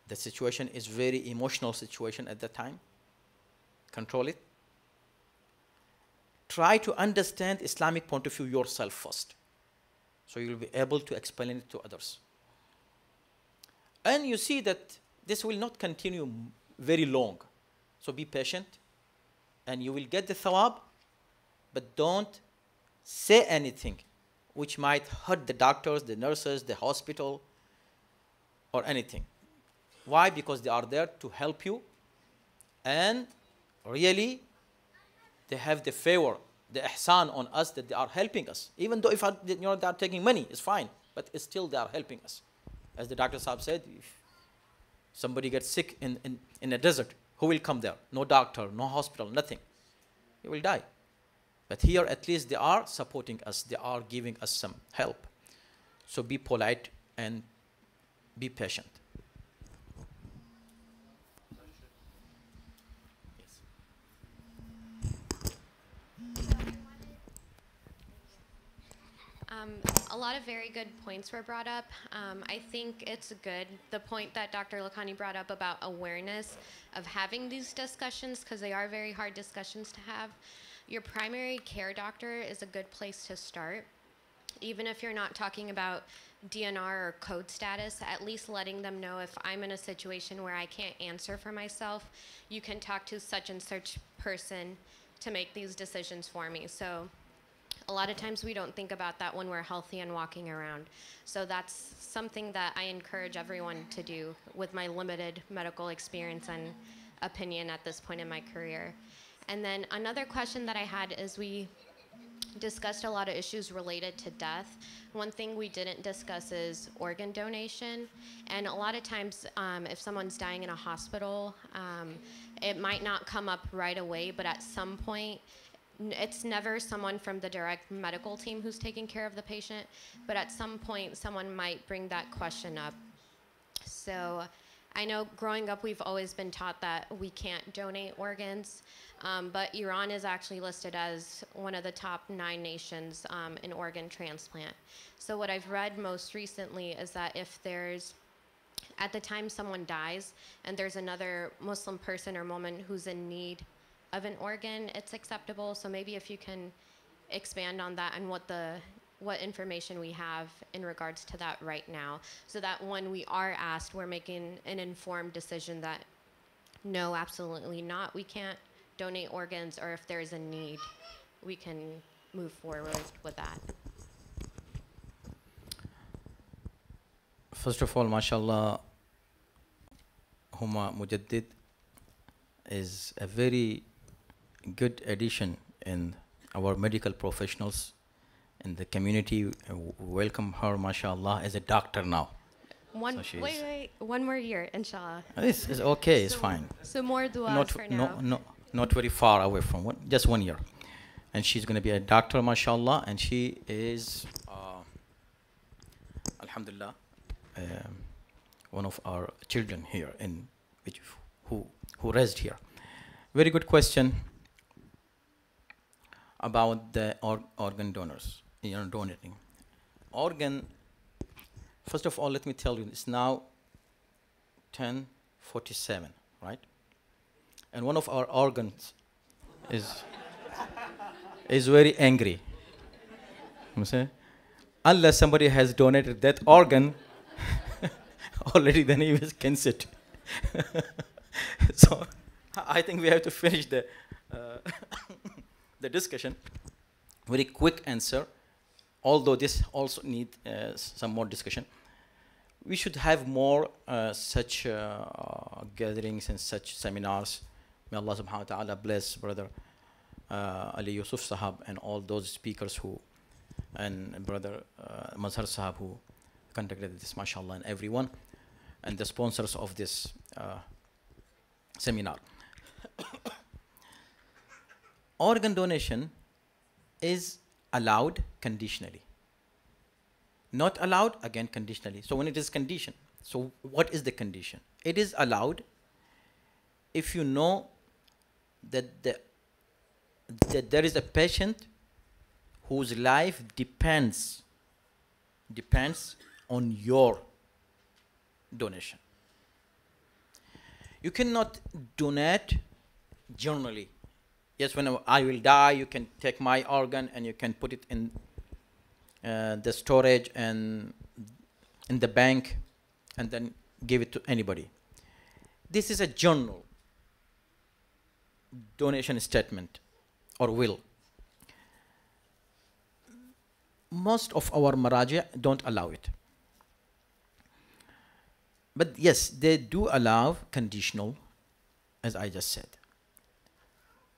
the situation is very emotional situation at the time. Control it. Try to understand Islamic point of view yourself first, so you'll be able to explain it to others. And you see that this will not continue very long. So be patient, and you will get the thawab, but don't say anything which might hurt the doctors, the nurses, the hospital, or anything. Why? Because they are there to help you and really they have the favor, the ihsan on us that they are helping us. Even though if they are taking money, it's fine, but it's still they are helping us. As the Dr. Saab said, if somebody gets sick in a desert, who will come there? No doctor, no hospital, nothing. He will die. But here at least they are supporting us, they are giving us some help. So be polite and be patient. A lot of very good points were brought up. I think it's good, the point that Dr. Lakhani brought up about awareness of having these discussions, because they are very hard discussions to have. Your primary care doctor is a good place to start. Even if you're not talking about DNR or code status, at least letting them know if I'm in a situation where I can't answer for myself, you can talk to such and such person to make these decisions for me. So a lot of times we don't think about that when we're healthy and walking around. So that's something that I encourage everyone to do with my limited medical experience and opinion at this point in my career. And then another question that I had is we discussed a lot of issues related to death. One thing we didn't discuss is organ donation. And a lot of times if someone's dying in a hospital, it might not come up right away, but at some point, it's never someone from the direct medical team who's taking care of the patient, but at some point someone might bring that question up. So I know growing up we've always been taught that we can't donate organs, but Iran is actually listed as one of the top 9 nations in organ transplant. So what I've read most recently is that if there's, at the time someone dies and there's another Muslim person or woman who's in need of an organ, it's acceptable. So maybe if you can expand on that and what information we have in regards to that right now, so that when we are asked, we're making an informed decision that no, absolutely not, we can't donate organs, or if there's a need, we can move forward with that. First of all, mashallah, Huma Mujaddid is a very good addition in our medical professionals in the community. Welcome her, mashallah, as a doctor now. Wait, one more year, inshallah. This is okay, it's fine. So more du'as for now. Not very far away from just 1 year. And she's going to be a doctor, mashallah, and she is, alhamdulillah, one of our children here who raised here. Very good question about the organ donors, donating. Organ, first of all, let me tell you, it's now 10:47, right? And one of our organs is very angry. You see? Unless somebody has donated that organ, already then he can sit. So I think we have to finish the discussion. Very quick answer, although this also needs some more discussion. We should have more such gatherings and such seminars. May Allah subhanahu wa ta'ala bless Brother Ali Yusuf Sahab and all those speakers and Brother Mazhar Sahab who conducted this, mashallah, and everyone, and the sponsors of this seminar. Organ donation is allowed conditionally. Not allowed, again, conditionally. So when it is conditioned, so what is the condition? It is allowed if you know that there is a patient whose life depends on your donation. You cannot donate generally. Yes, when I will die, you can take my organ and you can put it in the storage and in the bank and then give it to anybody. This is a general donation statement or will. Most of our maraji don't allow it. But yes, they do allow conditional, as I just said.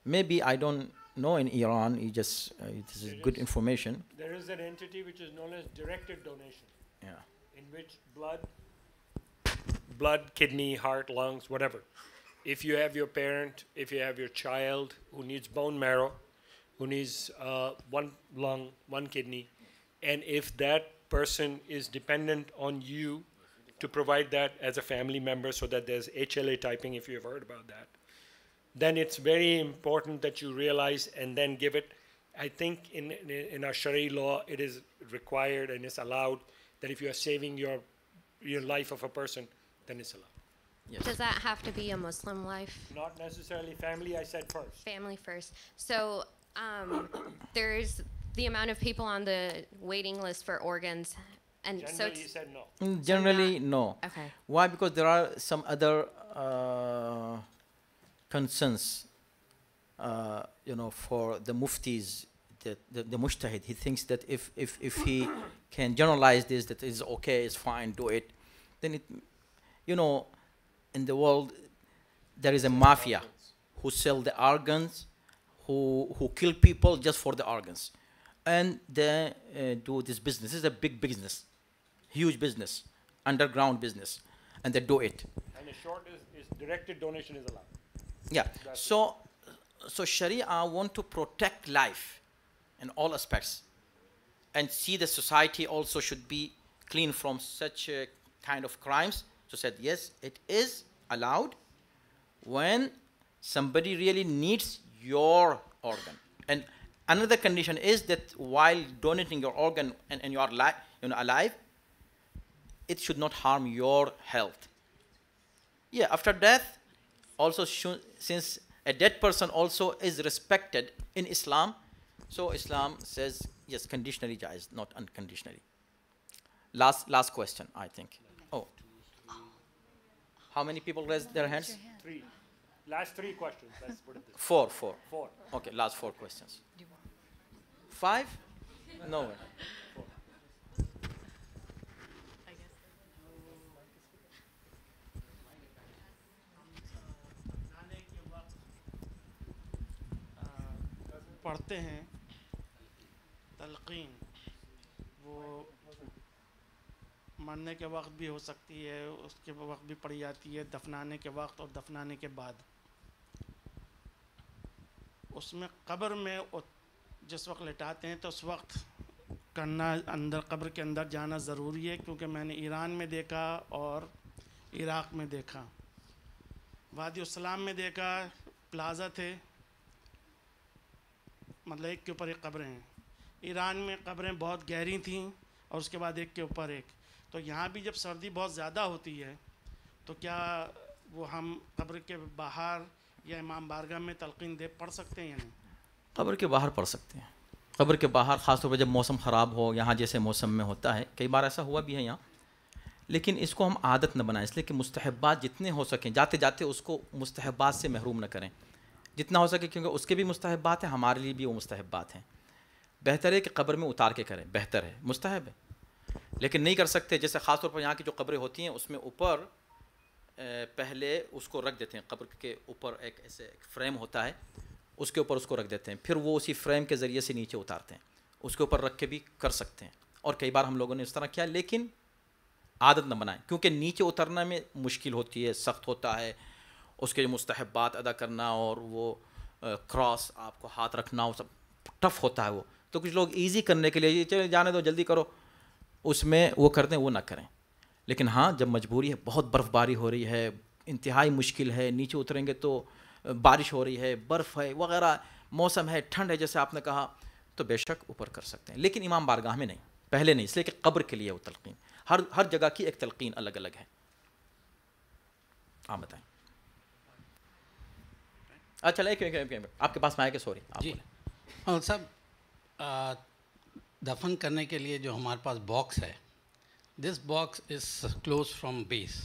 Maybe I don't know in Iran. You just this is good information. There is an entity which is known as directed donation, Yeah. in which blood, kidney, heart, lungs, whatever. If you have your parent, if you have your child who needs bone marrow, who needs one lung, one kidney, and if that person is dependent on you to provide that as a family member, so that there's HLA typing, if you have heard about that, then it's very important that you realize and then give it. I think in our Sharia law, it is required and it's allowed that if you are saving your life of a person, then it's allowed. Yes. Does that have to be a Muslim life? Not necessarily family, I said first. Family first. So there's the amount of people on the waiting list for organs, and so Generally, you it's, said no. Generally, no. okay. Why? Because there are some other concerns, for the muftis, the mujtahid. He thinks that if he can generalize this, that it's okay, it's fine, do it, then it, in the world, there is a mafia who sell the organs, who kill people just for the organs. And they do this business. This is a big business, huge business, underground business, and they do it. And the short is directed donation is allowed. Yeah. So Sharia want to protect life in all aspects, and see the society also should be clean from such kind of crimes. So said, yes, it is allowed when somebody really needs your organ. And another condition is that while donating your organ and you are alive, it should not harm your health. Yeah, after death, also since a dead person also is respected in Islam, so Islam says yes, conditionally jaiz, not unconditionally. Last question, I think. Oh. How many people raised their hands? 3. Last 3 questions. Let's put it this way. 4. 4. Okay, last 4 questions. 5? No. पढ़ते हैं तलक़ीन वो मरने के वक्त भी हो सकती है, उसके वक्त भी पढ़ी जाती है, दफनाने के वक्त और दफनाने के बाद। उसमें कब्र में जिस वक्त लिटाते हैं तो उस वक्त करना, अंदर कब्र के अंदर जाना ज़रूरी है, क्योंकि मैंने ईरान में देखा और इराक़ में देखा, वादी उस्सलाम में देखा, प्लाज़ा थे, मतलब एक के ऊपर एक कब्रें हैं। ईरान में कब्रें बहुत गहरी थीं और उसके बाद एक के ऊपर एक। तो यहाँ भी जब सर्दी बहुत ज़्यादा होती है तो क्या वो हम कब्र के बाहर या इमाम बारगाह में तलक़ीन दे पढ़ सकते हैं या नहीं? कब्र के बाहर पढ़ सकते हैं। कब्र के बाहर ख़ासतौर पर जब मौसम ख़राब हो, यहाँ जैसे मौसम में होता है, कई बार ऐसा हुआ भी है यहाँ, लेकिन इसको हम आदत न बनाएं, इसलिए कि मुस्तहब्बात जितने हो सकें, जाते जाते उसको मुस्तहब्बात से महरूम न करें जितना हो सके, क्योंकि उसके भी मुस्तहब्बात हैं, हमारे लिए भी वो मुस्तहब्बात हैं। बेहतर है कि कब्र में उतार के करें, बेहतर है, मुस्तहब है, लेकिन नहीं कर सकते। जैसे ख़ास तौर पर यहाँ की जो कब्रें होती हैं उसमें ऊपर पहले उसको रख देते हैं, कब्र के ऊपर एक ऐसे एक फ्रेम होता है, उसके ऊपर उसको रख देते हैं, फिर वो उसी फ्रेम के ज़रिए से नीचे उतारते हैं, उसके ऊपर रख के भी कर सकते हैं। और कई बार हम लोगों ने इस तरह किया, लेकिन आदत न बनाएं, क्योंकि नीचे उतरना में मुश्किल होती है, सख्त होता है, उसके मुस्तहब्बात अदा करना और वो क्रॉस आपको हाथ रखना, वो सब टफ होता है वो। तो कुछ लोग इजी करने के लिए चले जाने दो, जल्दी करो, उसमें वो करते हैं, वो ना करें। लेकिन हाँ, जब मजबूरी है, बहुत बर्फ़बारी हो रही है, इंतहाई मुश्किल है, नीचे उतरेंगे तो बारिश हो रही है, बर्फ़ है वगैरह, मौसम है, ठंड है, जैसे आपने कहा, तो बेशक ऊपर कर सकते हैं, लेकिन इमाम बारगाह में नहीं, पहले नहीं, इसलिए कि कब्र के लिए वो तलक़ीन, हर जगह की एक तलक़ीन अलग अलग है। आप बताएं। अच्छा, एक आपके पास में आएगा, सॉरी जी। और सब दफन करने के लिए जो हमारे पास बॉक्स है, this box is close from base,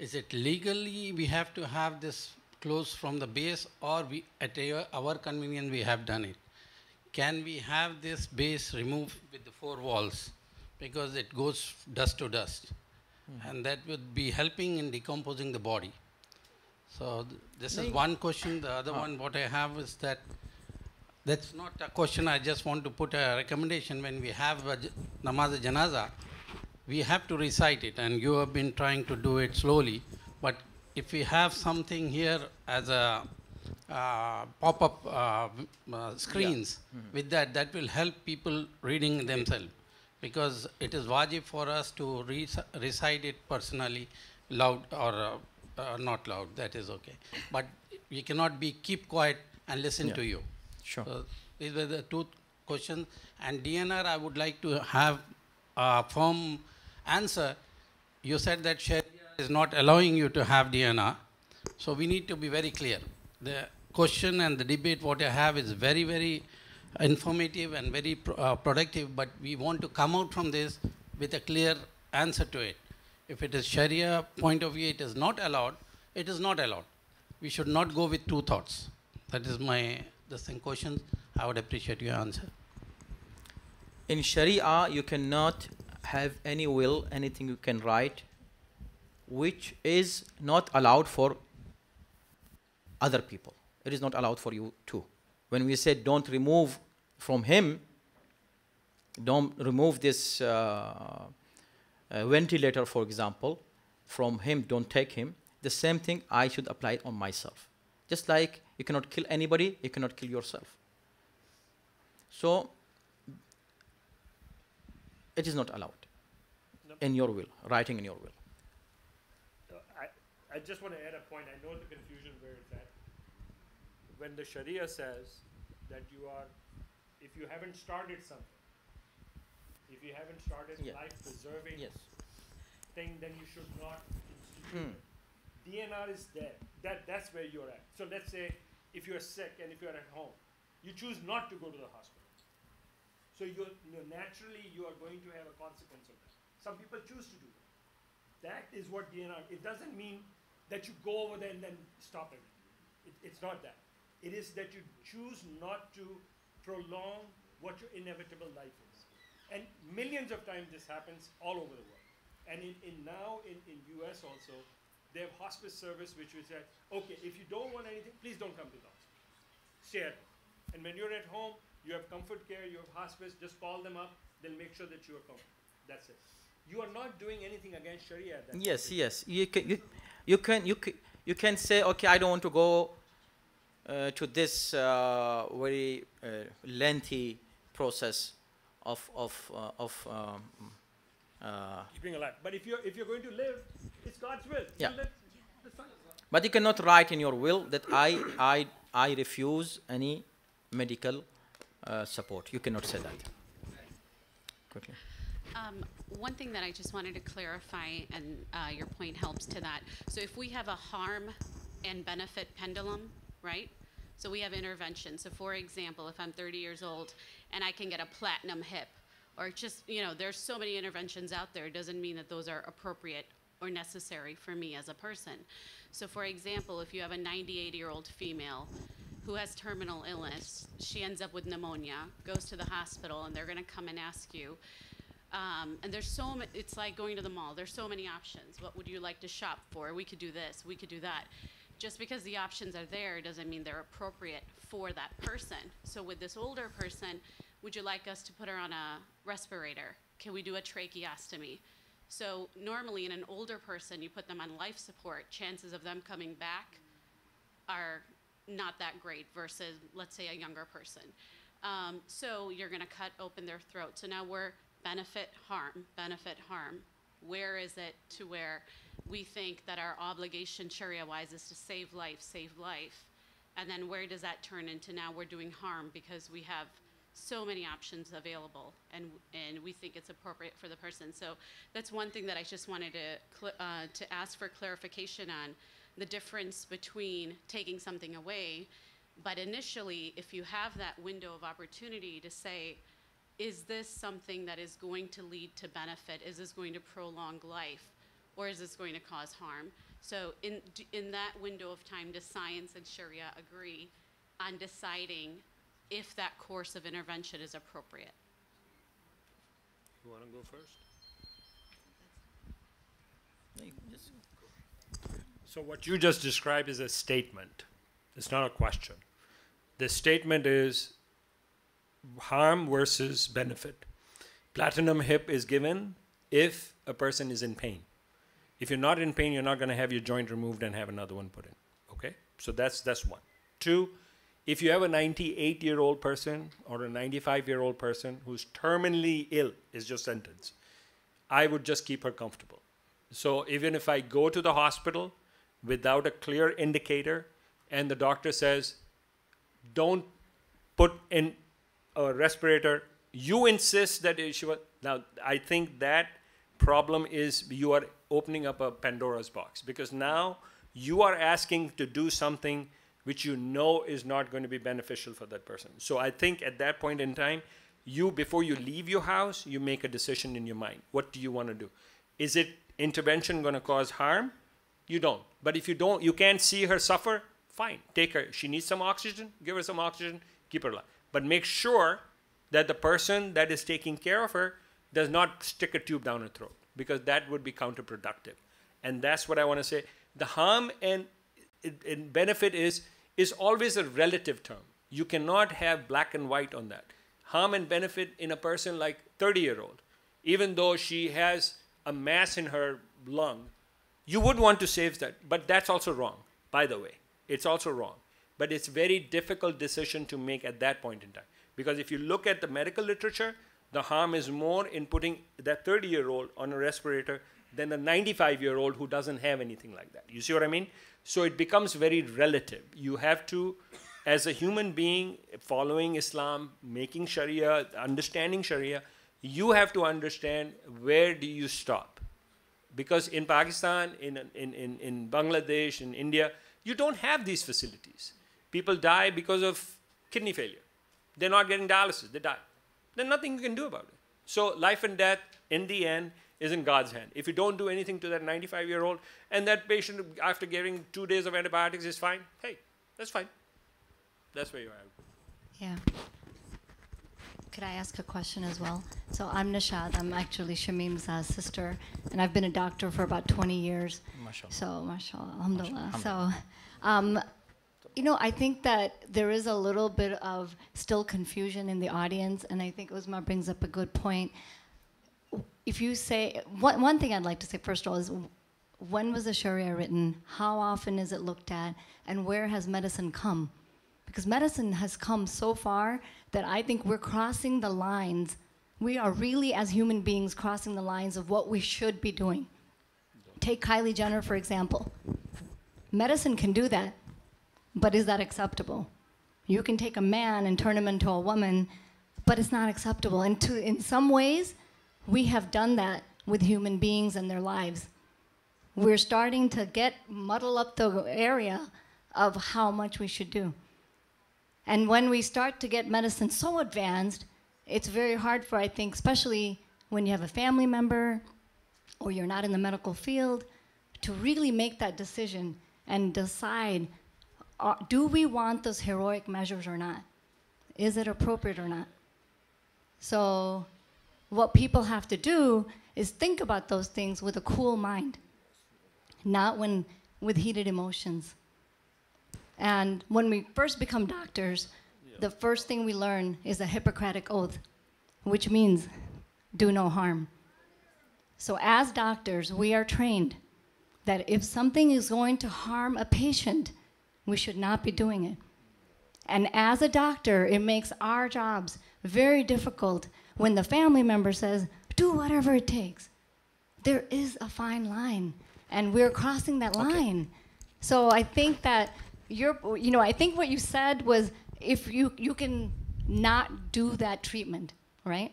is it legally we have to have this close from the base, और we at our convenience we have done it? Can we have this base remove with the 4 walls, because it goes dust to dust, and that would be helping in decomposing the body. So this is one question. The other one what I have is that That's not a question. I just want to put a recommendation. When we have a namaz janaza, we have to recite it, and you have been trying to do it slowly. But if we have something here as a pop-up screens, with that will help people reading themselves, because it is wajib for us to recite it personally, loud or not loud. That is okay. But we cannot keep quiet and listen to you. Sure. So these were the two questions. And DNR, I would like to have a firm answer. You said that Sharia is not allowing you to have DNR. So we need to be very clear. The question and the debate what I have is very, very informative and very productive, but we want to come out from this with a clear answer to it. If it is Sharia point of view, it is not allowed, it is not allowed. We should not go with two thoughts. That is my question. I would appreciate your answer. In Sharia, you cannot have any will, anything you can write, which is not allowed for other people. It is not allowed for you too. When we said don't remove from him, don't remove this ventilator, for example, from him, don't take him, the same thing I should apply it on myself. Just like you cannot kill anybody, you cannot kill yourself. So, it is not allowed in your will, writing in your will. I just want to add a point. I know the confusion where it's at. When the Sharia says that if you haven't started something, if you haven't started life-preserving thing, then you should not institute it. DNR is there. That's where you're at. So let's say if you're sick and if you're at home, you choose not to go to the hospital. So naturally you are going to have a consequence of that. Some people choose to do that. That is what DNR, it doesn't mean that you go over there and then stop it. It's not that. It is that you choose not to prolong what your inevitable life is. And millions of times this happens all over the world. And now in US also, they have hospice service which will say, okay, if you don't want anything, please don't come to the hospital. Stay at home. And when you're at home, you have comfort care, you have hospice, just call them up, they'll make sure that you are comfortable. That's it. You are not doing anything against Sharia. Yes. You can say, okay, I don't want to go to this very lengthy process of keeping alive. But if you're going to live, it's God's will. Yeah. You live, that's fine. But you cannot write in your will that I refuse any medical support. You cannot say that. Quickly. One thing that I just wanted to clarify, and your point helps to that. So if we have a harm and benefit pendulum, right? So we have intervention. So for example, if I'm 30 years old and I can get a platinum hip, or just, there's so many interventions out there, it doesn't mean that those are appropriate or necessary for me as a person. So for example, if you have a 98-year-old female who has terminal illness, she ends up with pneumonia, goes to the hospital, and they're going to come and ask you, and there's it's like going to the mall. There's so many options. What would you like to shop for? We could do this, we could do that. Just because the options are there doesn't mean they're appropriate for that person. So with this older person, would you like us to put her on a respirator? Can we do a tracheostomy? So normally in an older person, you put them on life support, chances of them coming back are not that great versus, let's say, a younger person. So you're going to cut open their throat. So now we're benefit, harm. Where is it to where we think that our obligation Sharia-wise is to save life, and then where does that turn into now we're doing harm because we have so many options available and we think it's appropriate for the person. So that's one thing that I just wanted to ask for clarification on, the difference between taking something away, but initially if you have that window of opportunity to say, is this something that is going to lead to benefit? Is this going to prolong life? Or is this going to cause harm? So in that window of time, does science and Sharia agree on deciding if that course of intervention is appropriate? You want to go first? So what you just described is a statement. It's not a question. The statement is harm versus benefit. Platinum hip is given if a person is in pain. If you're not in pain, you're not going to have your joint removed and have another one put in. Okay? So that's one. Two, if you have a 98-year-old person or a 95-year-old person who's terminally ill, is your sentence, I would just keep her comfortable. So even if I go to the hospital without a clear indicator and the doctor says, don't put in a respirator, you insist that she was. Now, I think that problem is you are opening up a Pandora's box, because now you are asking to do something which you know is not going to be beneficial for that person. So I think at that point in time, you, before you leave your house, you make a decision in your mind. What do you want to do? Is it intervention going to cause harm? You don't. But if you don't, you can't see her suffer, fine, take her. She needs some oxygen, give her some oxygen, keep her alive. But make sure that the person that is taking care of her does not stick a tube down her throat, because that would be counterproductive. And that's what I want to say. The harm and benefit is always a relative term. You cannot have black and white on that. Harm and benefit in a person like 30-year-old, even though she has a mass in her lung, you would want to save that. But that's also wrong, by the way. It's also wrong. But it's a very difficult decision to make at that point in time. Because if you look at the medical literature, the harm is more in putting that 30-year-old on a respirator than a 95-year-old who doesn't have anything like that. You see what I mean? So it becomes very relative. You have to, as a human being, following Islam, making Sharia, understanding Sharia, you have to understand where do you stop. Because in Pakistan, in Bangladesh, in India, you don't have these facilities. People die because of kidney failure. They're not getting dialysis, they die. There's nothing you can do about it. So life and death, in the end, is in God's hand. If you don't do anything to that 95-year-old, and that patient, after giving 2 days of antibiotics, is fine, hey, that's fine. That's where you are. Yeah. Could I ask a question as well? So I'm Nishad. I'm actually Shamim's sister, and I've been a doctor for about 20 years. MashaAllah. So, mashallah, alhamdulillah. So, you know, I think that there is a little bit of still confusion in the audience, and I think Uzma brings up a good point. If you say, one thing I'd like to say first of all is, when was the Sharia written? How often is it looked at? And where has medicine come? Because medicine has come so far that I think we're crossing the lines. We are really, as human beings, crossing the lines of what we should be doing. Take Kylie Jenner, for example. Medicine can do that, but is that acceptable? You can take a man and turn him into a woman, but it's not acceptable. And in some ways, we have done that with human beings and their lives. We're starting to muddle up the area of how much we should do. And when we start to get medicine so advanced, it's very hard for, I think, especially when you have a family member or you're not in the medical field, to really make that decision and decide, do we want those heroic measures or not? Is it appropriate or not? So what people have to do is think about those things with a cool mind, not with heated emotions. And when we first become doctors, the first thing we learn is a Hippocratic oath, which means do no harm. So as doctors, we are trained that if something is going to harm a patient, we should not be doing it. And as a doctor, it makes our jobs very difficult when the family member says, do whatever it takes. There is a fine line, and we're crossing that line. So I think that I think what you said was, if you can not do that treatment, right?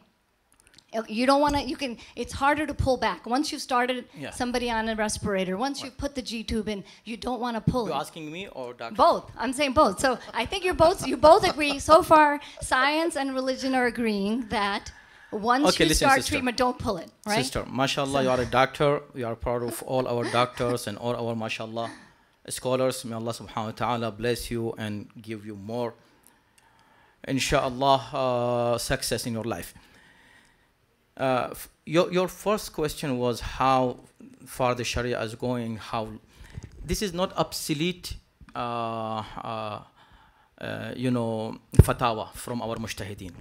You don't want to, it's harder to pull back. Once you've started somebody on a respirator, once you put the G-tube in, you don't want to pull it. You're asking me or doctor? Both. I'm saying both. So I think you both agree. So far, science and religion are agreeing that once you start treatment, don't pull it, right? Sister, mashallah, you are a doctor. We are proud of all our doctors and all our, mashallah, scholars. May Allah subhanahu wa ta'ala bless you and give you more, inshallah, success in your life. Your first question was how far the Sharia is going, how this is not obsolete, fatwa from our mujtahideen.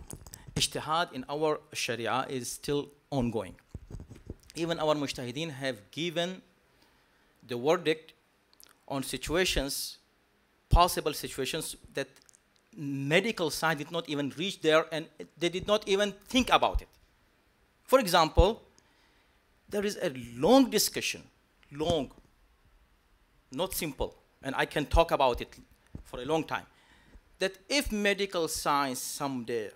ijtihad in our Sharia is still ongoing. Even our mujtahideen have given the verdict on situations, possible situations that medical science did not even reach there, and they did not even think about it. For example, there is a long discussion, long, not simple, and I can talk about it for a long time, that if medical science someday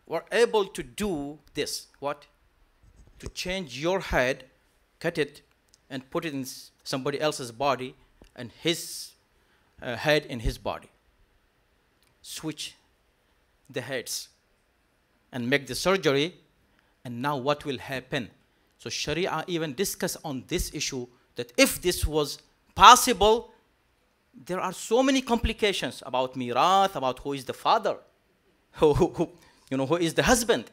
were able to do this, what? To change your head, cut it, and put it in somebody else's body, and his head in his body. Switch the heads and make the surgery, and now what will happen? So Sharia even discuss on this issue that if this was possible, there are so many complications about mirath, about who is the father, who is the husband,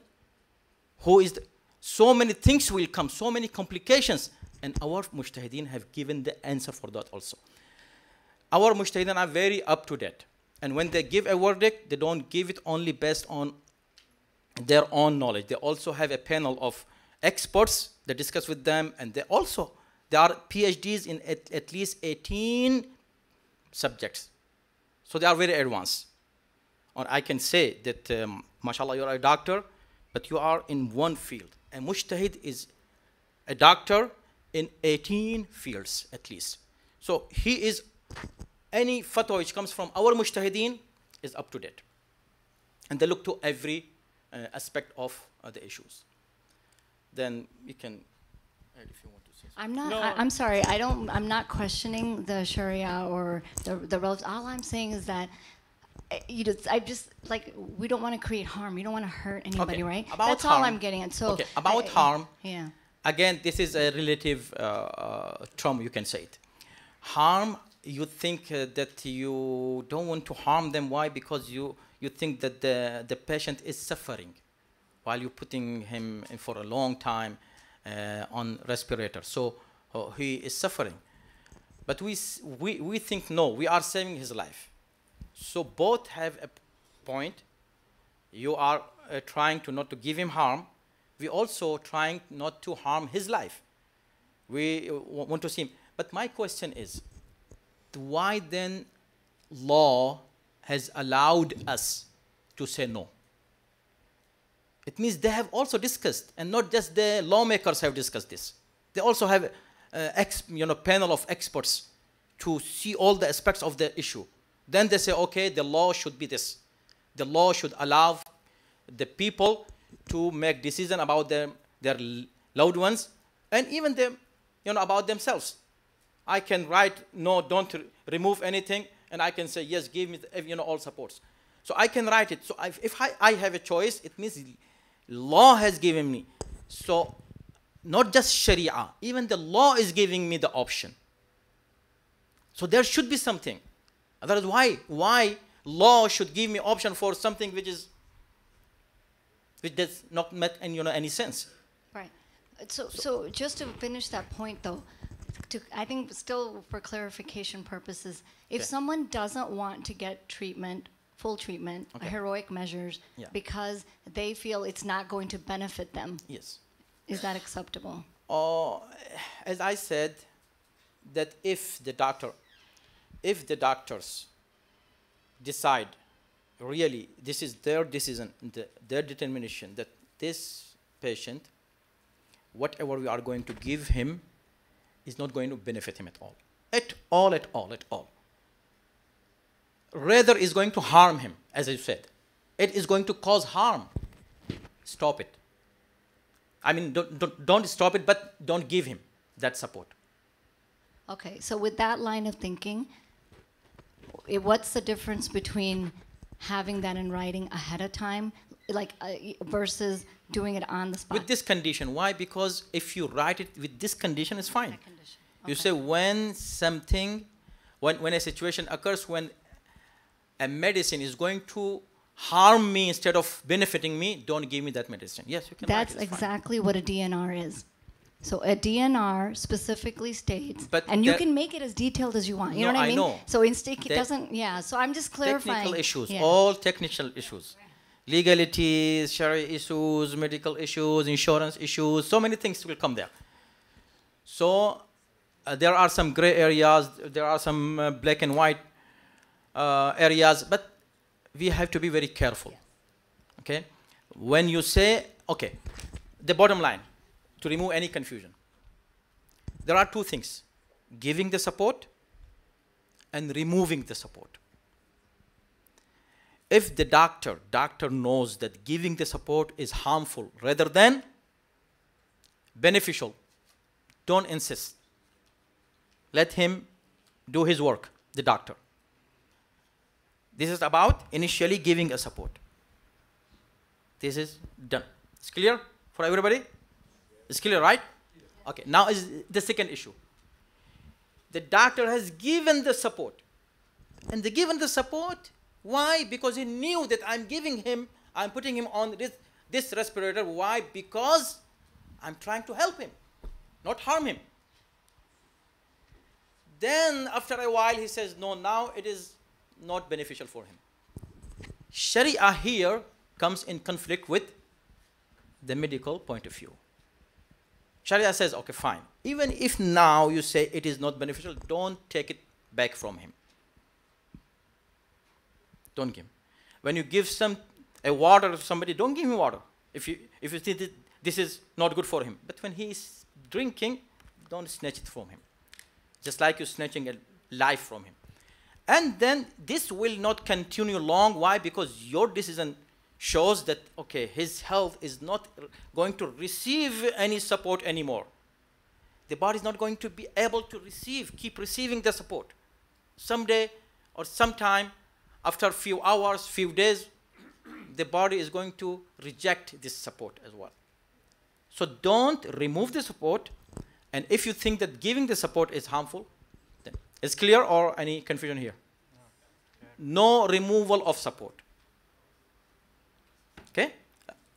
so many things will come, so many complications, and our mujtahideen have given the answer for that also. Our mujtahideen are very up to date, and when they give a verdict, they don't give it only based on their own knowledge. They also have a panel of experts that discuss with them, and they are PhDs in at least 18 subjects. So they are very advanced. Or I can say that, mashallah, you are a doctor, but you are in one field. A mujtahid is a doctor in 18 fields at least. So he is, any fatwa which comes from our mujtahideen is up to date. And they look to every aspect of the issues. Then you can add if you want to say something. I'm sorry, I'm not questioning the Sharia or the relatives. All I'm saying is that we don't want to create harm. We don't want to hurt anybody, right? That's all I'm getting at. So about harm. Yeah. Again, this is a relative term, you can say it. Harm, you think that you don't want to harm them. Why? Because you think that the patient is suffering while you're putting him in for a long time on respirator. So he is suffering. But we think, no, we are saving his life. So both have a point. You are trying to not to give him harm. We also trying not to harm his life. We want to see him. But my question is, why then law has allowed us to say no? It means they have also discussed, and not just the lawmakers have discussed this. They also have a panel of experts to see all the aspects of the issue. Then they say, okay, the law should be this. The law should allow the people to make decisions about their loved ones, and even them, about themselves. I can write, no, don't remove anything, and I can say, yes, give me all supports. So I can write it. So if I have a choice, it means law has given me. So not just Sharia, even the law is giving me the option. So there should be something. Otherwise, why law should give me option for something which does not make any sense? Right. So just to finish that point, though, I think still for clarification purposes, if someone doesn't want to get treatment, full treatment, heroic measures, because they feel it's not going to benefit them, yes, is that acceptable? As I said, that if the doctors decide really this is their decision, their determination, that this patient, whatever we are going to give him, is not going to benefit him at all. At all. Rather is going to harm him, as I said. It is going to cause harm. Stop it. I mean, don't stop it, but don't give him that support. Okay, so with that line of thinking, what's the difference between having that in writing ahead of time, versus doing it on the spot? With this condition. Why? Because if you write it with this condition, it's fine. You say when a situation occurs when a medicine is going to harm me instead of benefiting me, don't give me that medicine. Yes, you can. That's exactly what a DNR is. So a DNR specifically states, But and you there- can make it as detailed as you want. You No, know what I I mean? know. So instinct There- doesn't. Yeah. So I'm just clarifying. Technical issues, Yeah. all technical issues. Legalities, Sharia issues, medical issues, insurance issues, so many things will come there. So there are some gray areas, there are some black and white areas, but we have to be very careful. Okay? When you say, okay, the bottom line, to remove any confusion, there are two things: giving the support and removing the support. If the doctor knows that giving the support is harmful rather than beneficial, don't insist. Let him do his work, the doctor. This is about initially giving a support. This is done. It's clear for everybody? It's clear, right? Okay, now is the second issue. The doctor has given the support. And they given the support, why? Because he knew that I'm putting him on this respirator. Why? Because I'm trying to help him, not harm him. Then after a while he says, no, now it is not beneficial for him. Sharia here comes in conflict with the medical point of view. Sharia says, okay, fine. Even if now you say it is not beneficial, don't take it back from him. Don't give him. When you give a water to somebody, don't give him water. If you think that this is not good for him. But when he is drinking, don't snatch it from him. Just like you're snatching a life from him. And then this will not continue long. Why? Because your decision shows that, okay, his health is not going to receive any support anymore. The body is not going to be able to keep receiving the support. Someday or sometime, after a few hours, few days, the body is going to reject this support as well. So don't remove the support. And if you think that giving the support is harmful, then it's clear, or any confusion here? No removal of support. Okay?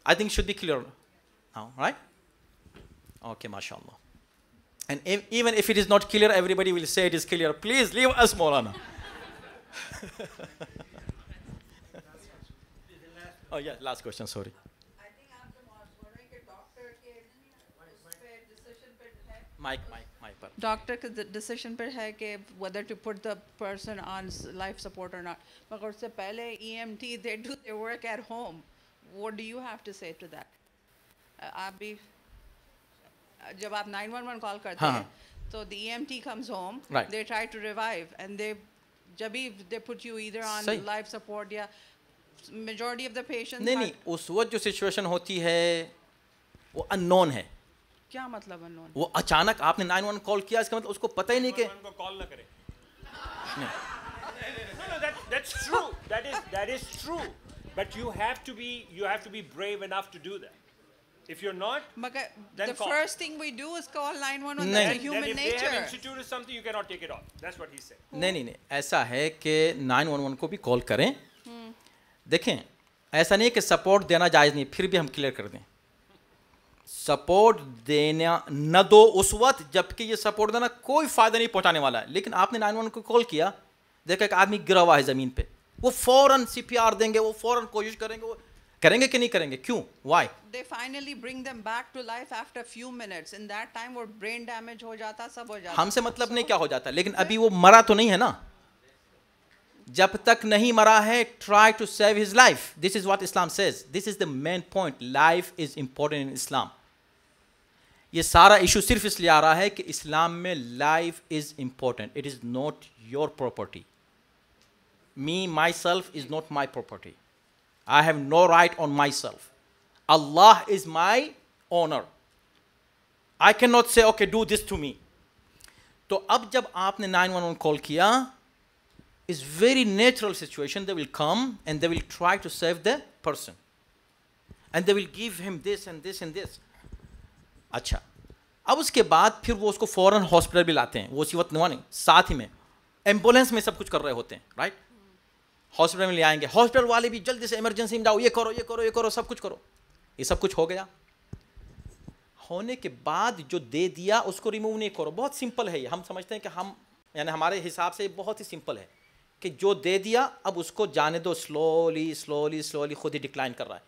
I think it should be clear now, right? Okay, mashallah. And even if it is not clear, everybody will say it is clear. Please leave us, Maulana. Oh yeah, last question, sorry. Mike. Doctor के decision पर है कि whether to put the person on life support or not. मगर उससे पहले EMT they do their work at home. What do you have to say to that? आप भी जब आप 911 कॉल करते हैं तो the EMT comes home, right. They try to revive and they put you either on life support या majority of the patients. नहीं उस वक्त जो सिचुएशन होती है वो अननोन है. क्या मतलब अननोन? वो अचानक आपने 911 कॉल किया, इसका मतलब उसको पता ही नहीं कि कॉल ना करे. That's true. That is true. But you have to be brave enough to do that. If you're not, then the call. First thing we do is call 911. That's a human if nature. They have instituted something, you cannot take it off. That's what he said. नहीं ऐसा है कि 911 को भी call करें. देखें, ऐसा नहीं कि सपोर्ट देना जायज़ नहीं, फिर भी हम क्लियर कर दें. सपोर्ट देना न दो उस वक्त जबकि ये सपोर्ट देना कोई फ़ायदा नहीं पहुंचाने वाला है. लेकिन आपने 911 को कॉल किया, देखा एक आदमी गिरा हुआ है ज़मीन पे, वो फ़ौरन CPR देंगे, वो फ़ौरन कोशिश करेंगे, वो करेंगे कि नहीं करेंगे? क्यों? Why? They finally bring them back to life after a few minutes. In that time वो brain damage हो जाता, सब हो जाता. हमसे मतलब नहीं क्या हो जाता, लेकिन अभी वो मरा तो नहीं है ना. जब तक नहीं मरा है, try to save his life. This is what Islam says. This is the main point. Life is important in Islam. ये सारा इशू सिर्फ इसलिए आ रहा है कि इस्लाम में life is important. It is not your property. Me myself is not my property. I have no right on myself. अल्लाह is my owner. I can not say okay do this to me. तो अब जब आपने 911 call किया, is very natural situation. They will come and they will try to save the person and they will give him this and this and this. अच्छा, अब उसके बाद फिर वो उसको फ़ौरन हॉस्पिटल भी लाते हैं. वो उसी वक्त नहीं, साथ ही में एम्बुलेंस में सब कुछ कर रहे होते हैं, राइट. हॉस्पिटल में ले आएंगे, हॉस्पिटल वाले भी जल्दी से इमरजेंसी में जाओ, ये करो ये करो ये करो, सब कुछ करो. ये सब कुछ हो गया. ہونے کے بعد جو دے دیا اس کو ریموو نہیں کرو. بہت سمپل ہے یہ, ہم سمجھتے ہیں کہ ہم یعنی ہمارے حساب سے بہت ہی سمپل ہے کہ جو دے دیا اب اس کو جانے دو, سلولی خود ہی ڈکلائن کر رہا ہے,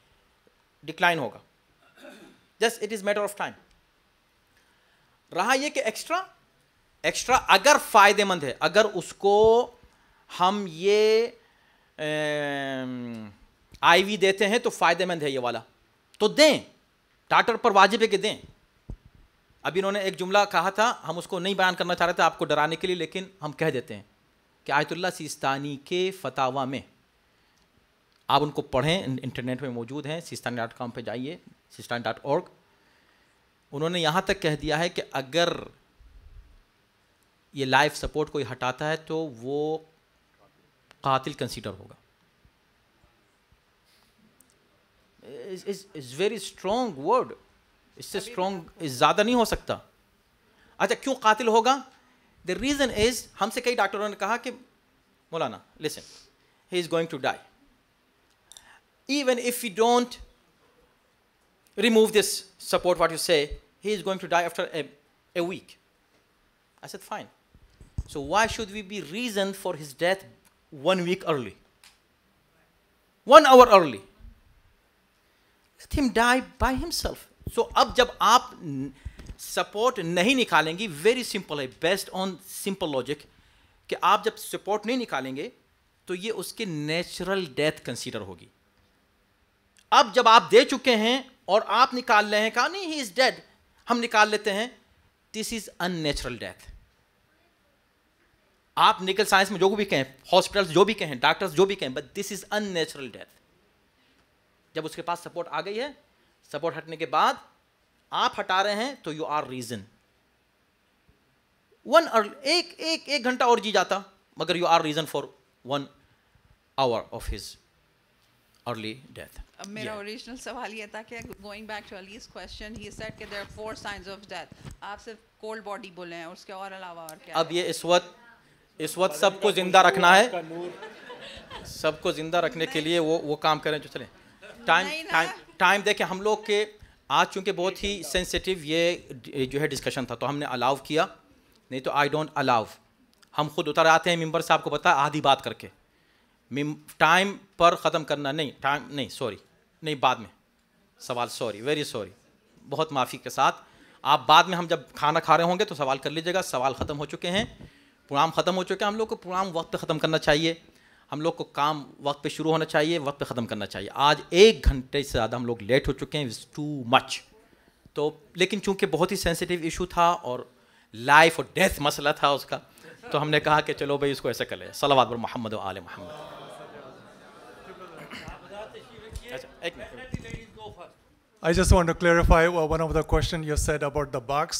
ڈکلائن ہوگا, just it is matter of time. رہا یہ کہ ایکسٹرا اگر فائدے مند ہے, اگر اس کو ہم یہ آئی وی دیتے ہیں تو فائدے مند ہے یہ والا, تو دیں, ڈاکٹر پر واجب ہے کہ دیں. ابھی انہوں نے ایک جملہ کہا تھا, ہم اس کو نہیں بیان کرنا چاہ رہے تھے آپ کو ڈرانے کے لیے, لیکن ہم کہہ دیتے ہیں کہ آیت اللہ سیستانی کے فتاوا میں, آپ ان کو پڑھیں, انٹرنیٹ میں موجود ہیں, sistani.com پہ جائیے, sistani.org. انہوں نے یہاں تک کہہ دیا ہے کہ اگر یہ لائف سپورٹ کوئی ہٹاتا ہے تو وہ قاتل کنسیڈر ہوگا. از ویری اسٹرانگ ورڈ, اس سے اسٹرانگ زیادہ نہیں ہو سکتا. اچھا کیوں قاتل ہوگا؟ دا ریزن از, ہم سے کئی ڈاکٹروں نے کہا کہ مولانا listen, he is going to die, even if you don't remove this support, what you say, he is going to die after a week. I said, fine. So why should we be reason for his death 1 week early? 1 hour early. Let him die by himself. So اب جب آپ support نہیں نکالیں گی, very simple ہے, based on simple logic, کہ آپ جب سپورٹ نہیں نکالیں گے تو یہ اس کی نیچرل ڈیتھ کنسیڈر ہوگی. اب جب آپ دے چکے ہیں اور آپ نکال رہے ہیں, کہا نہیں ہی از ڈیڈ, ہم نکال لیتے ہیں, دس از ان نیچرل ڈیتھ. آپ میڈیکل سائنس میں جو بھی کہیں, ہاسپٹلس جو بھی کہیں, ڈاکٹرز جو بھی کہیں, but this is in natural death. جب اس کے پاس سپورٹ آ گئی ہے, سپورٹ ہٹنے کے بعد آپ ہٹا رہے ہیں تو یو آر ریزن. ایک گھنٹہ اور جی جاتا, مگر you are reason for 1 hour of his early death. میرا اوریجنل سوال یہ تھا کہ going back to Ali's question, he said کہ دیر 4 signs of death. آپ صرف کولڈ باڈی بولے ہیں, اس کے اور علاوہ اور کیا؟ اب یہ اس وقت سب کو زندہ رکھنا ہے, سب کو زندہ رکھنے کے لیے وہ کام کریں جو چلیں. ٹائم دیکھیں, ہم لوگ کے آج چونکہ بہت ہی سینسیٹیو یہ جو ہے ڈسکشن تھا, تو ہم نے الاؤ کیا, نہیں تو آئی ڈونٹ الاؤ. ہم خود اتر آتے ہیں ممبر سے, آپ کو پتا ہے, آدھی بات کر کے, ٹائم پر ختم کرنا نہیں, ٹائم نہیں, سوری نہیں, بعد میں سوال, سوری, ویری سوری, بہت معافی کے ساتھ. آپ بعد میں, ہم جب کھانا کھا رہے ہوں گے تو سوال کر لیجیے گا. سوال ختم ہو چکے ہیں, پروگرام ختم ہو چکے ہیں. ہم لوگ کو پروگرام وقت پہ ختم کرنا چاہیے, ہم لوگ کو کام وقت پہ شروع ہونا چاہیے, وقت پہ ختم کرنا چاہیے. آج 1 گھنٹے سے زیادہ ہم لوگ لیٹ ہو چکے ہیں, اٹس ٹو مچ. تو لیکن چونکہ بہت ہی سینسیٹیو ایشو تھا اور لائف اور ڈیتھ مسئلہ تھا اس کا, تو ہم نے کہا کہ چلو بھائی اس کو ایسا کر لیں. صلوات بر محمد و آل محمد. I just want to clarify one of the questions you said about the box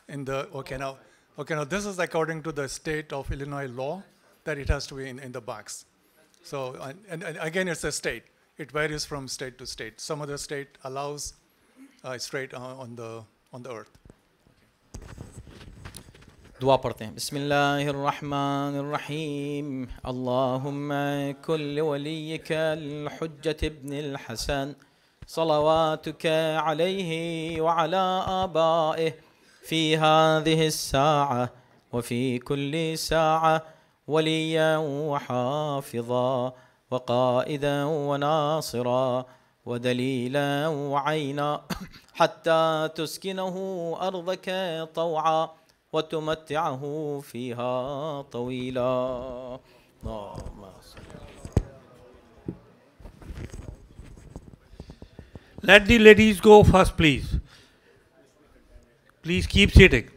in the, okay now this is according to the state of Illinois law that it has to be in the box. So and again it's a state, it varies from state to state. Some other state allows straight on the earth. دعا پڑھتے ہیں. بسم اللہ الرحمن الرحیم. اللہم کل ولیک الحجة ابن الحسن صلواتك عليه وعلى آبائه في هذه الساعة وفي كل ساعة وليا وحافظا وقائدا وناصرا ودليلا وعينا حتى تسكنه أرضك طوعا وتمتعه فيها طويلا. Let the ladies go first, please. Please keep sitting.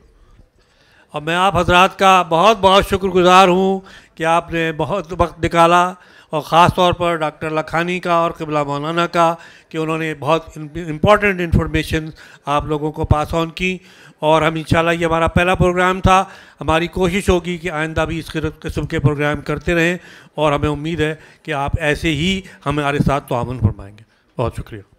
اور میں آپ حضرات کا بہت بہت شکر گزار ہوں کہ آپ نے بہت وقت نکالا, اور خاص طور پر ڈاکٹر لکھانی کا اور قبلہ مولانا کا, کہ انہوں نے بہت امپورٹنٹ انفارمیشن آپ لوگوں کو پاس آن کی. اور ہم انشاءاللہ, یہ ہمارا پہلا پروگرام تھا, ہماری کوشش ہوگی کہ آئندہ بھی اس قسم کے پروگرام کرتے رہیں, اور ہمیں امید ہے کہ آپ ایسے ہی ہمارے ساتھ تعاون فرمائیں گے. بہت شکریہ.